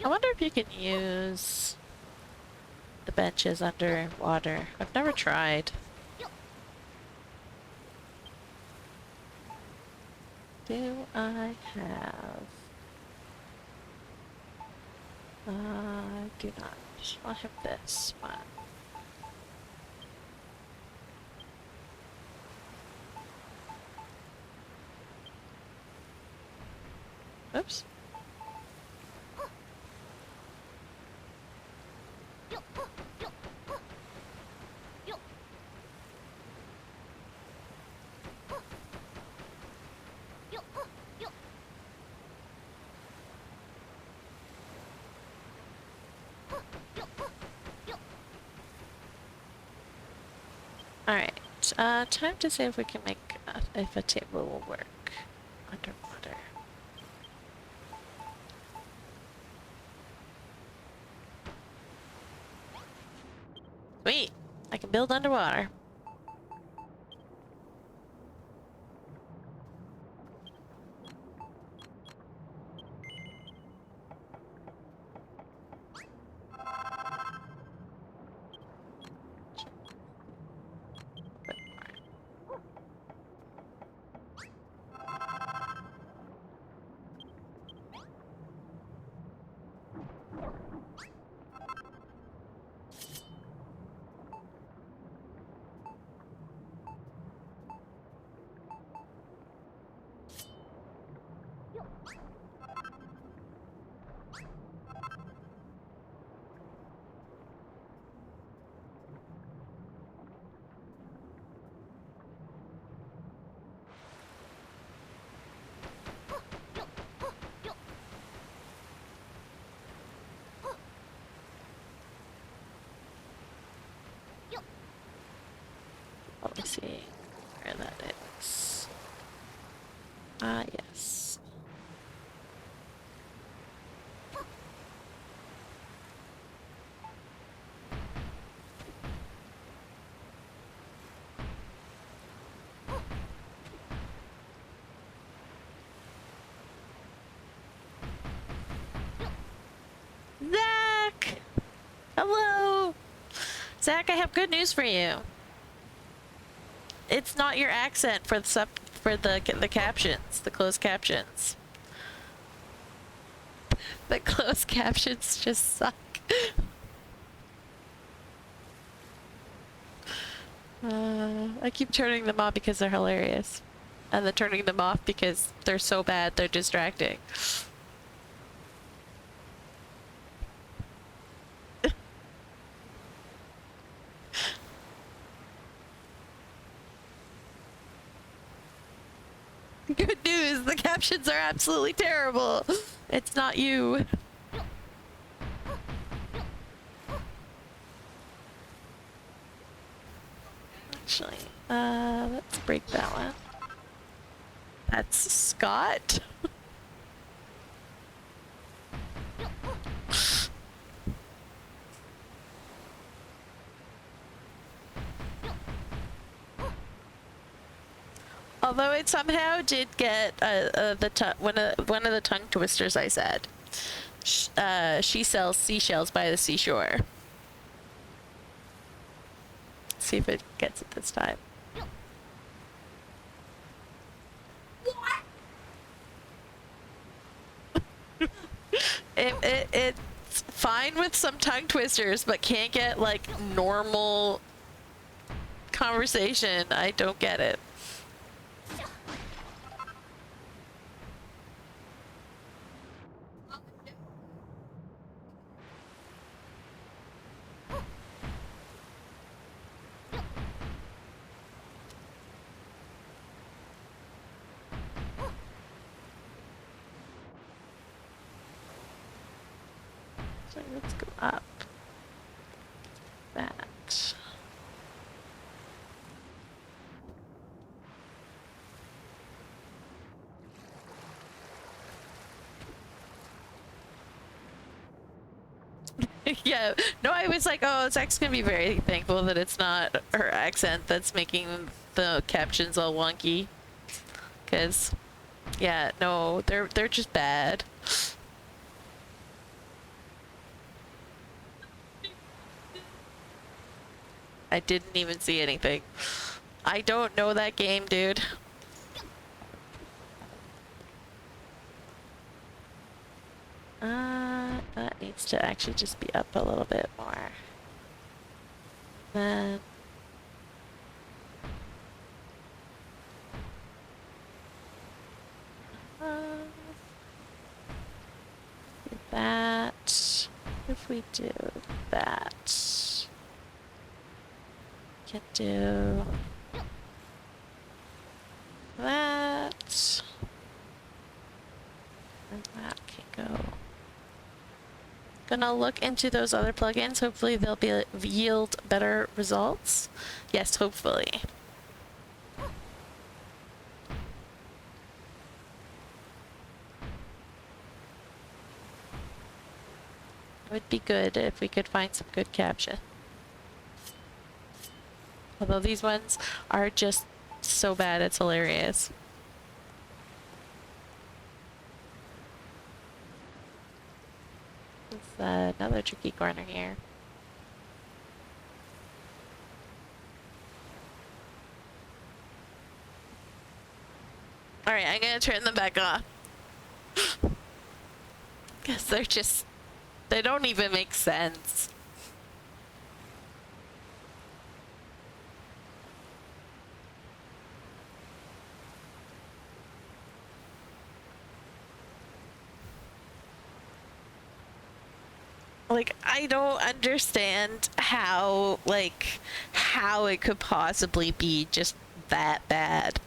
I wonder if you can use the benches underwater. I've never tried. Do I have? I do not. I'll have this one. Oops. Alright, time to see if we can make, if a table will work underwater. Sweet! I can build underwater. Let me see where that is. Ah, yes. Zach! Hello! Zach, I have good news for you. It's not your accent for the captions, the closed captions. The closed captions just suck. I keep turning them on because they're hilarious. And then turning them off because they're so bad they're distracting. Good news, the captions are absolutely terrible. It's not you. Actually, let's break that one. That's Scott. Although it somehow did get one of the tongue twisters I said. She sells seashells by the seashore. See if it gets it this time. It's fine with some tongue twisters, but can't get like normal conversation. I don't get it. So let's go up. That. Yeah, no, I was like, oh, Zach's gonna be very thankful that it's not her accent that's making the captions all wonky. Cause, yeah, no, they're just bad. I didn't even see anything. I don't know that game, dude. That needs to actually just be up a little bit more. Then do that. If we do that, can do that, and that can go. Gonna look into those other plugins. Hopefully they'll yield better results. Yes, hopefully. It would be good if we could find some good caption. Although these ones are just so bad, it's hilarious. There's another tricky corner here. Alright, I'm gonna turn them back off. Because they're just... they don't even make sense. Like, I don't understand how it could possibly be just that bad.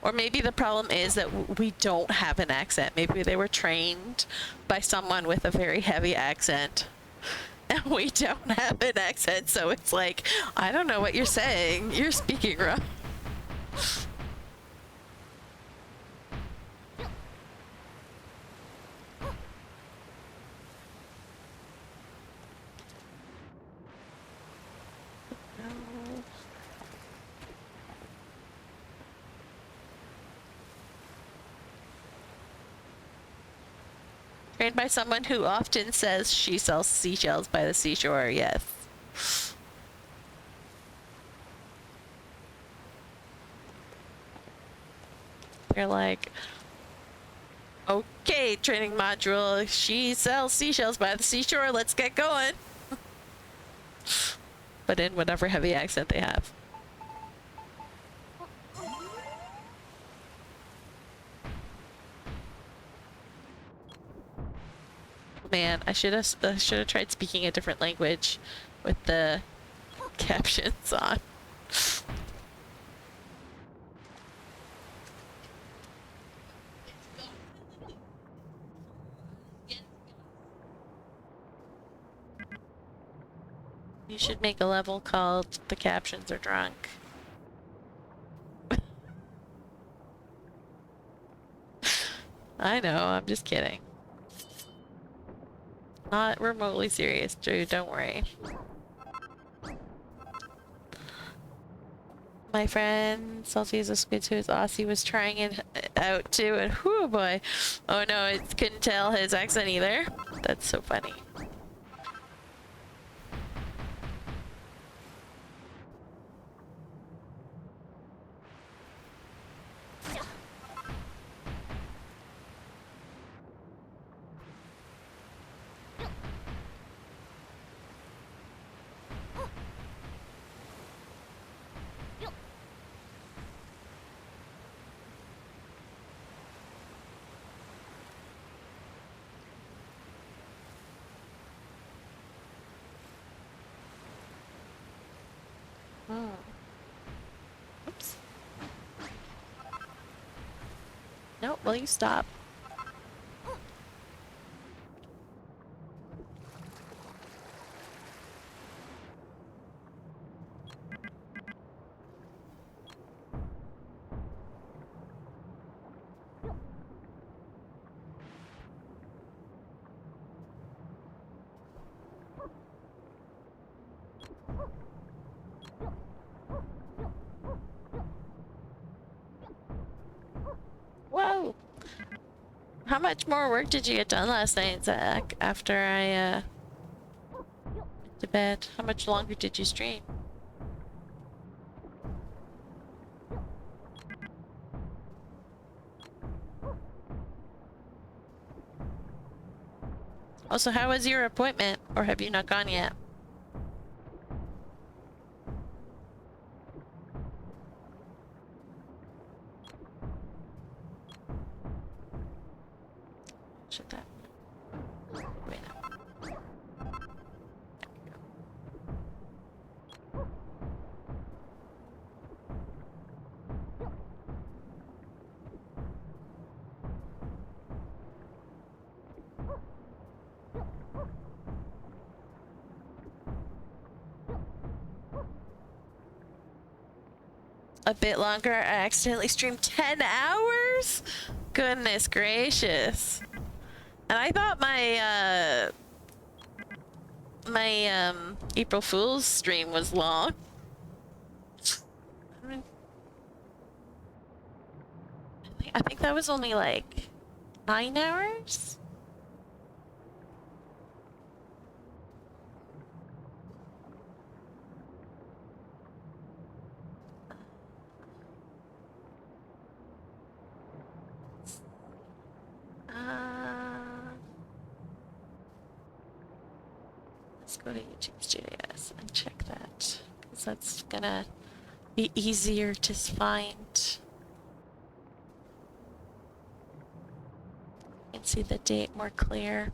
Or maybe the problem is that we don't have an accent. Maybe they were trained by someone with a very heavy accent. And we don't have an accent, so it's like, I don't know what you're saying. You're speaking wrong. Trained by someone who often says she sells seashells by the seashore, yes. They're like, okay, training module, she sells seashells by the seashore, let's get going. But in whatever heavy accent they have. Man, I should have tried speaking a different language with the captions on. You should make a level called The Captions Are Drunk. I know, I'm just kidding. Not remotely serious, Drew, don't worry. My friend Salty is a squid who is Aussie was trying it out too, and whoo boy. Oh no, it couldn't tell his accent either. That's so funny. Oops. No, will you stop? Whoa! How much more work did you get done last night, Zach, after I, went to bed? How much longer did you stream? Also, how was your appointment? Or have you not gone yet? Should that... Wait, no. A bit longer. I accidentally streamed 10 hours? Goodness gracious. And I thought my April Fool's stream was long. I think that was only like 9 hours? Let's go to YouTube Studios and check that, because that's gonna be easier to find. You can see the date more clear.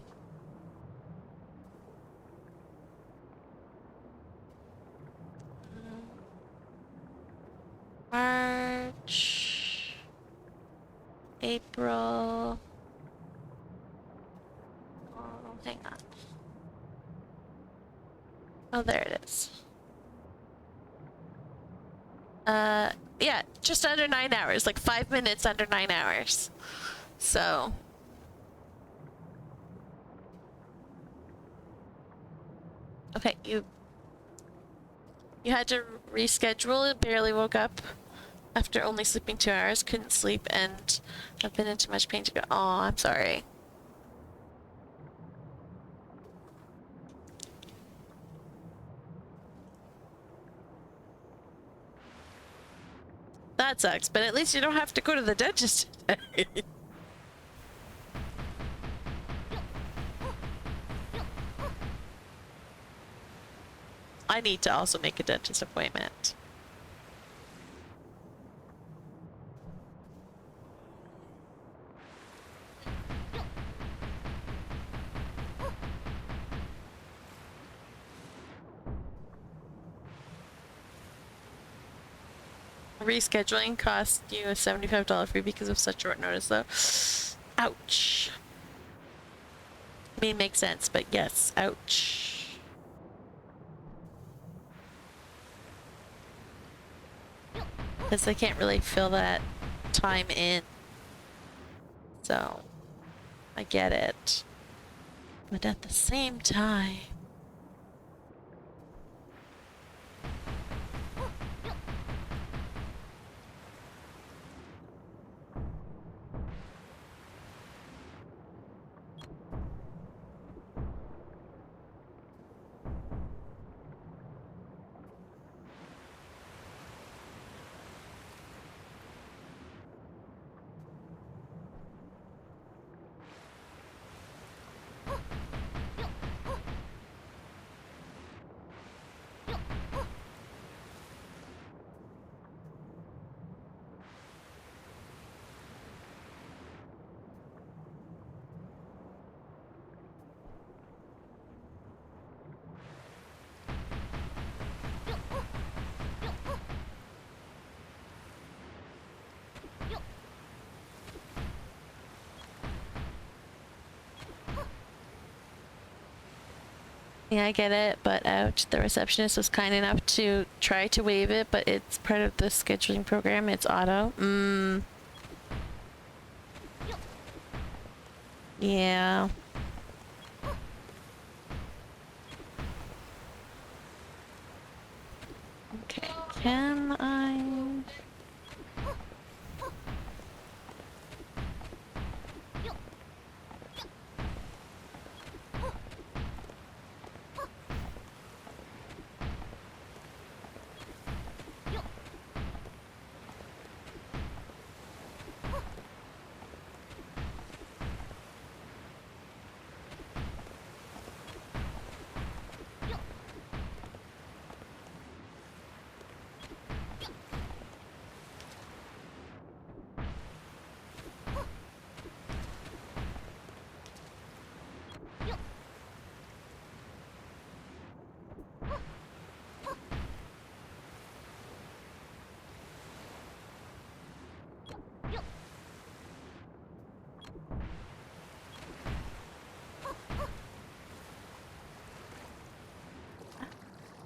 March, April. Oh, hang on. Oh, there it is. Yeah, just under 9 hours, like 5 minutes under 9 hours. So. Okay, you had to reschedule, barely woke up after only sleeping 2 hours, couldn't sleep, and have been in too much pain to go. Oh, I'm sorry. That sucks, but at least you don't have to go to the dentist today. I need to also make a dentist appointment. Rescheduling cost you a $75 fee because of such short notice, though. Ouch. I mean, makes sense, but yes, ouch. because they can't really fill that time in. So, I get it. But at the same time... Yeah, I get it, but ouch, the receptionist was kind enough to try to waive it, but it's part of the scheduling program, it's auto. Yeah. Okay, can I...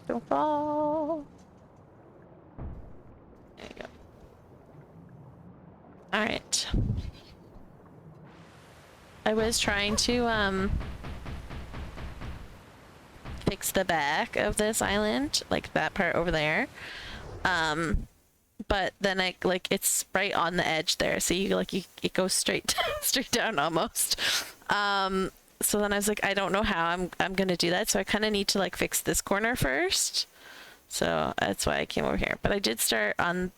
Don't fall. There you go. Alright. I was trying to, fix the back of this island, like that part over there. But then it's right on the edge there, so it goes straight straight down almost. So then I was like, I don't know how I'm gonna do that, so I kind of need to like fix this corner first. So that's why I came over here. But I did start on,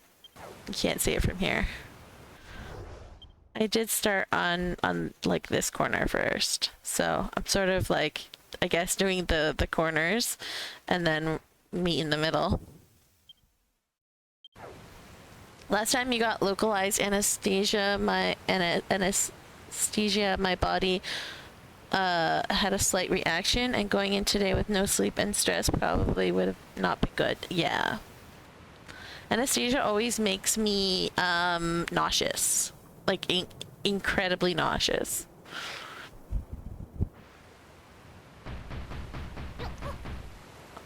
you can't see it from here. I did start on like this corner first. So I'm sort of like, I guess, doing the corners and then meet in the middle. Last time you got localized anesthesia, my body had a slight reaction, and going in today with no sleep and stress probably would have not been good. Yeah. Anesthesia always makes me nauseous, like incredibly nauseous.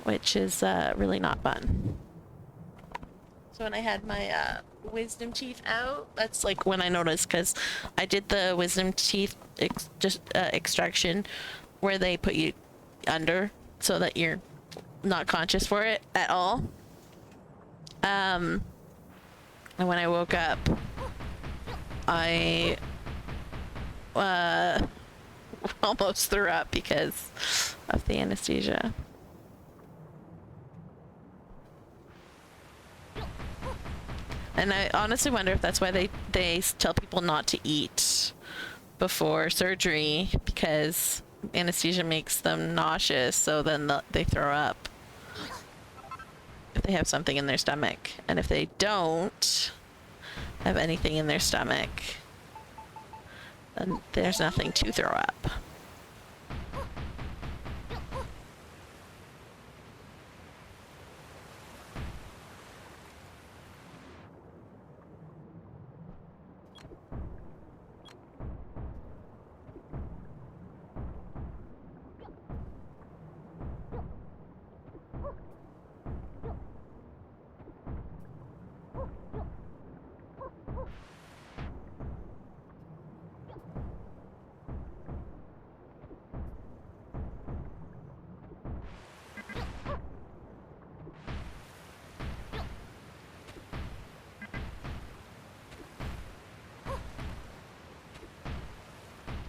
Which is really not fun. So when I had my wisdom teeth out, that's like when I noticed, because I did the wisdom teeth extraction where they put you under so that you're not conscious for it at all. And when I woke up, I almost threw up because of the anesthesia. And I honestly wonder if that's why they tell people not to eat before surgery, because anesthesia makes them nauseous, so then they throw up if they have something in their stomach. And if they don't have anything in their stomach, then there's nothing to throw up.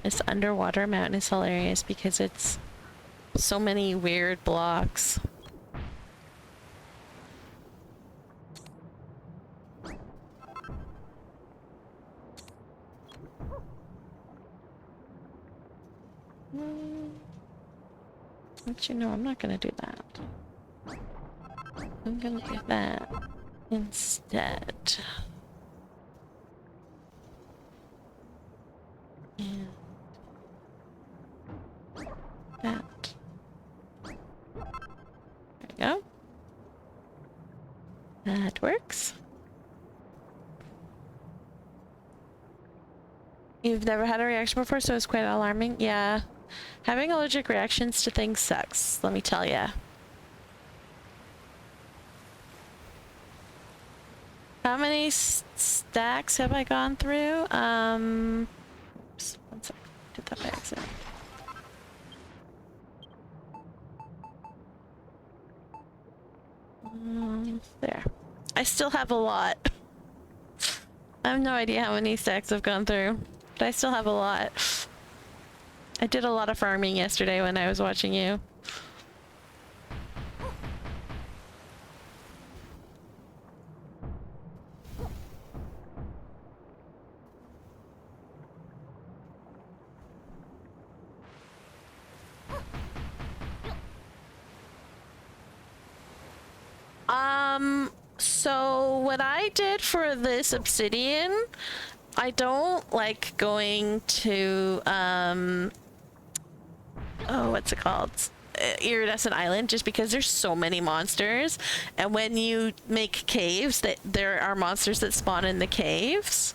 This underwater mountain is hilarious because it's so many weird blocks. But you know, I'm not gonna do that. I'm gonna do that instead. And that. There we go. That works. You've never had a reaction before, so it's quite alarming. Yeah. Having allergic reactions to things sucks, let me tell ya. How many stacks have I gone through? Oops, one sec. Did that by accident. There. I still have a lot. I have no idea how many stacks I've gone through, but I still have a lot. I did a lot of farming yesterday when I was watching you. So what I did for this obsidian, I don't like going to, oh, what's it called? Iridescent Island, just because there's so many monsters, and when you make caves, that there are monsters that spawn in the caves.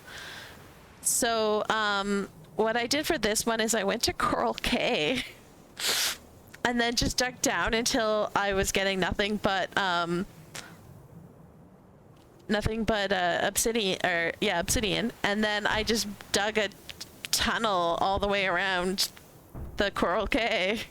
So, what I did for this one is I went to Coral Cay, and then just dug down until I was getting nothing but obsidian, or yeah, obsidian, and then I just dug a tunnel all the way around the Coral Cay.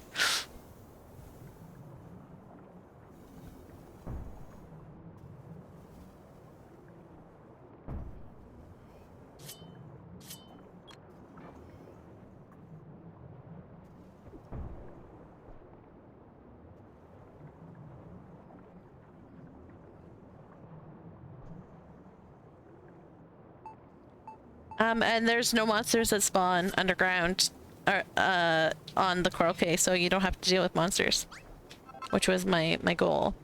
And there's no monsters that spawn underground or on the Coral Cay, so you don't have to deal with monsters, which was my goal.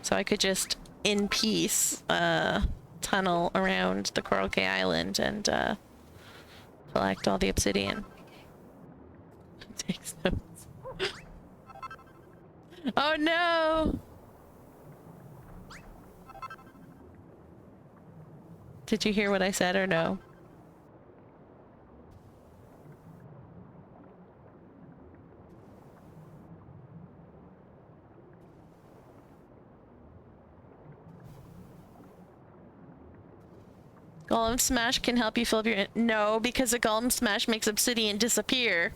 So I could just in peace tunnel around the Coral Cay Island and collect all the obsidian. Takes notes. Oh no! Did you hear what I said or no? Golem Smash can help you fill up your... No, because a Golem Smash makes obsidian disappear.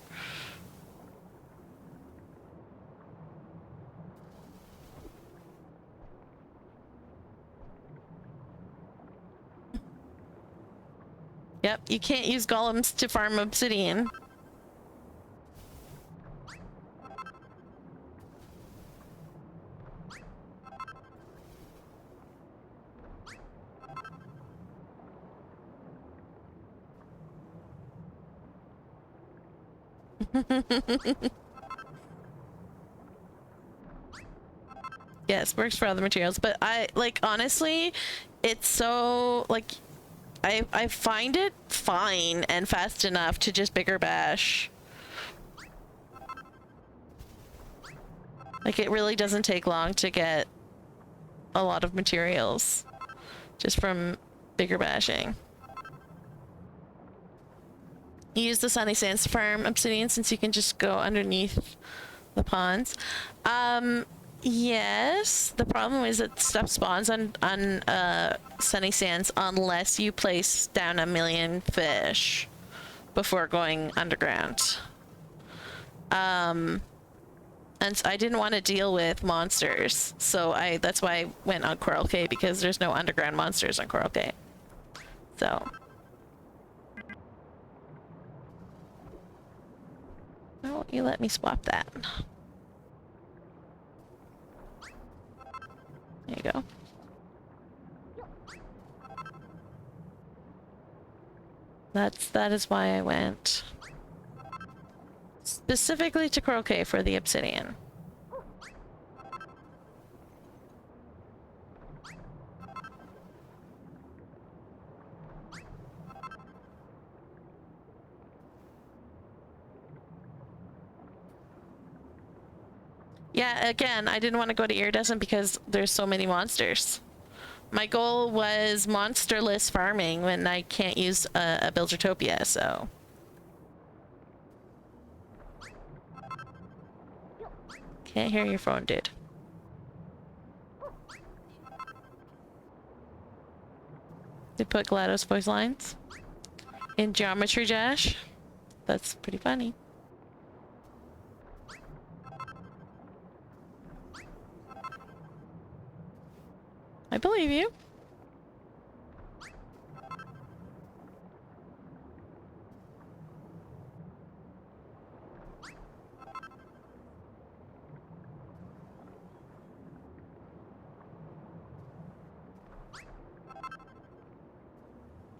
Yep, you can't use golems to farm obsidian. Yes, works for other materials, but I, like, honestly, it's so, like, I find it fine and fast enough to just bigger bash. Like, it really doesn't take long to get a lot of materials just from bigger bashing. You use the sunny sands to farm obsidian since you can just go underneath the ponds. Yes, the problem is that stuff spawns on sunny sands unless you place down 1 million fish before going underground. And so I didn't want to deal with monsters, so that's why I went on Coral Cay, because there's no underground monsters on Coral Cay. So don't you let me swap that. There you go. That is why I went specifically to Croquet for the obsidian. Yeah, again, I didn't want to go to Iridescent because there's so many monsters. My goal was monsterless farming when I can't use a Buildertopia, so... Can't hear your phone, dude. They put GLaDOS voice lines in Geometry Dash. That's pretty funny. I believe you.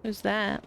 Who's that?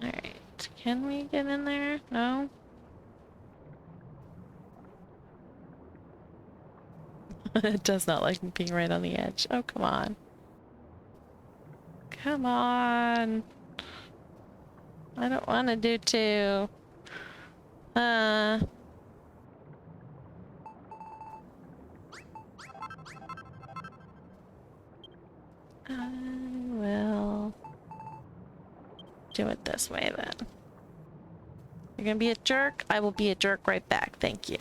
Alright, can we get in there? No? It does not like me being right on the edge. Oh, come on. Come on. I don't want to do two. I will do it this way then. You're gonna be a jerk? I will be a jerk right back. Thank you.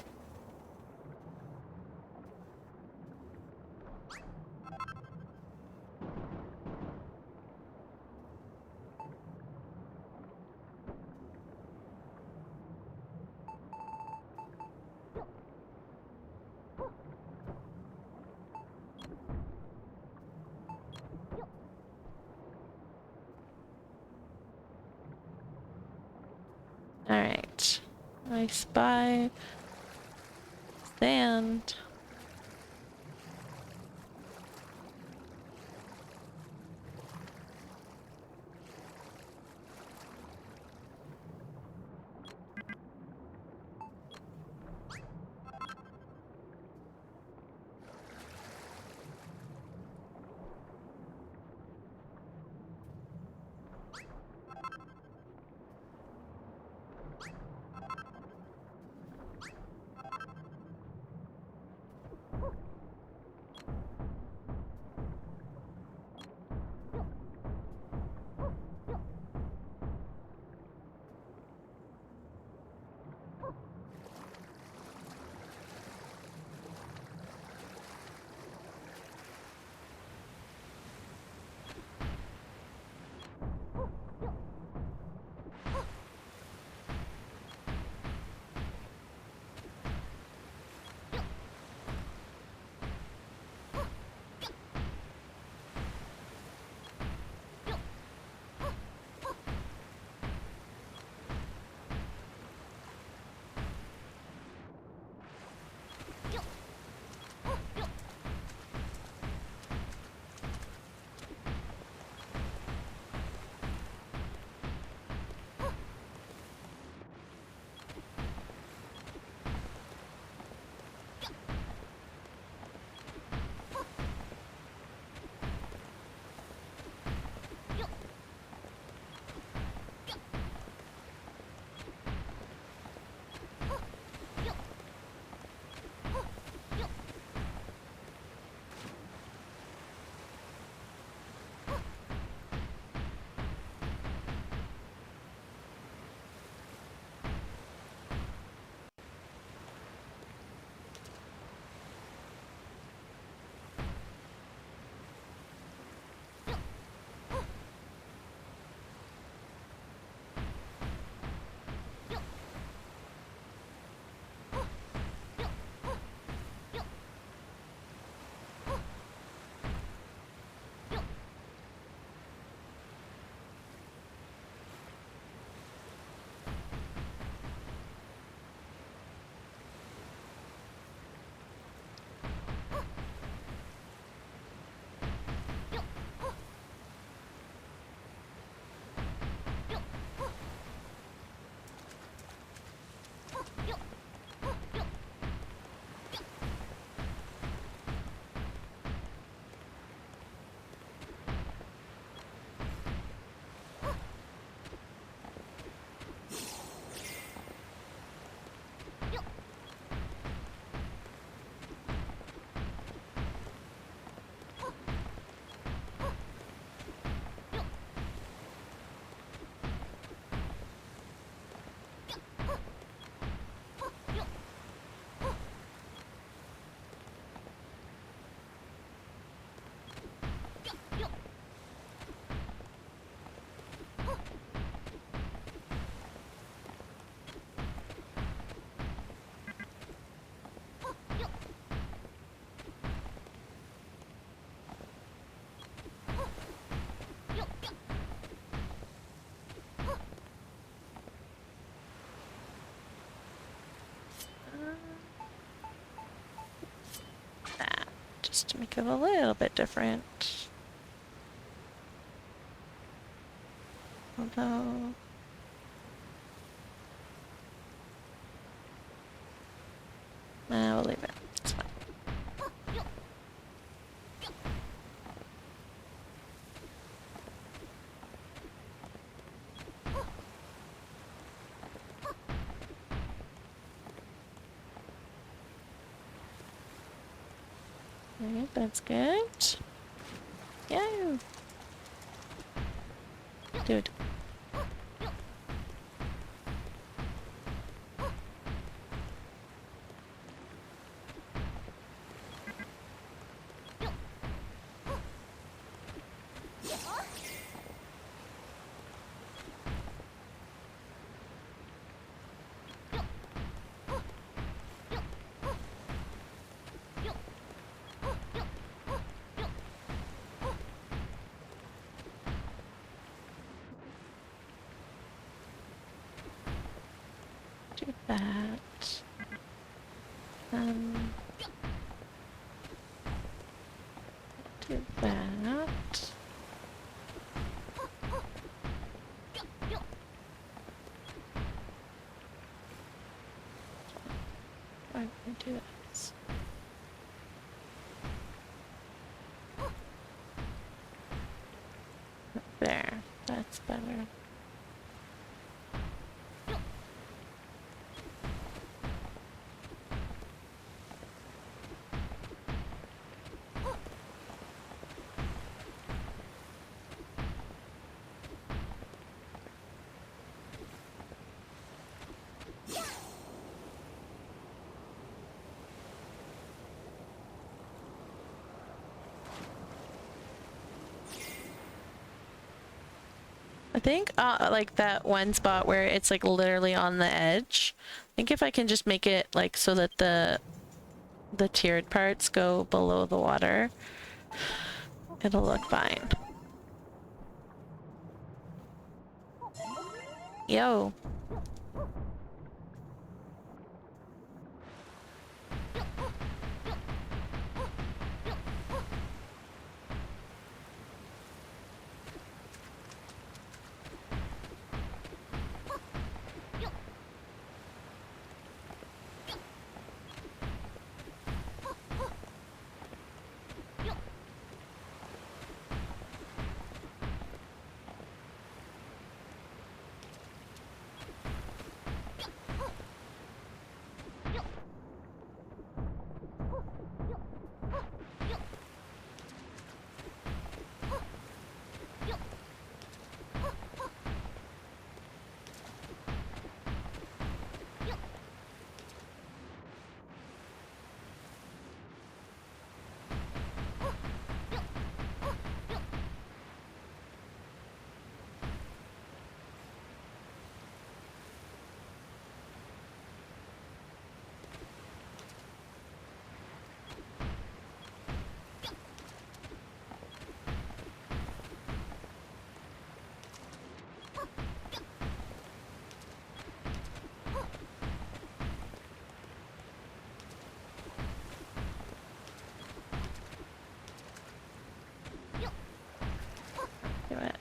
Alright. I spy sand. just to make it a little bit different. Although... we'll leave it. It's fine. Alright, that's good. Yeah. Dude. Do that. Do that. Why would I do this? There. That's better. I think like that one spot where it's like literally on the edge. I think if I can just make it like so that the tiered parts go below the water, it'll look fine. Yo. Do it.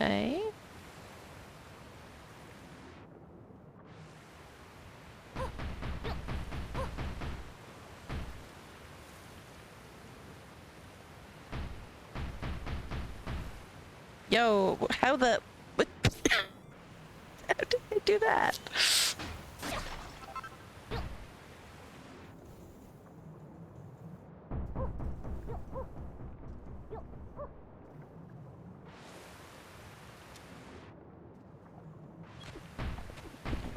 Okay. Yo, how the... What? How did I do that?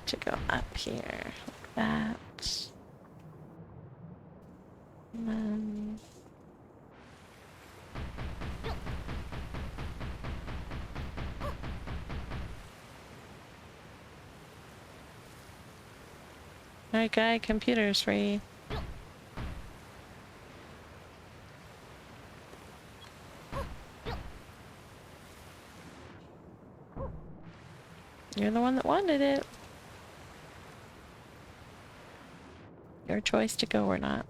To go up here, like that. And then... Alright guy, computer's free. You're the one that wanted it. Your choice to go or not.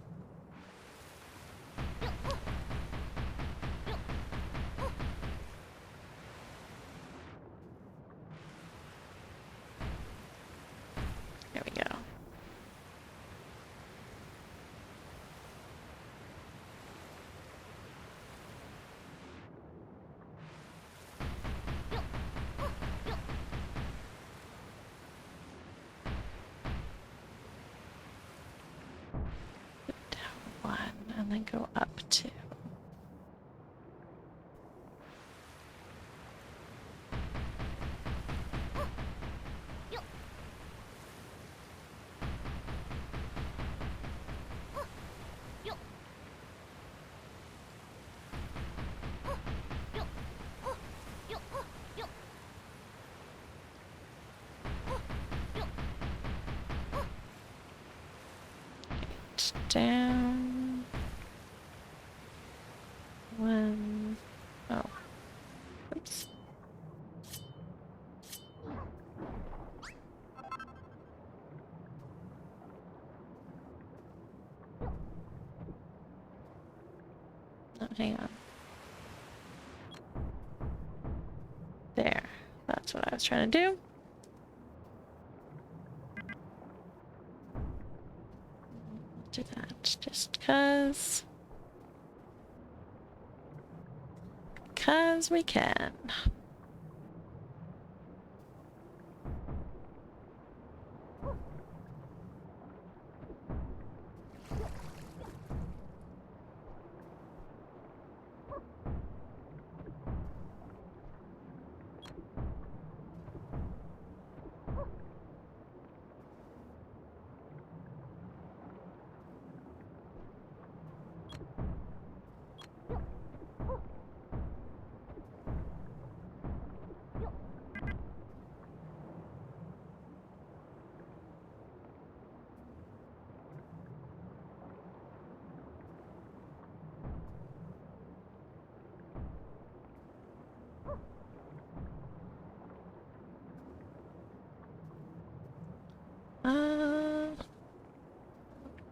There we go. Down one and then go up two. Down one. Oh, oops. Oh, hang on. There. That's what I was trying to do. Do that just cause we can.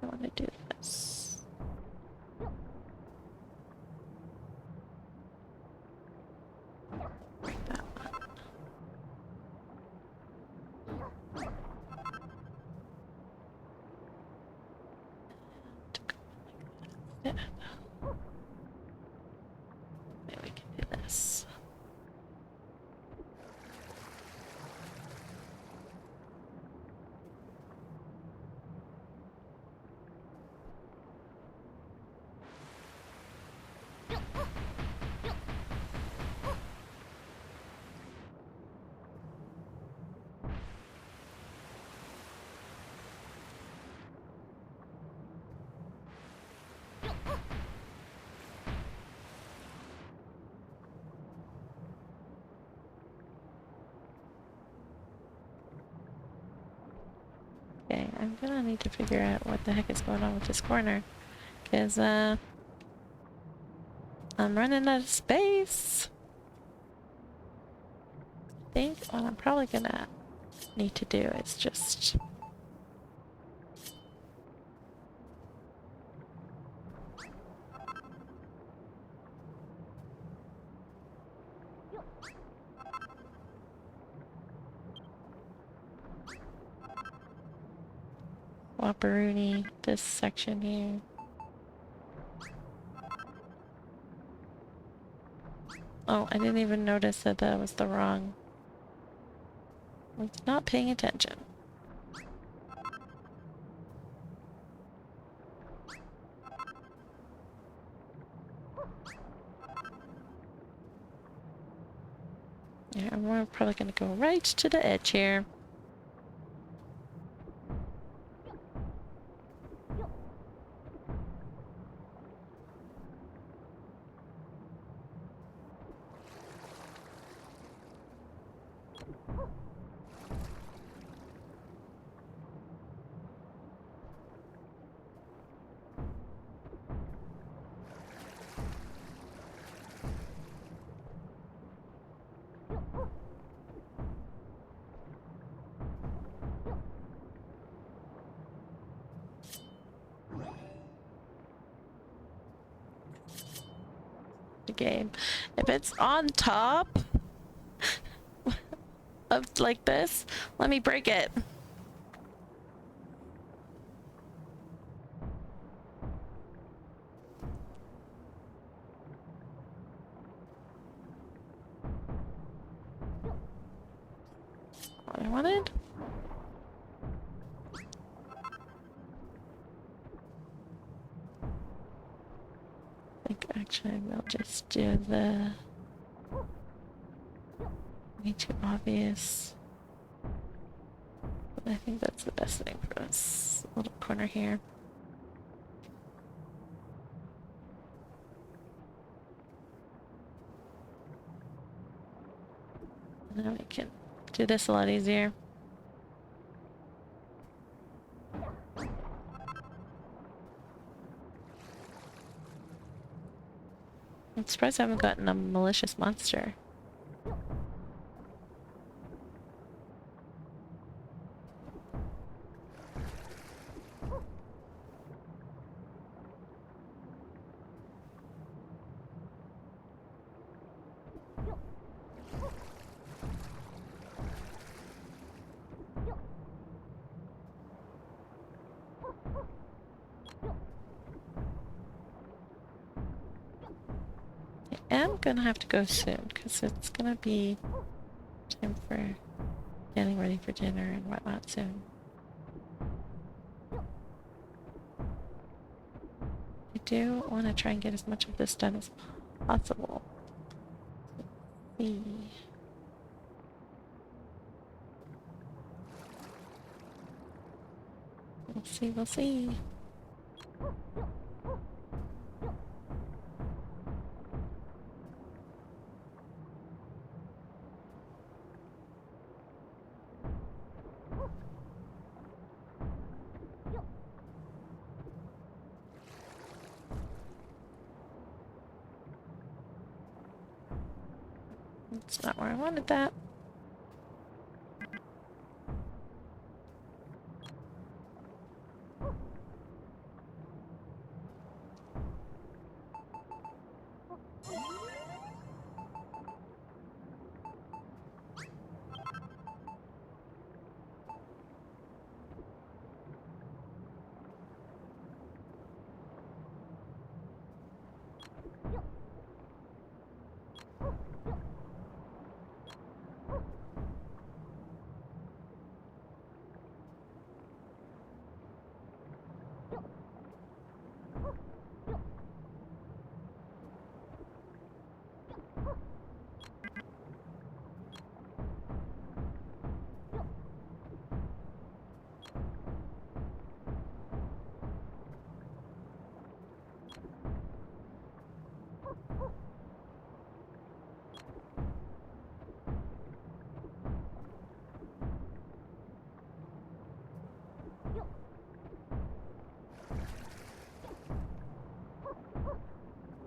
I want to do this. Break that one. Yeah. Maybe we can do this. Okay, I'm gonna need to figure out what the heck is going on with this corner. Because, I'm running out of space. I think what I'm probably gonna need to do is just... Whopperoonie this section here. Oh, I didn't even notice that that was the wrong... I was not paying attention. Yeah, and we're probably gonna go right to the edge here. the game. If it's on top of like this, let me break it. What I wanted. I think actually we'll just do the way too obvious. But I think that's the best thing for this little corner here. And then we can do this a lot easier. I'm surprised I haven't gotten a malicious monster. I am gonna have to go soon because it's gonna be time for getting ready for dinner and whatnot soon. I do want to try and get as much of this done as possible. Let's see. We'll see, we'll see. That's not where I wanted that.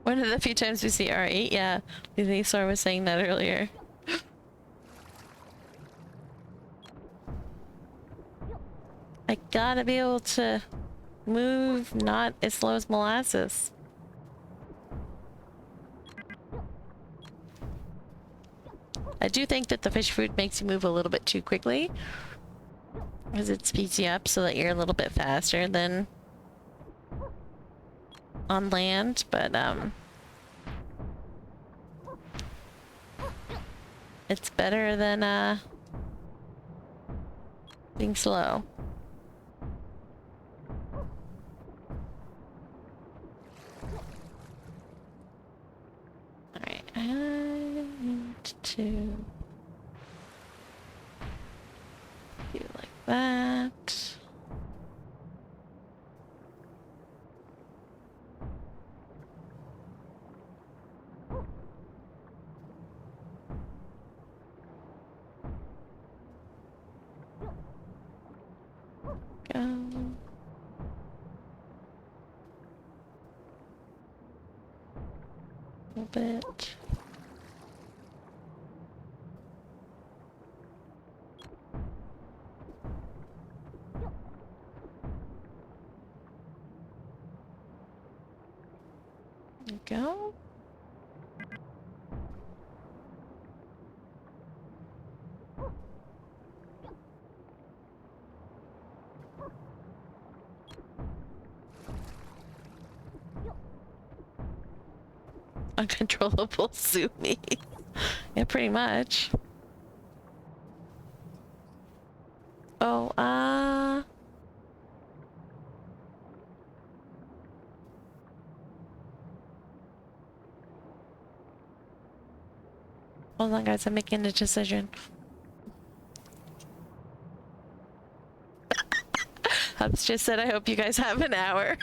One of the few times we see R8, yeah. Lizor was saying that earlier. I gotta be able to move not as slow as molasses. I do think that the fish food makes you move a little bit too quickly, as it speeds you up so that you're a little bit faster than on land, but it's better than being slow. Alright, I need to do like that. Go. A little bit. There we go. uncontrollable sue me. Yeah, pretty much. Oh, hold on, guys. I'm making a decision. Hubs just said, I hope you guys have an hour.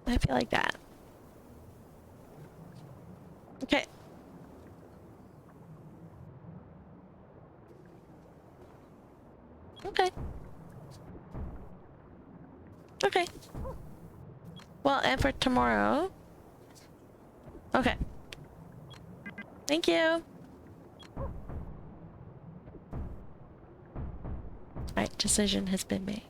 I feel like that. Okay. Okay. Okay. Well, and for tomorrow. Okay. Thank you. Alright, decision has been made.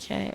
Okay.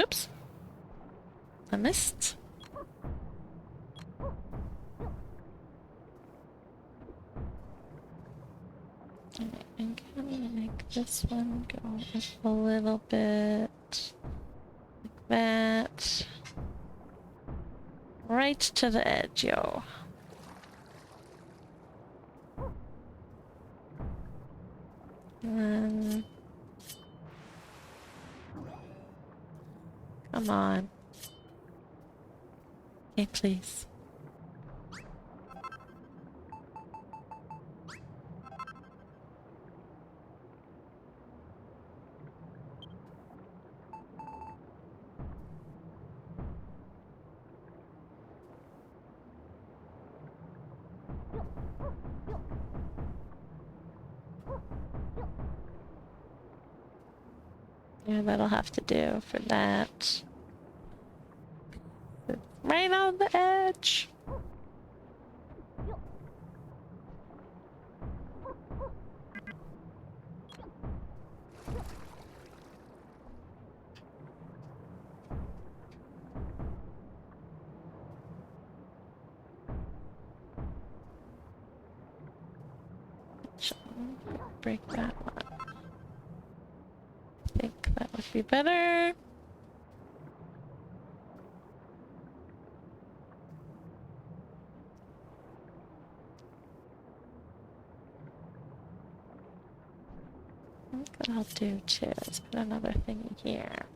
Oops. I missed. Alright, I'm gonna make this one go up a little bit. Like that. Right to the edge, yo. And then... Come on. Okay, please. Yeah, that'll have to do for that. Right on the edge. Break that one. I think that would be better. I think what I'll do too is put another thing here.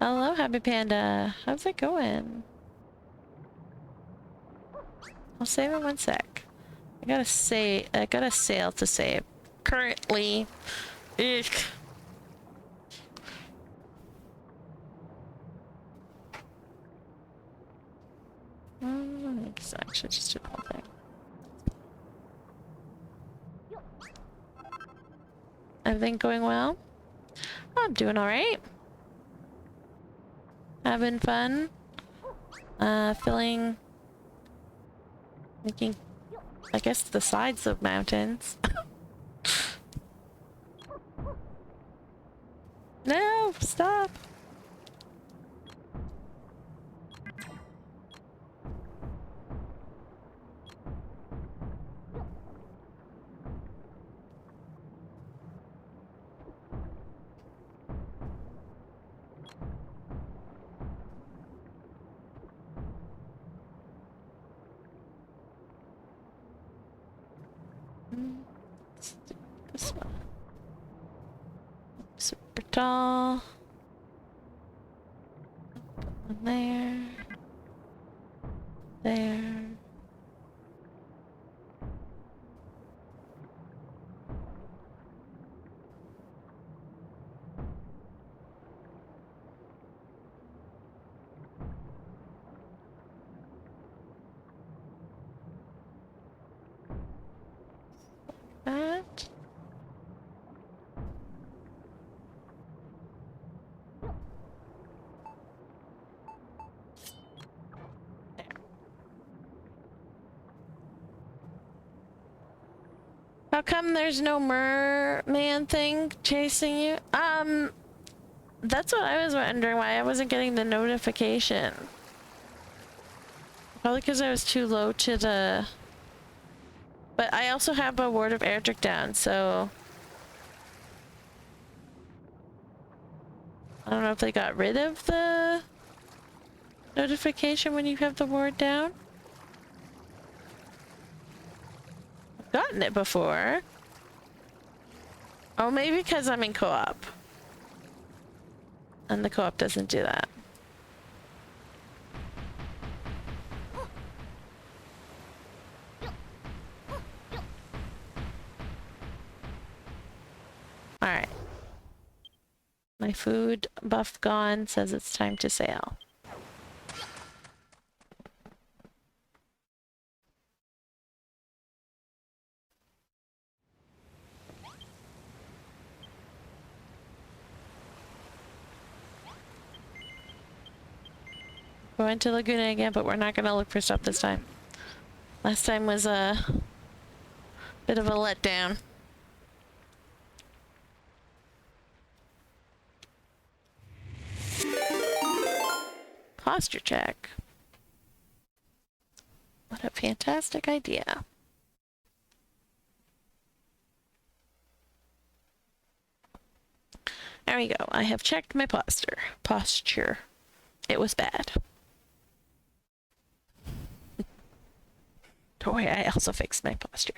Hello, Happy Panda. How's it going? I'll save it 1 sec. I got a sale to save. Currently. Eek. Like let's actually just do the whole thing. Everything going well? I'm doing alright. Having fun. Making, I guess, the sides of mountains. No, stop. Let's do this one. Super tall. One there. There. That. How come there's no merman thing chasing you? That's what I was wondering, why I wasn't getting the notification. Probably because I was too low to the... But I also have a ward of Erdrick down, so... I don't know if they got rid of the notification when you have the ward down. I've gotten it before. Oh, maybe because I'm in co-op. And the co-op doesn't do that. Alright. My food buff gone, says it's time to sail. We went to Laguna again, but we're not gonna look for stuff this time. Last time was a bit of a letdown. Posture check. What a fantastic idea. There we go. I have checked my posture. It was bad. Don't worry, I also fixed my posture.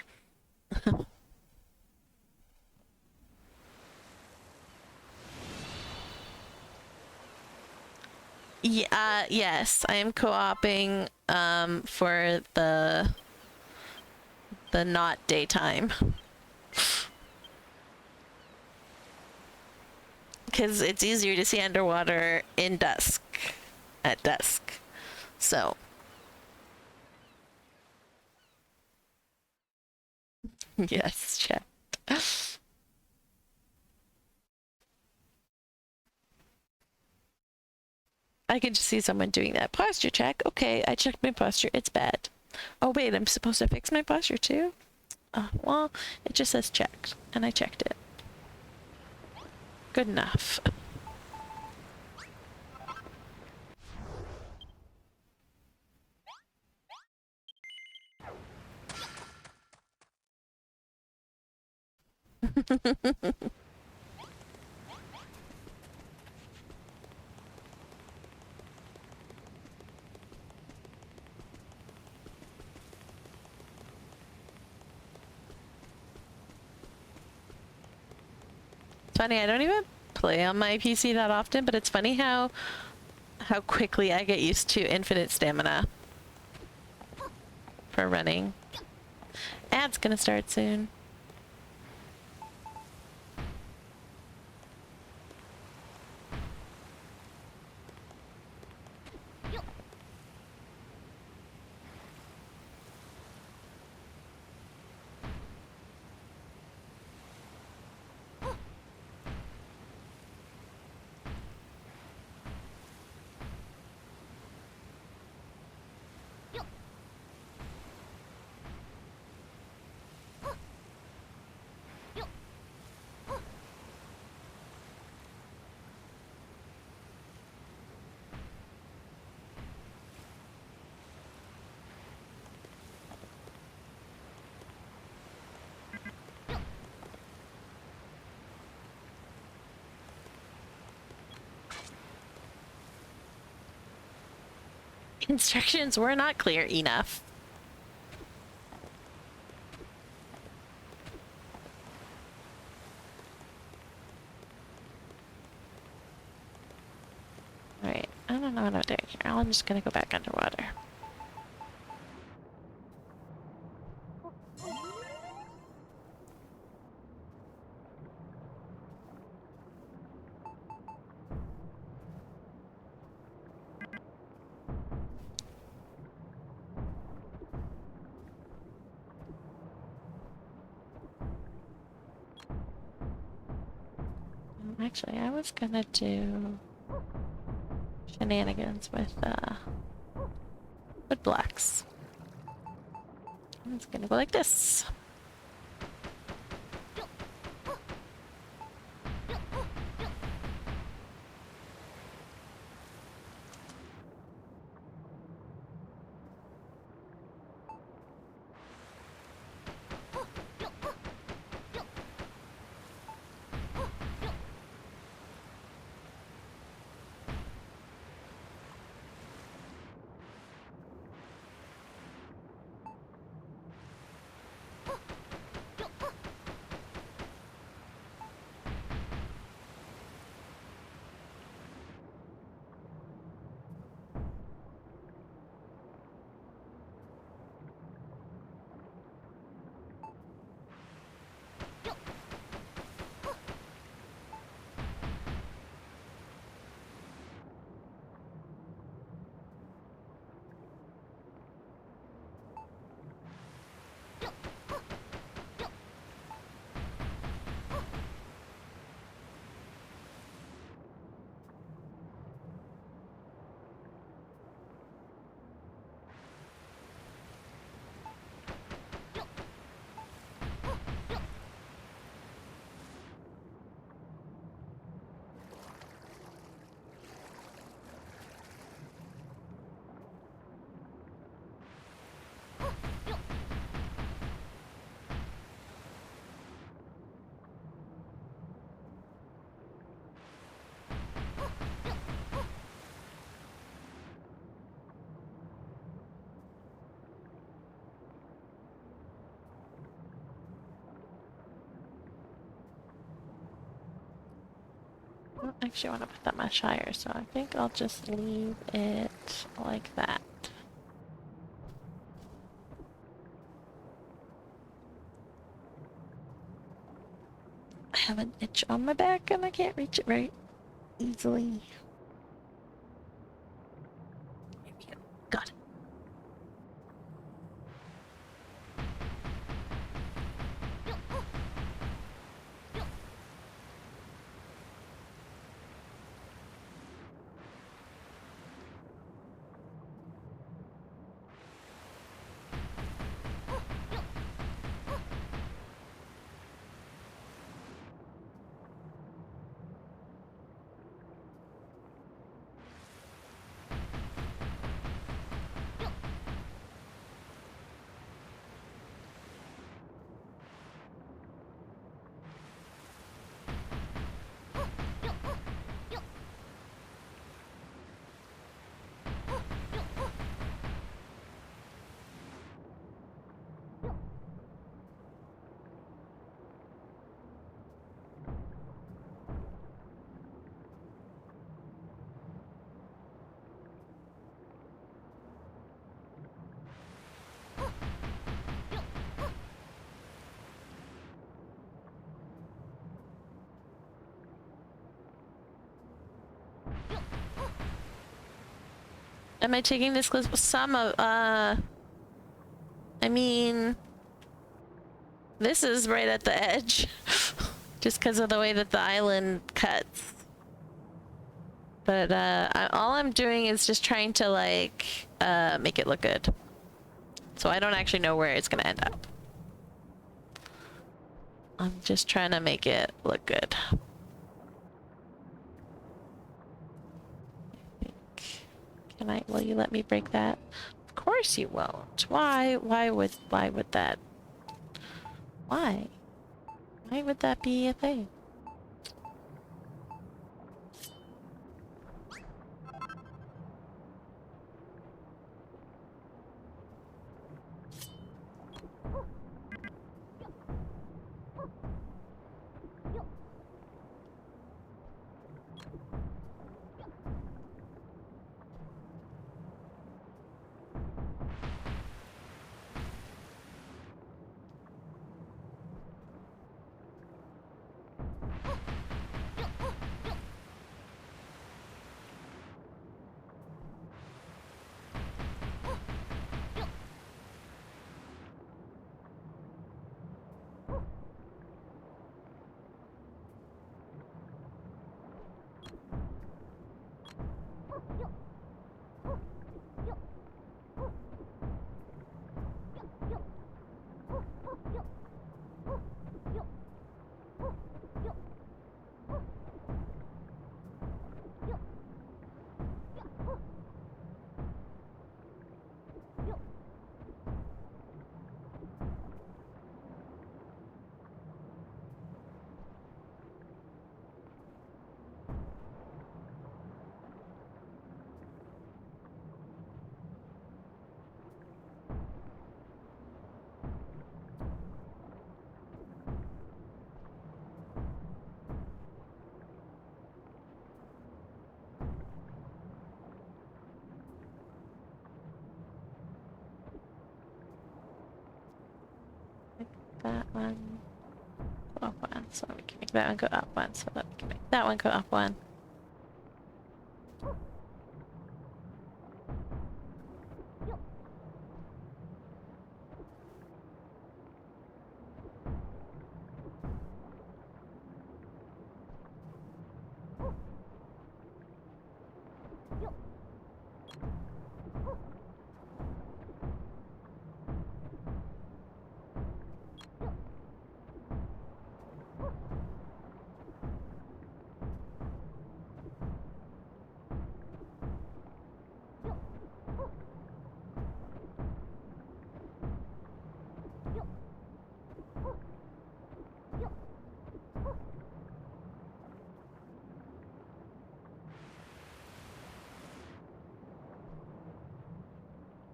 Yeah, yes, I am co-oping for the not daytime. Because it's easier to see underwater in dusk, at dusk. So. Yes, chat. I can just see someone doing that. Posture check. Okay, I checked my posture. It's bad. Oh, wait, I'm supposed to fix my posture too? Well, it just says checked, and I checked it. Good enough. It's funny, I don't even play on my PC that often, but it's funny how quickly I get used to infinite stamina for running. Ad's gonna start soon. Instructions were not clear enough. Alright, I don't know what I'm doing here. I'm just gonna go back underwater. Actually, I was gonna do shenanigans with wood blocks. I'm just gonna go like this. I don't actually want to put that much higher, so I think I'll just leave it like that. I have an itch on my back and I can't reach it very easily. There we go. Got it. Am I taking this clip? Some of, I mean, this is right at the edge. Just because of the way that the island cuts. But, all I'm doing is just trying to, like, make it look good. So I don't actually know where it's gonna end up. I'm just trying to make it look good. Can I, will you let me break that? Of course you won't. Why would that? Why? Why would that be a thing? That one go up one, so we can make that one go up one, so that we can make that one go up one.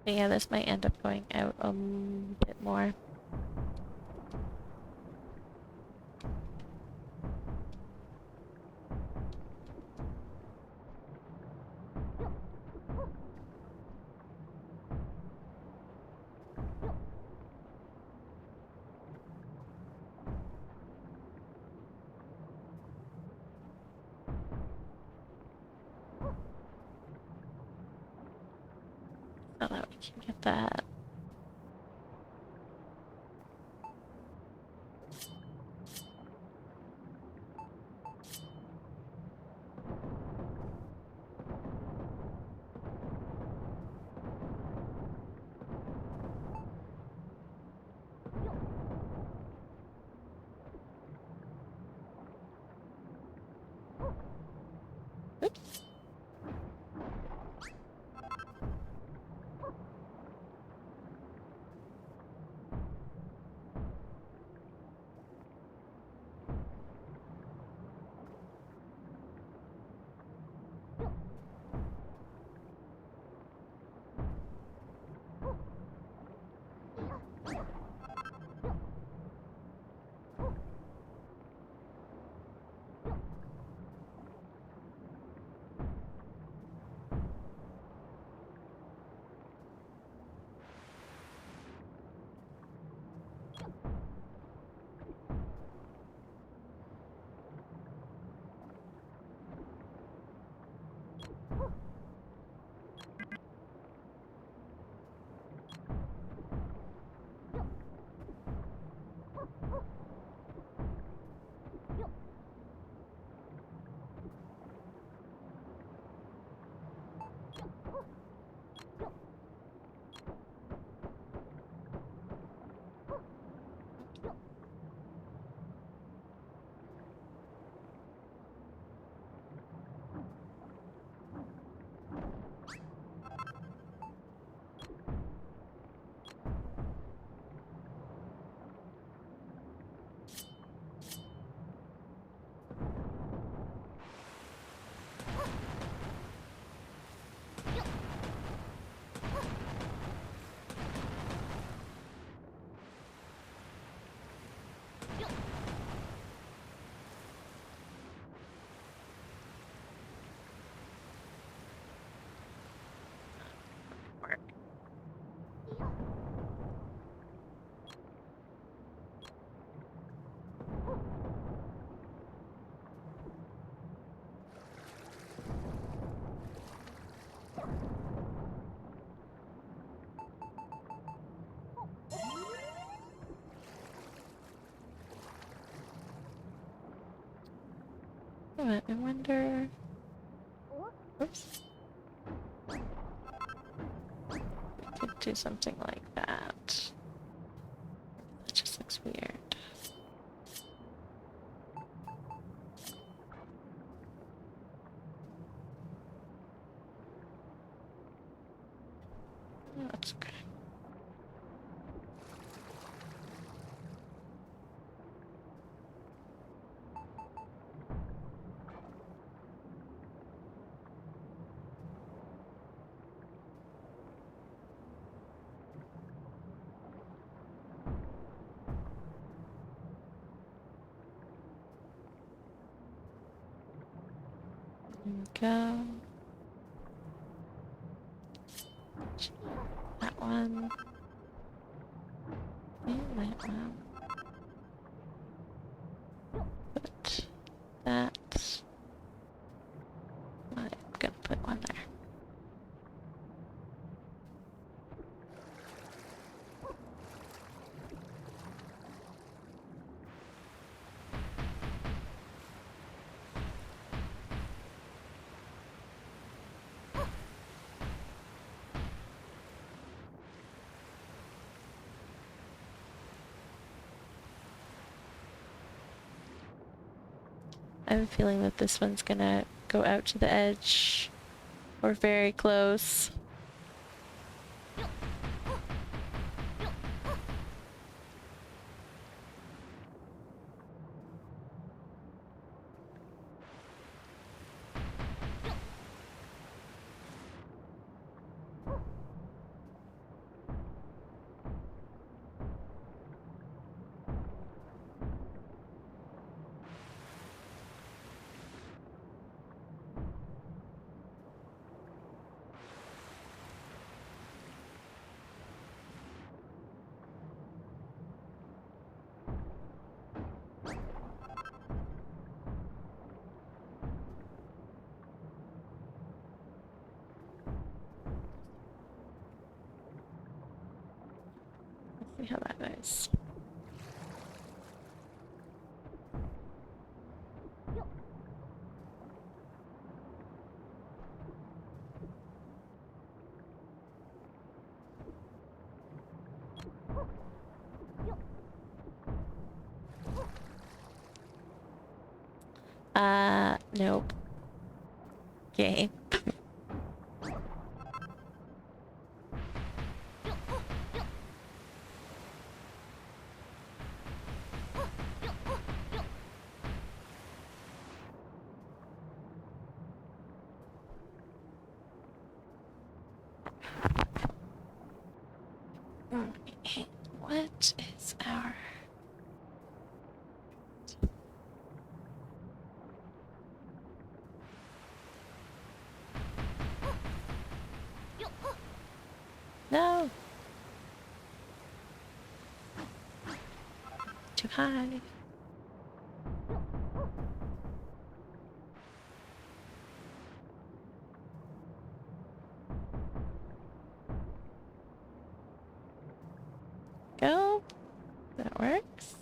But yeah, this might end up going out a bit more. So that we can get that. Oops. I wonder. Oops. We could do something like that. That just looks weird. Oh, that's okay. There we go. That one. And that one. Put that. I'm gonna put one there. I have a feeling that this one's gonna go out to the edge or very close. Let's see how that goes. Nope. Game. What is our... No! Too high. Go. That works.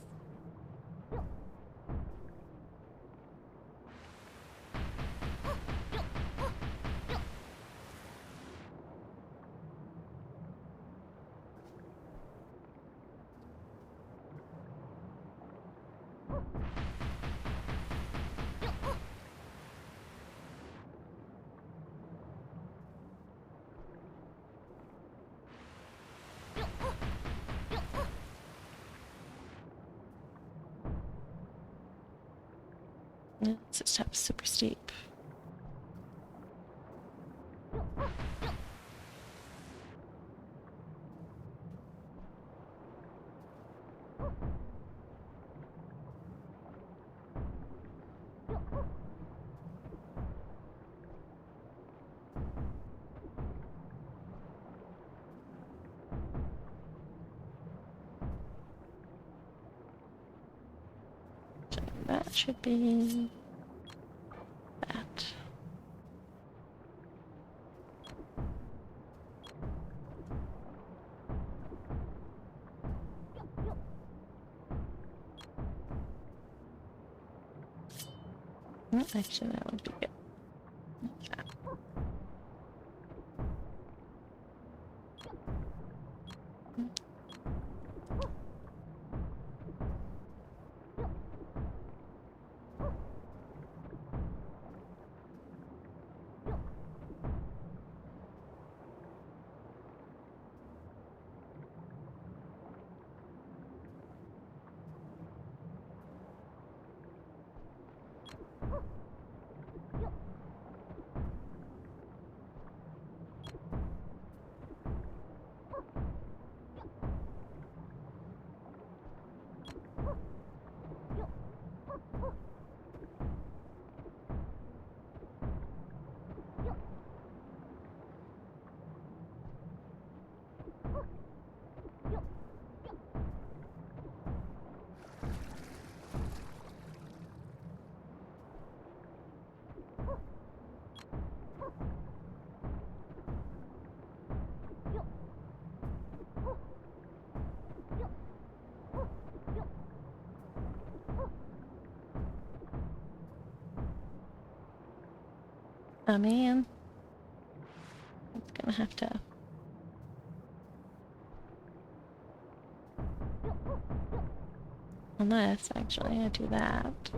This stuff's super steep. So that should be that. Actually, that would be good. Like that. Oh man. It's gonna have to. Unless, actually, I do that.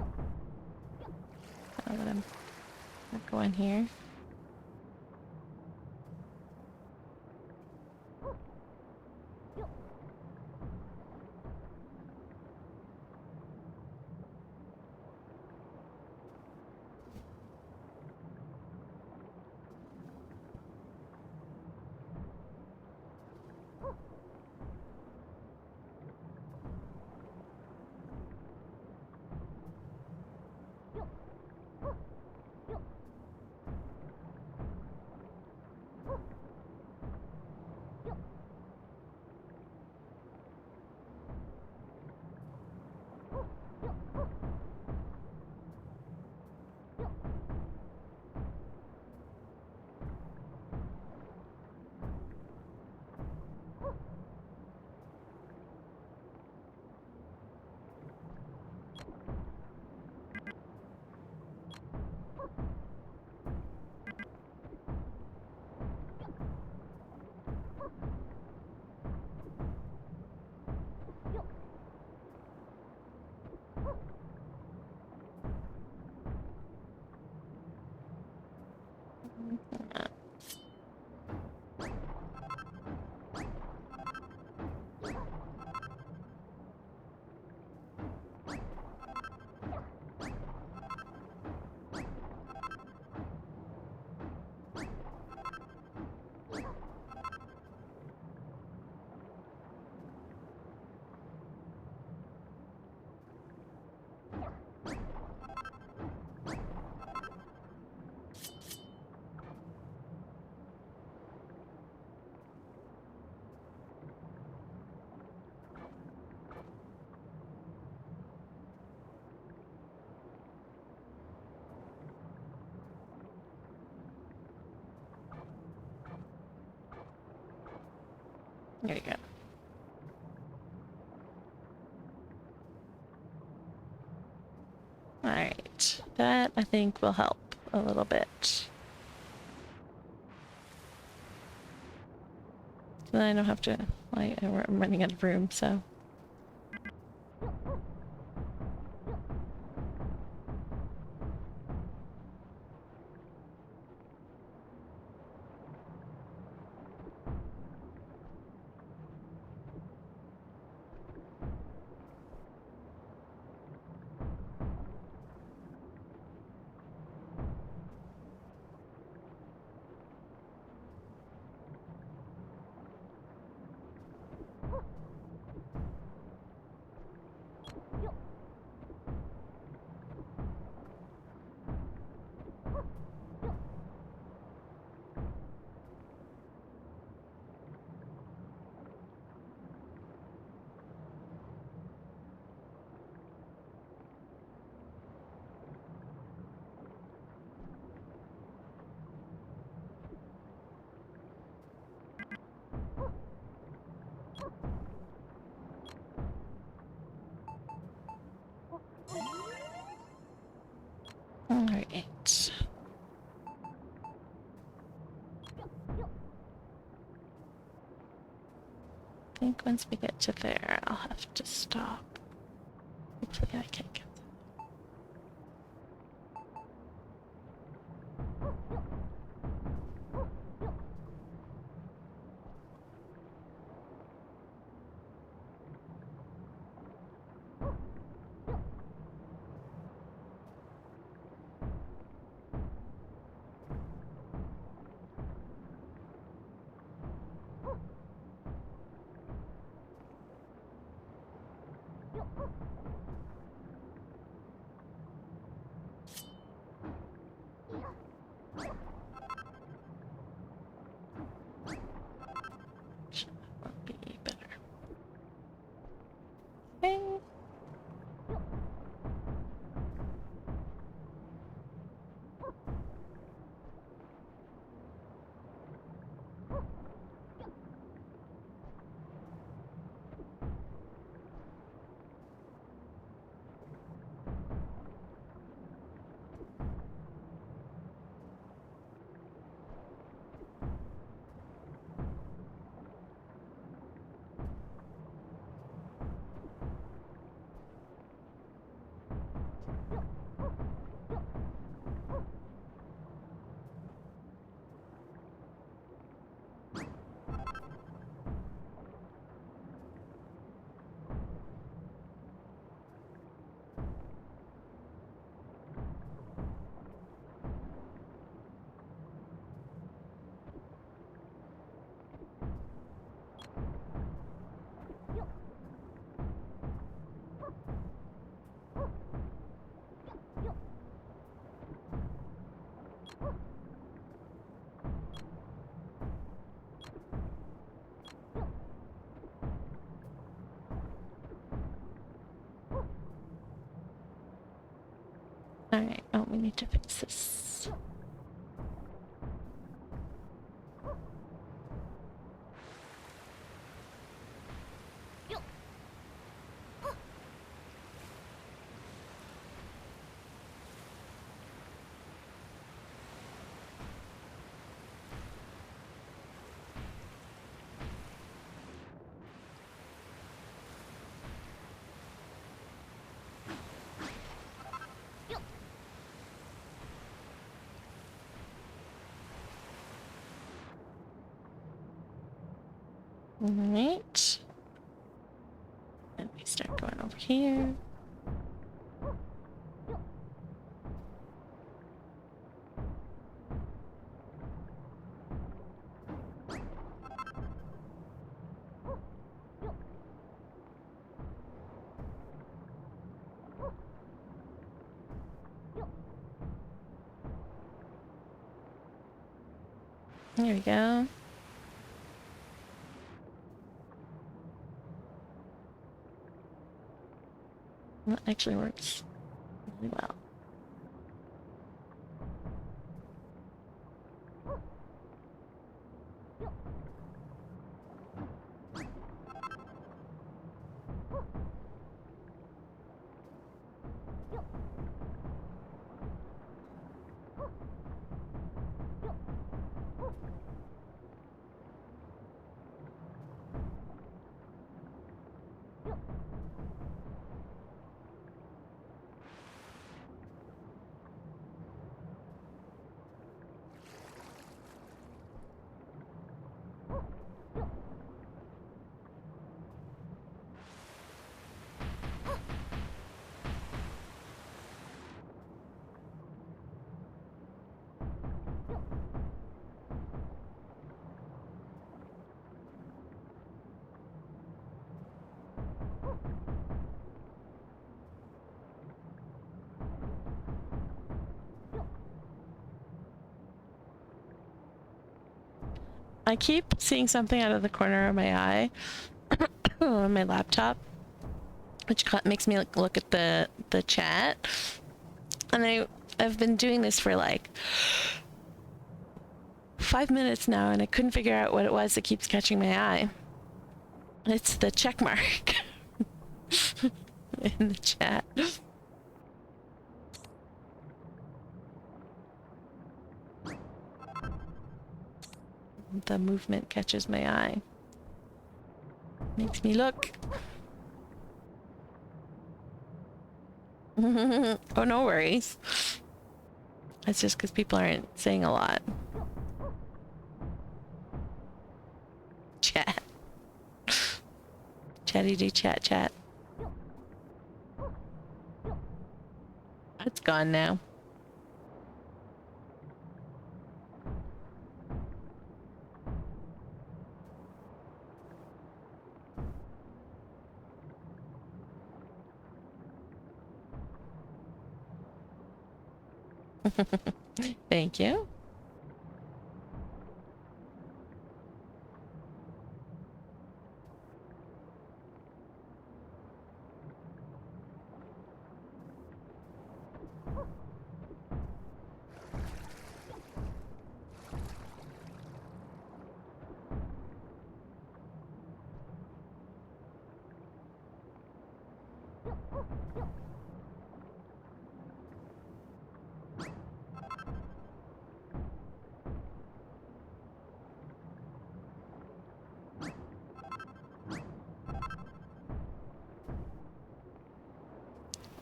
I'll let him go in here. There you go. Alright, that I think will help a little bit. Then I don't have to, like, I'm running out of room, so. All right. I think once we get to there, I'll have to stop. Hopefully I can get that would be better. Okay. Alright, oh, we need to fix this. Alright. And we start going over here. There we go. That actually works really well. I keep seeing something out of the corner of my eye on my laptop, which makes me look at the chat. And I've been doing this for like 5 minutes now, and I couldn't figure out what it was that keeps catching my eye. It's the check mark in the chat. the movement catches my eye. Makes me look. Oh, no worries. That's just because people aren't saying a lot. Chat. Chatty do chat chat. It's gone now. Thank you.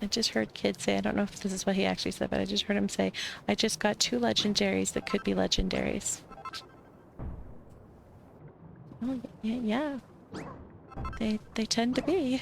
I just heard Kid say, I don't know if this is what he actually said, but I just heard him say, I just got 2 legendaries that could be legendaries. Oh, yeah. They tend to be.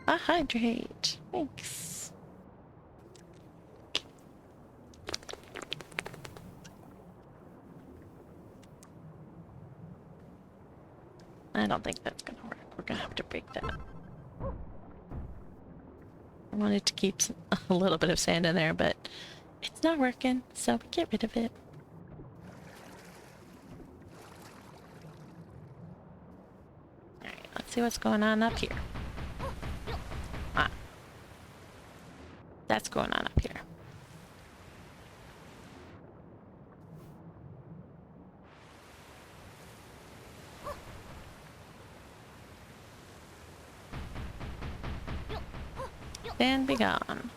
A hydrate. Thanks. I don't think that's gonna work. We're gonna have to break that. I wanted to keep a little bit of sand in there, but it's not working, so we get rid of it. Alright, let's see what's going on up here. Ah. That's going on up here. And be gone.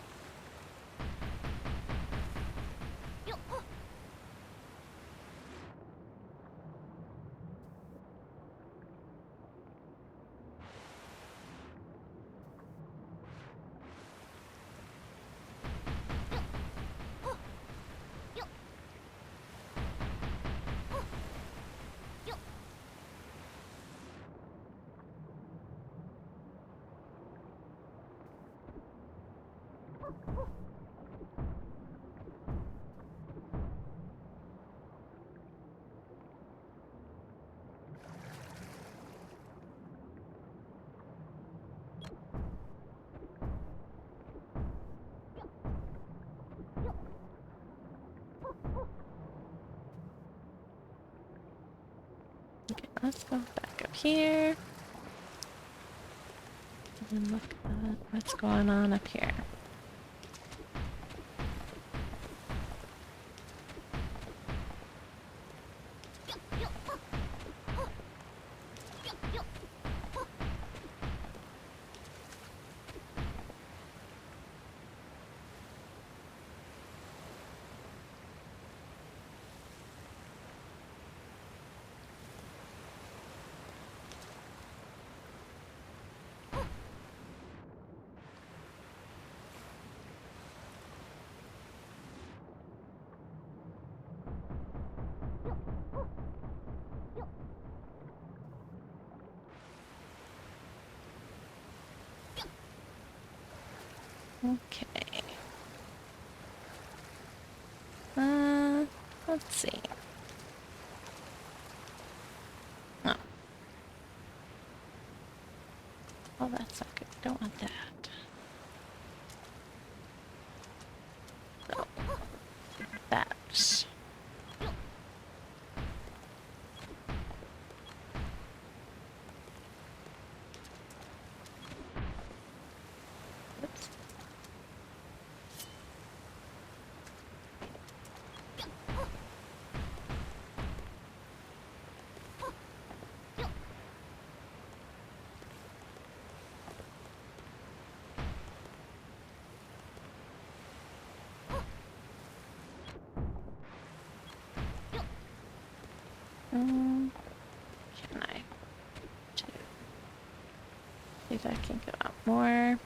Okay, let's go back up here. And look at what's going on up here. Okay. Let's see. Oh. Oh, that's not good. Don't want that. So, that. Can I do? See if I can go out more.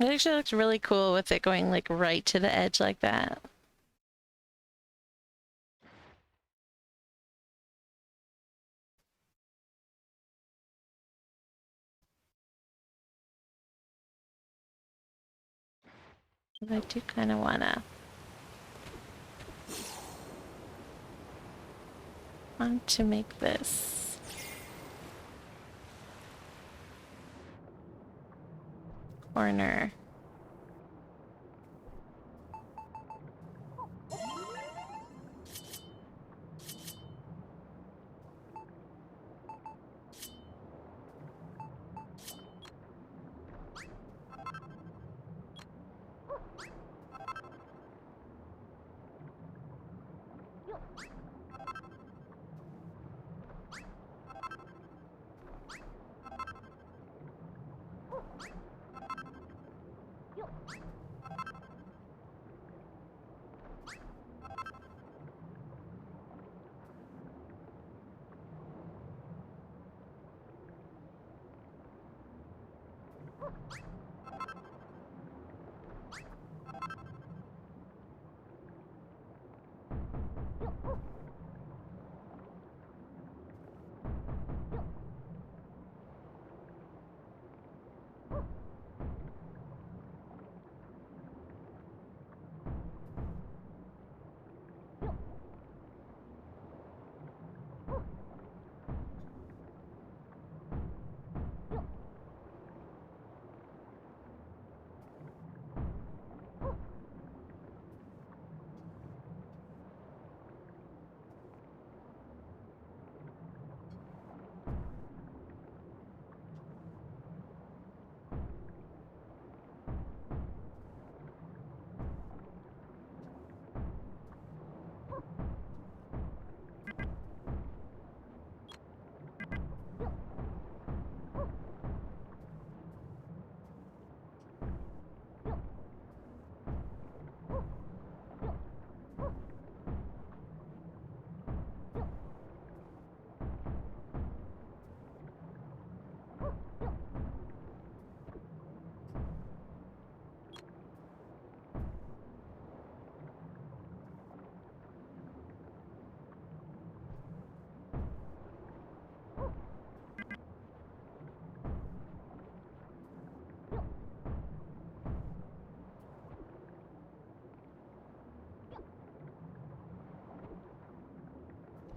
It actually looks really cool with it going like right to the edge like that. But I do kind of want to make this corner.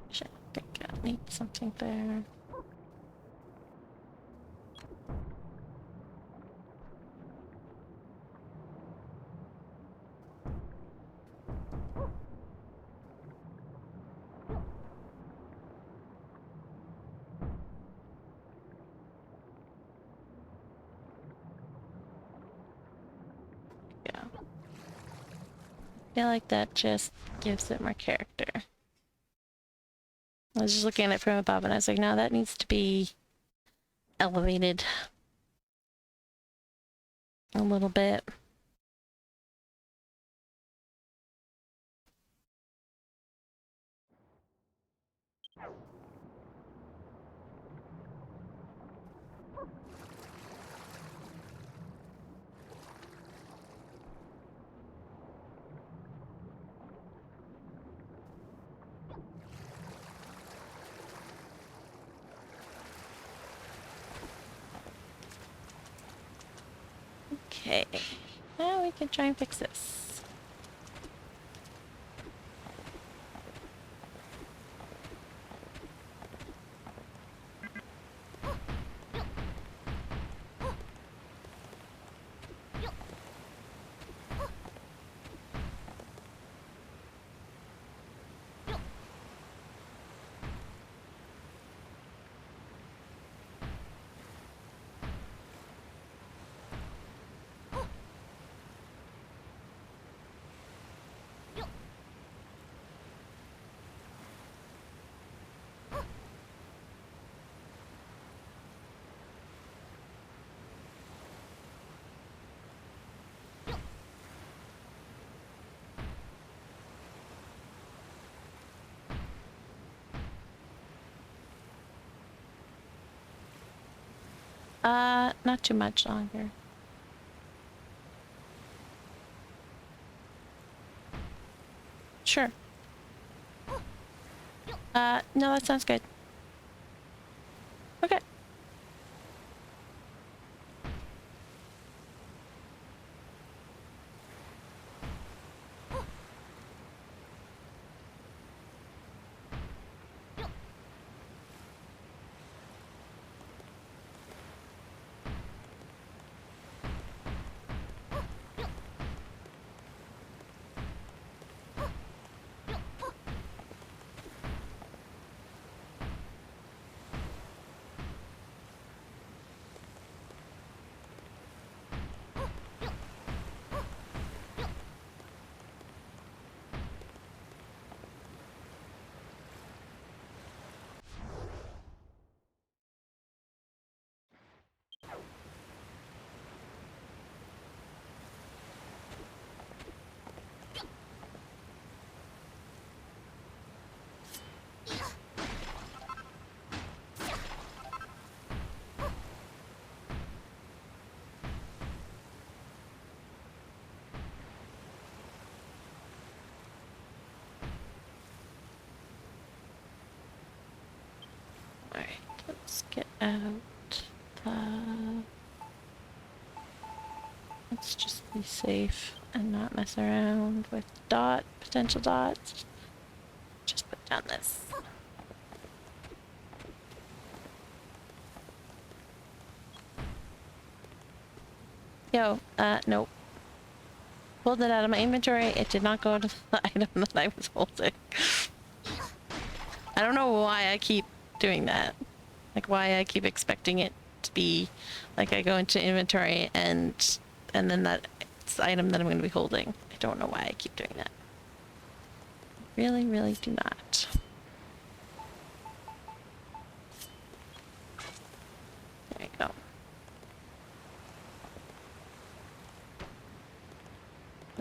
Shit, I think I need something there. Yeah. I feel like that just gives it more character. I was just looking at it from above and I was like, no, that needs to be elevated a little bit. Okay. Now we can try and fix this. Not too much longer. Sure. No, that sounds good. Okay. Alright, let's get out. Let's just be safe and not mess around with potential dots. Just put down this. Yo, nope. Pulled it out of my inventory. It did not go to the item that I was holding. I don't know why I keep doing that. Like why I keep expecting it to be like I go into inventory and then that's the item that I'm going to be holding. I don't know why I keep doing that. Really, really do not. There you go.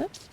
Oops.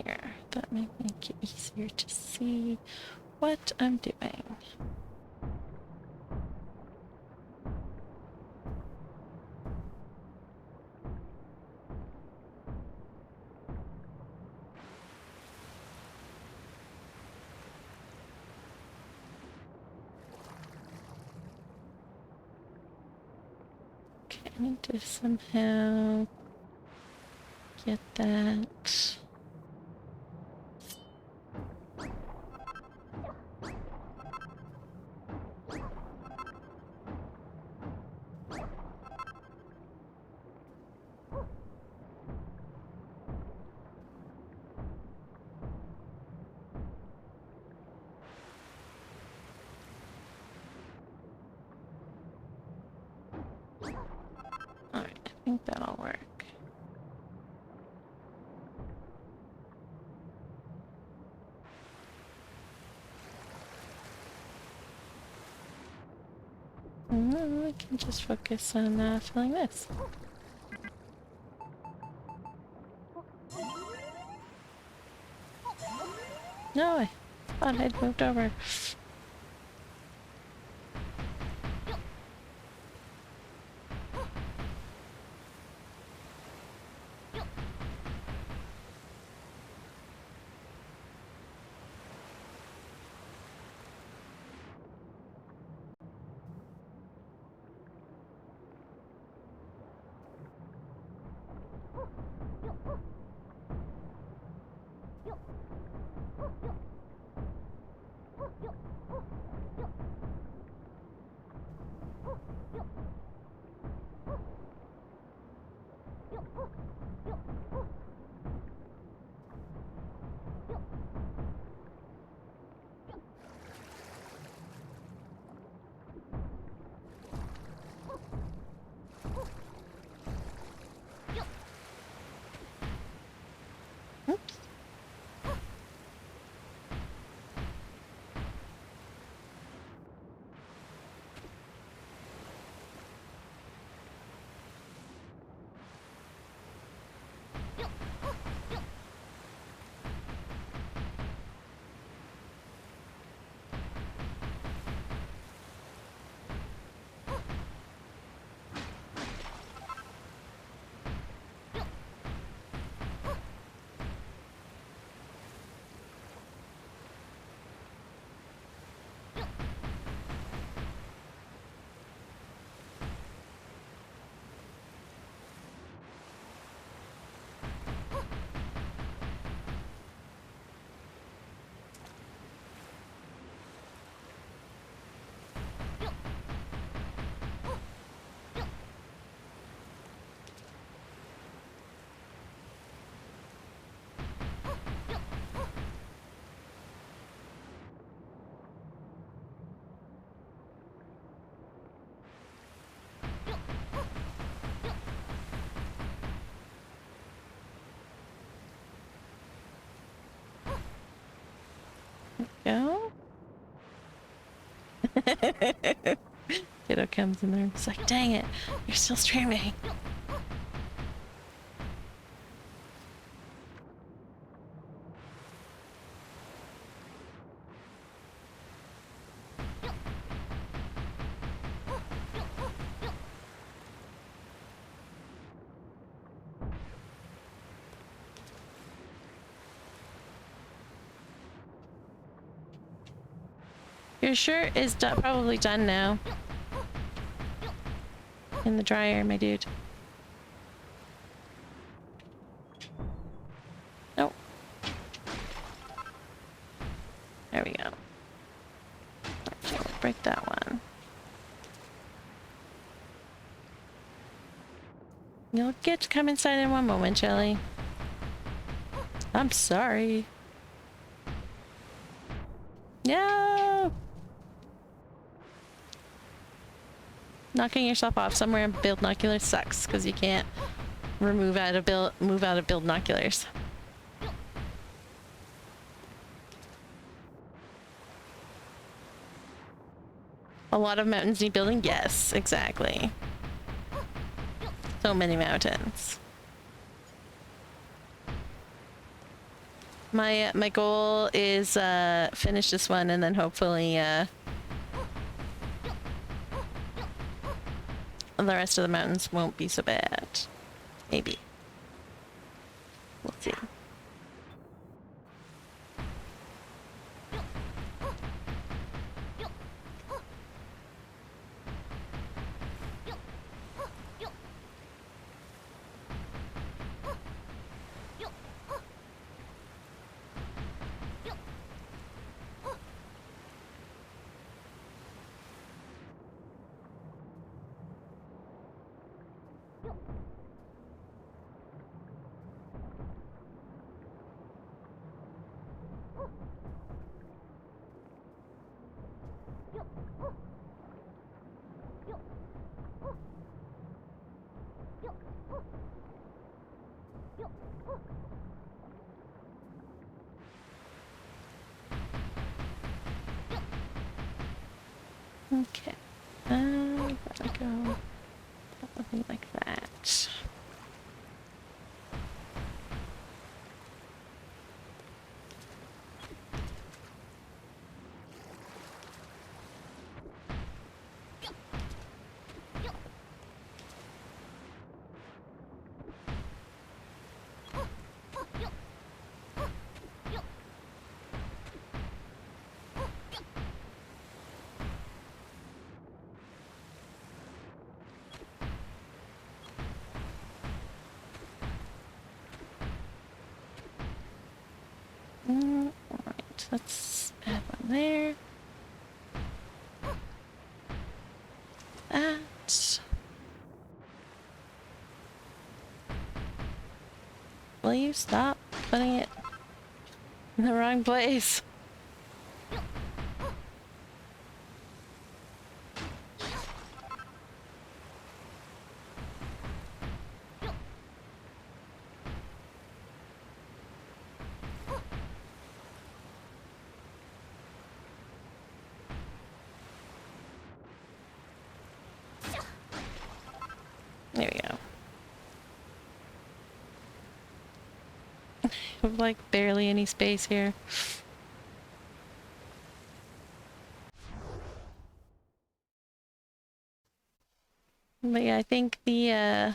here. That might make it easier to see what I'm doing. Okay, I need to somehow get that. Alright, I think that'll work. No, I can just focus on filling this. No, I thought I'd moved over. Oops. Go. Kiddo comes in there. It's like, dang it, you're still streaming. Your shirt is probably done now. In the dryer, my dude. Nope. There we go. Actually, we'll break that one. You'll get to come inside in one moment, Shelly. I'm sorry. No! Knocking yourself off somewhere in build binoculars sucks because you can't move out of build binoculars. A lot of mountains need building? Yes, exactly. So many mountains. my goal is finish this one and then hopefully the rest of the mountains won't be so bad. Maybe. We'll see. Okay. Gotta go something like that. Alright, let's add one there. That. Will you stop putting it in the wrong place? There we go. I have like barely any space here. But yeah, I think the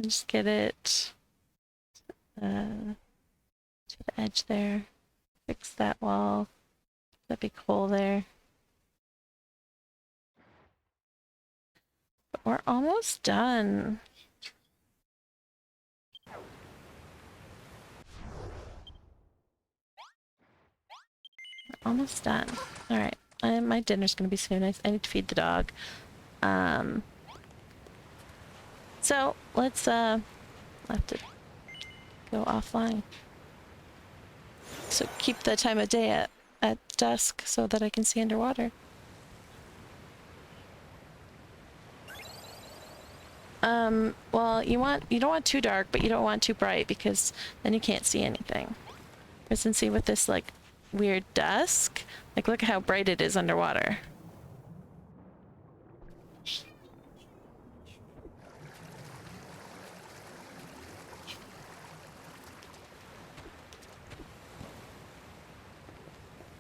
just get it to the edge there. Fix that wall. That big hole there. But we're almost done. We're almost done. Alright. My dinner's gonna be soon. I need to feed the dog. So let's have to go offline. So keep the time of day at dusk so that I can see underwater. Well, you don't want too dark, but you don't want too bright because then you can't see anything. Because then see with this like weird dusk, like look at how bright it is underwater.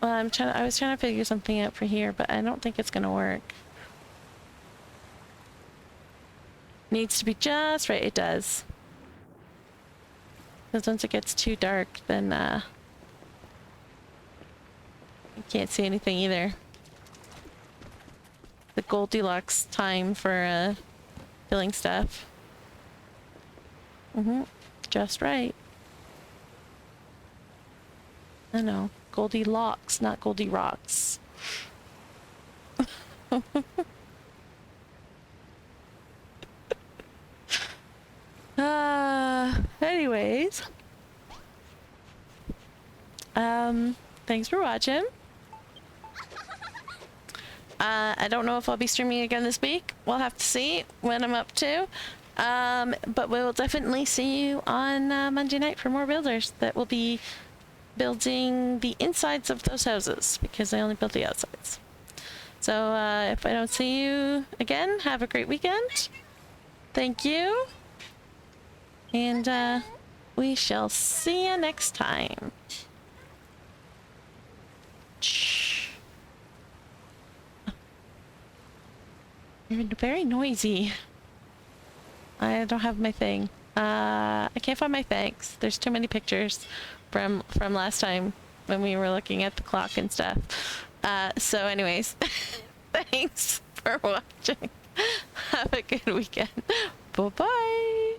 Well, I was trying to figure something out for here, but I don't think it's gonna work. Needs to be just right. It does. Because once it gets too dark, then you can't see anything either. The Goldilocks time for filling stuff. Just right. I know. Goldilocks, not Goldie Rocks. Anyways. Thanks for watching. I don't know if I'll be streaming again this week. We'll have to see when I'm up to. But we'll definitely see you on Monday night for more builders that will be building the insides of those houses because I only built the outsides. So if I don't see you again, have a great weekend. Thank you. And we shall see you next time. Shh. You're very noisy. I don't have my thing. I can't find my thanks. There's too many pictures from last time when we were looking at the clock and stuff. So anyways, thanks for watching. Have a good weekend. Bye-bye.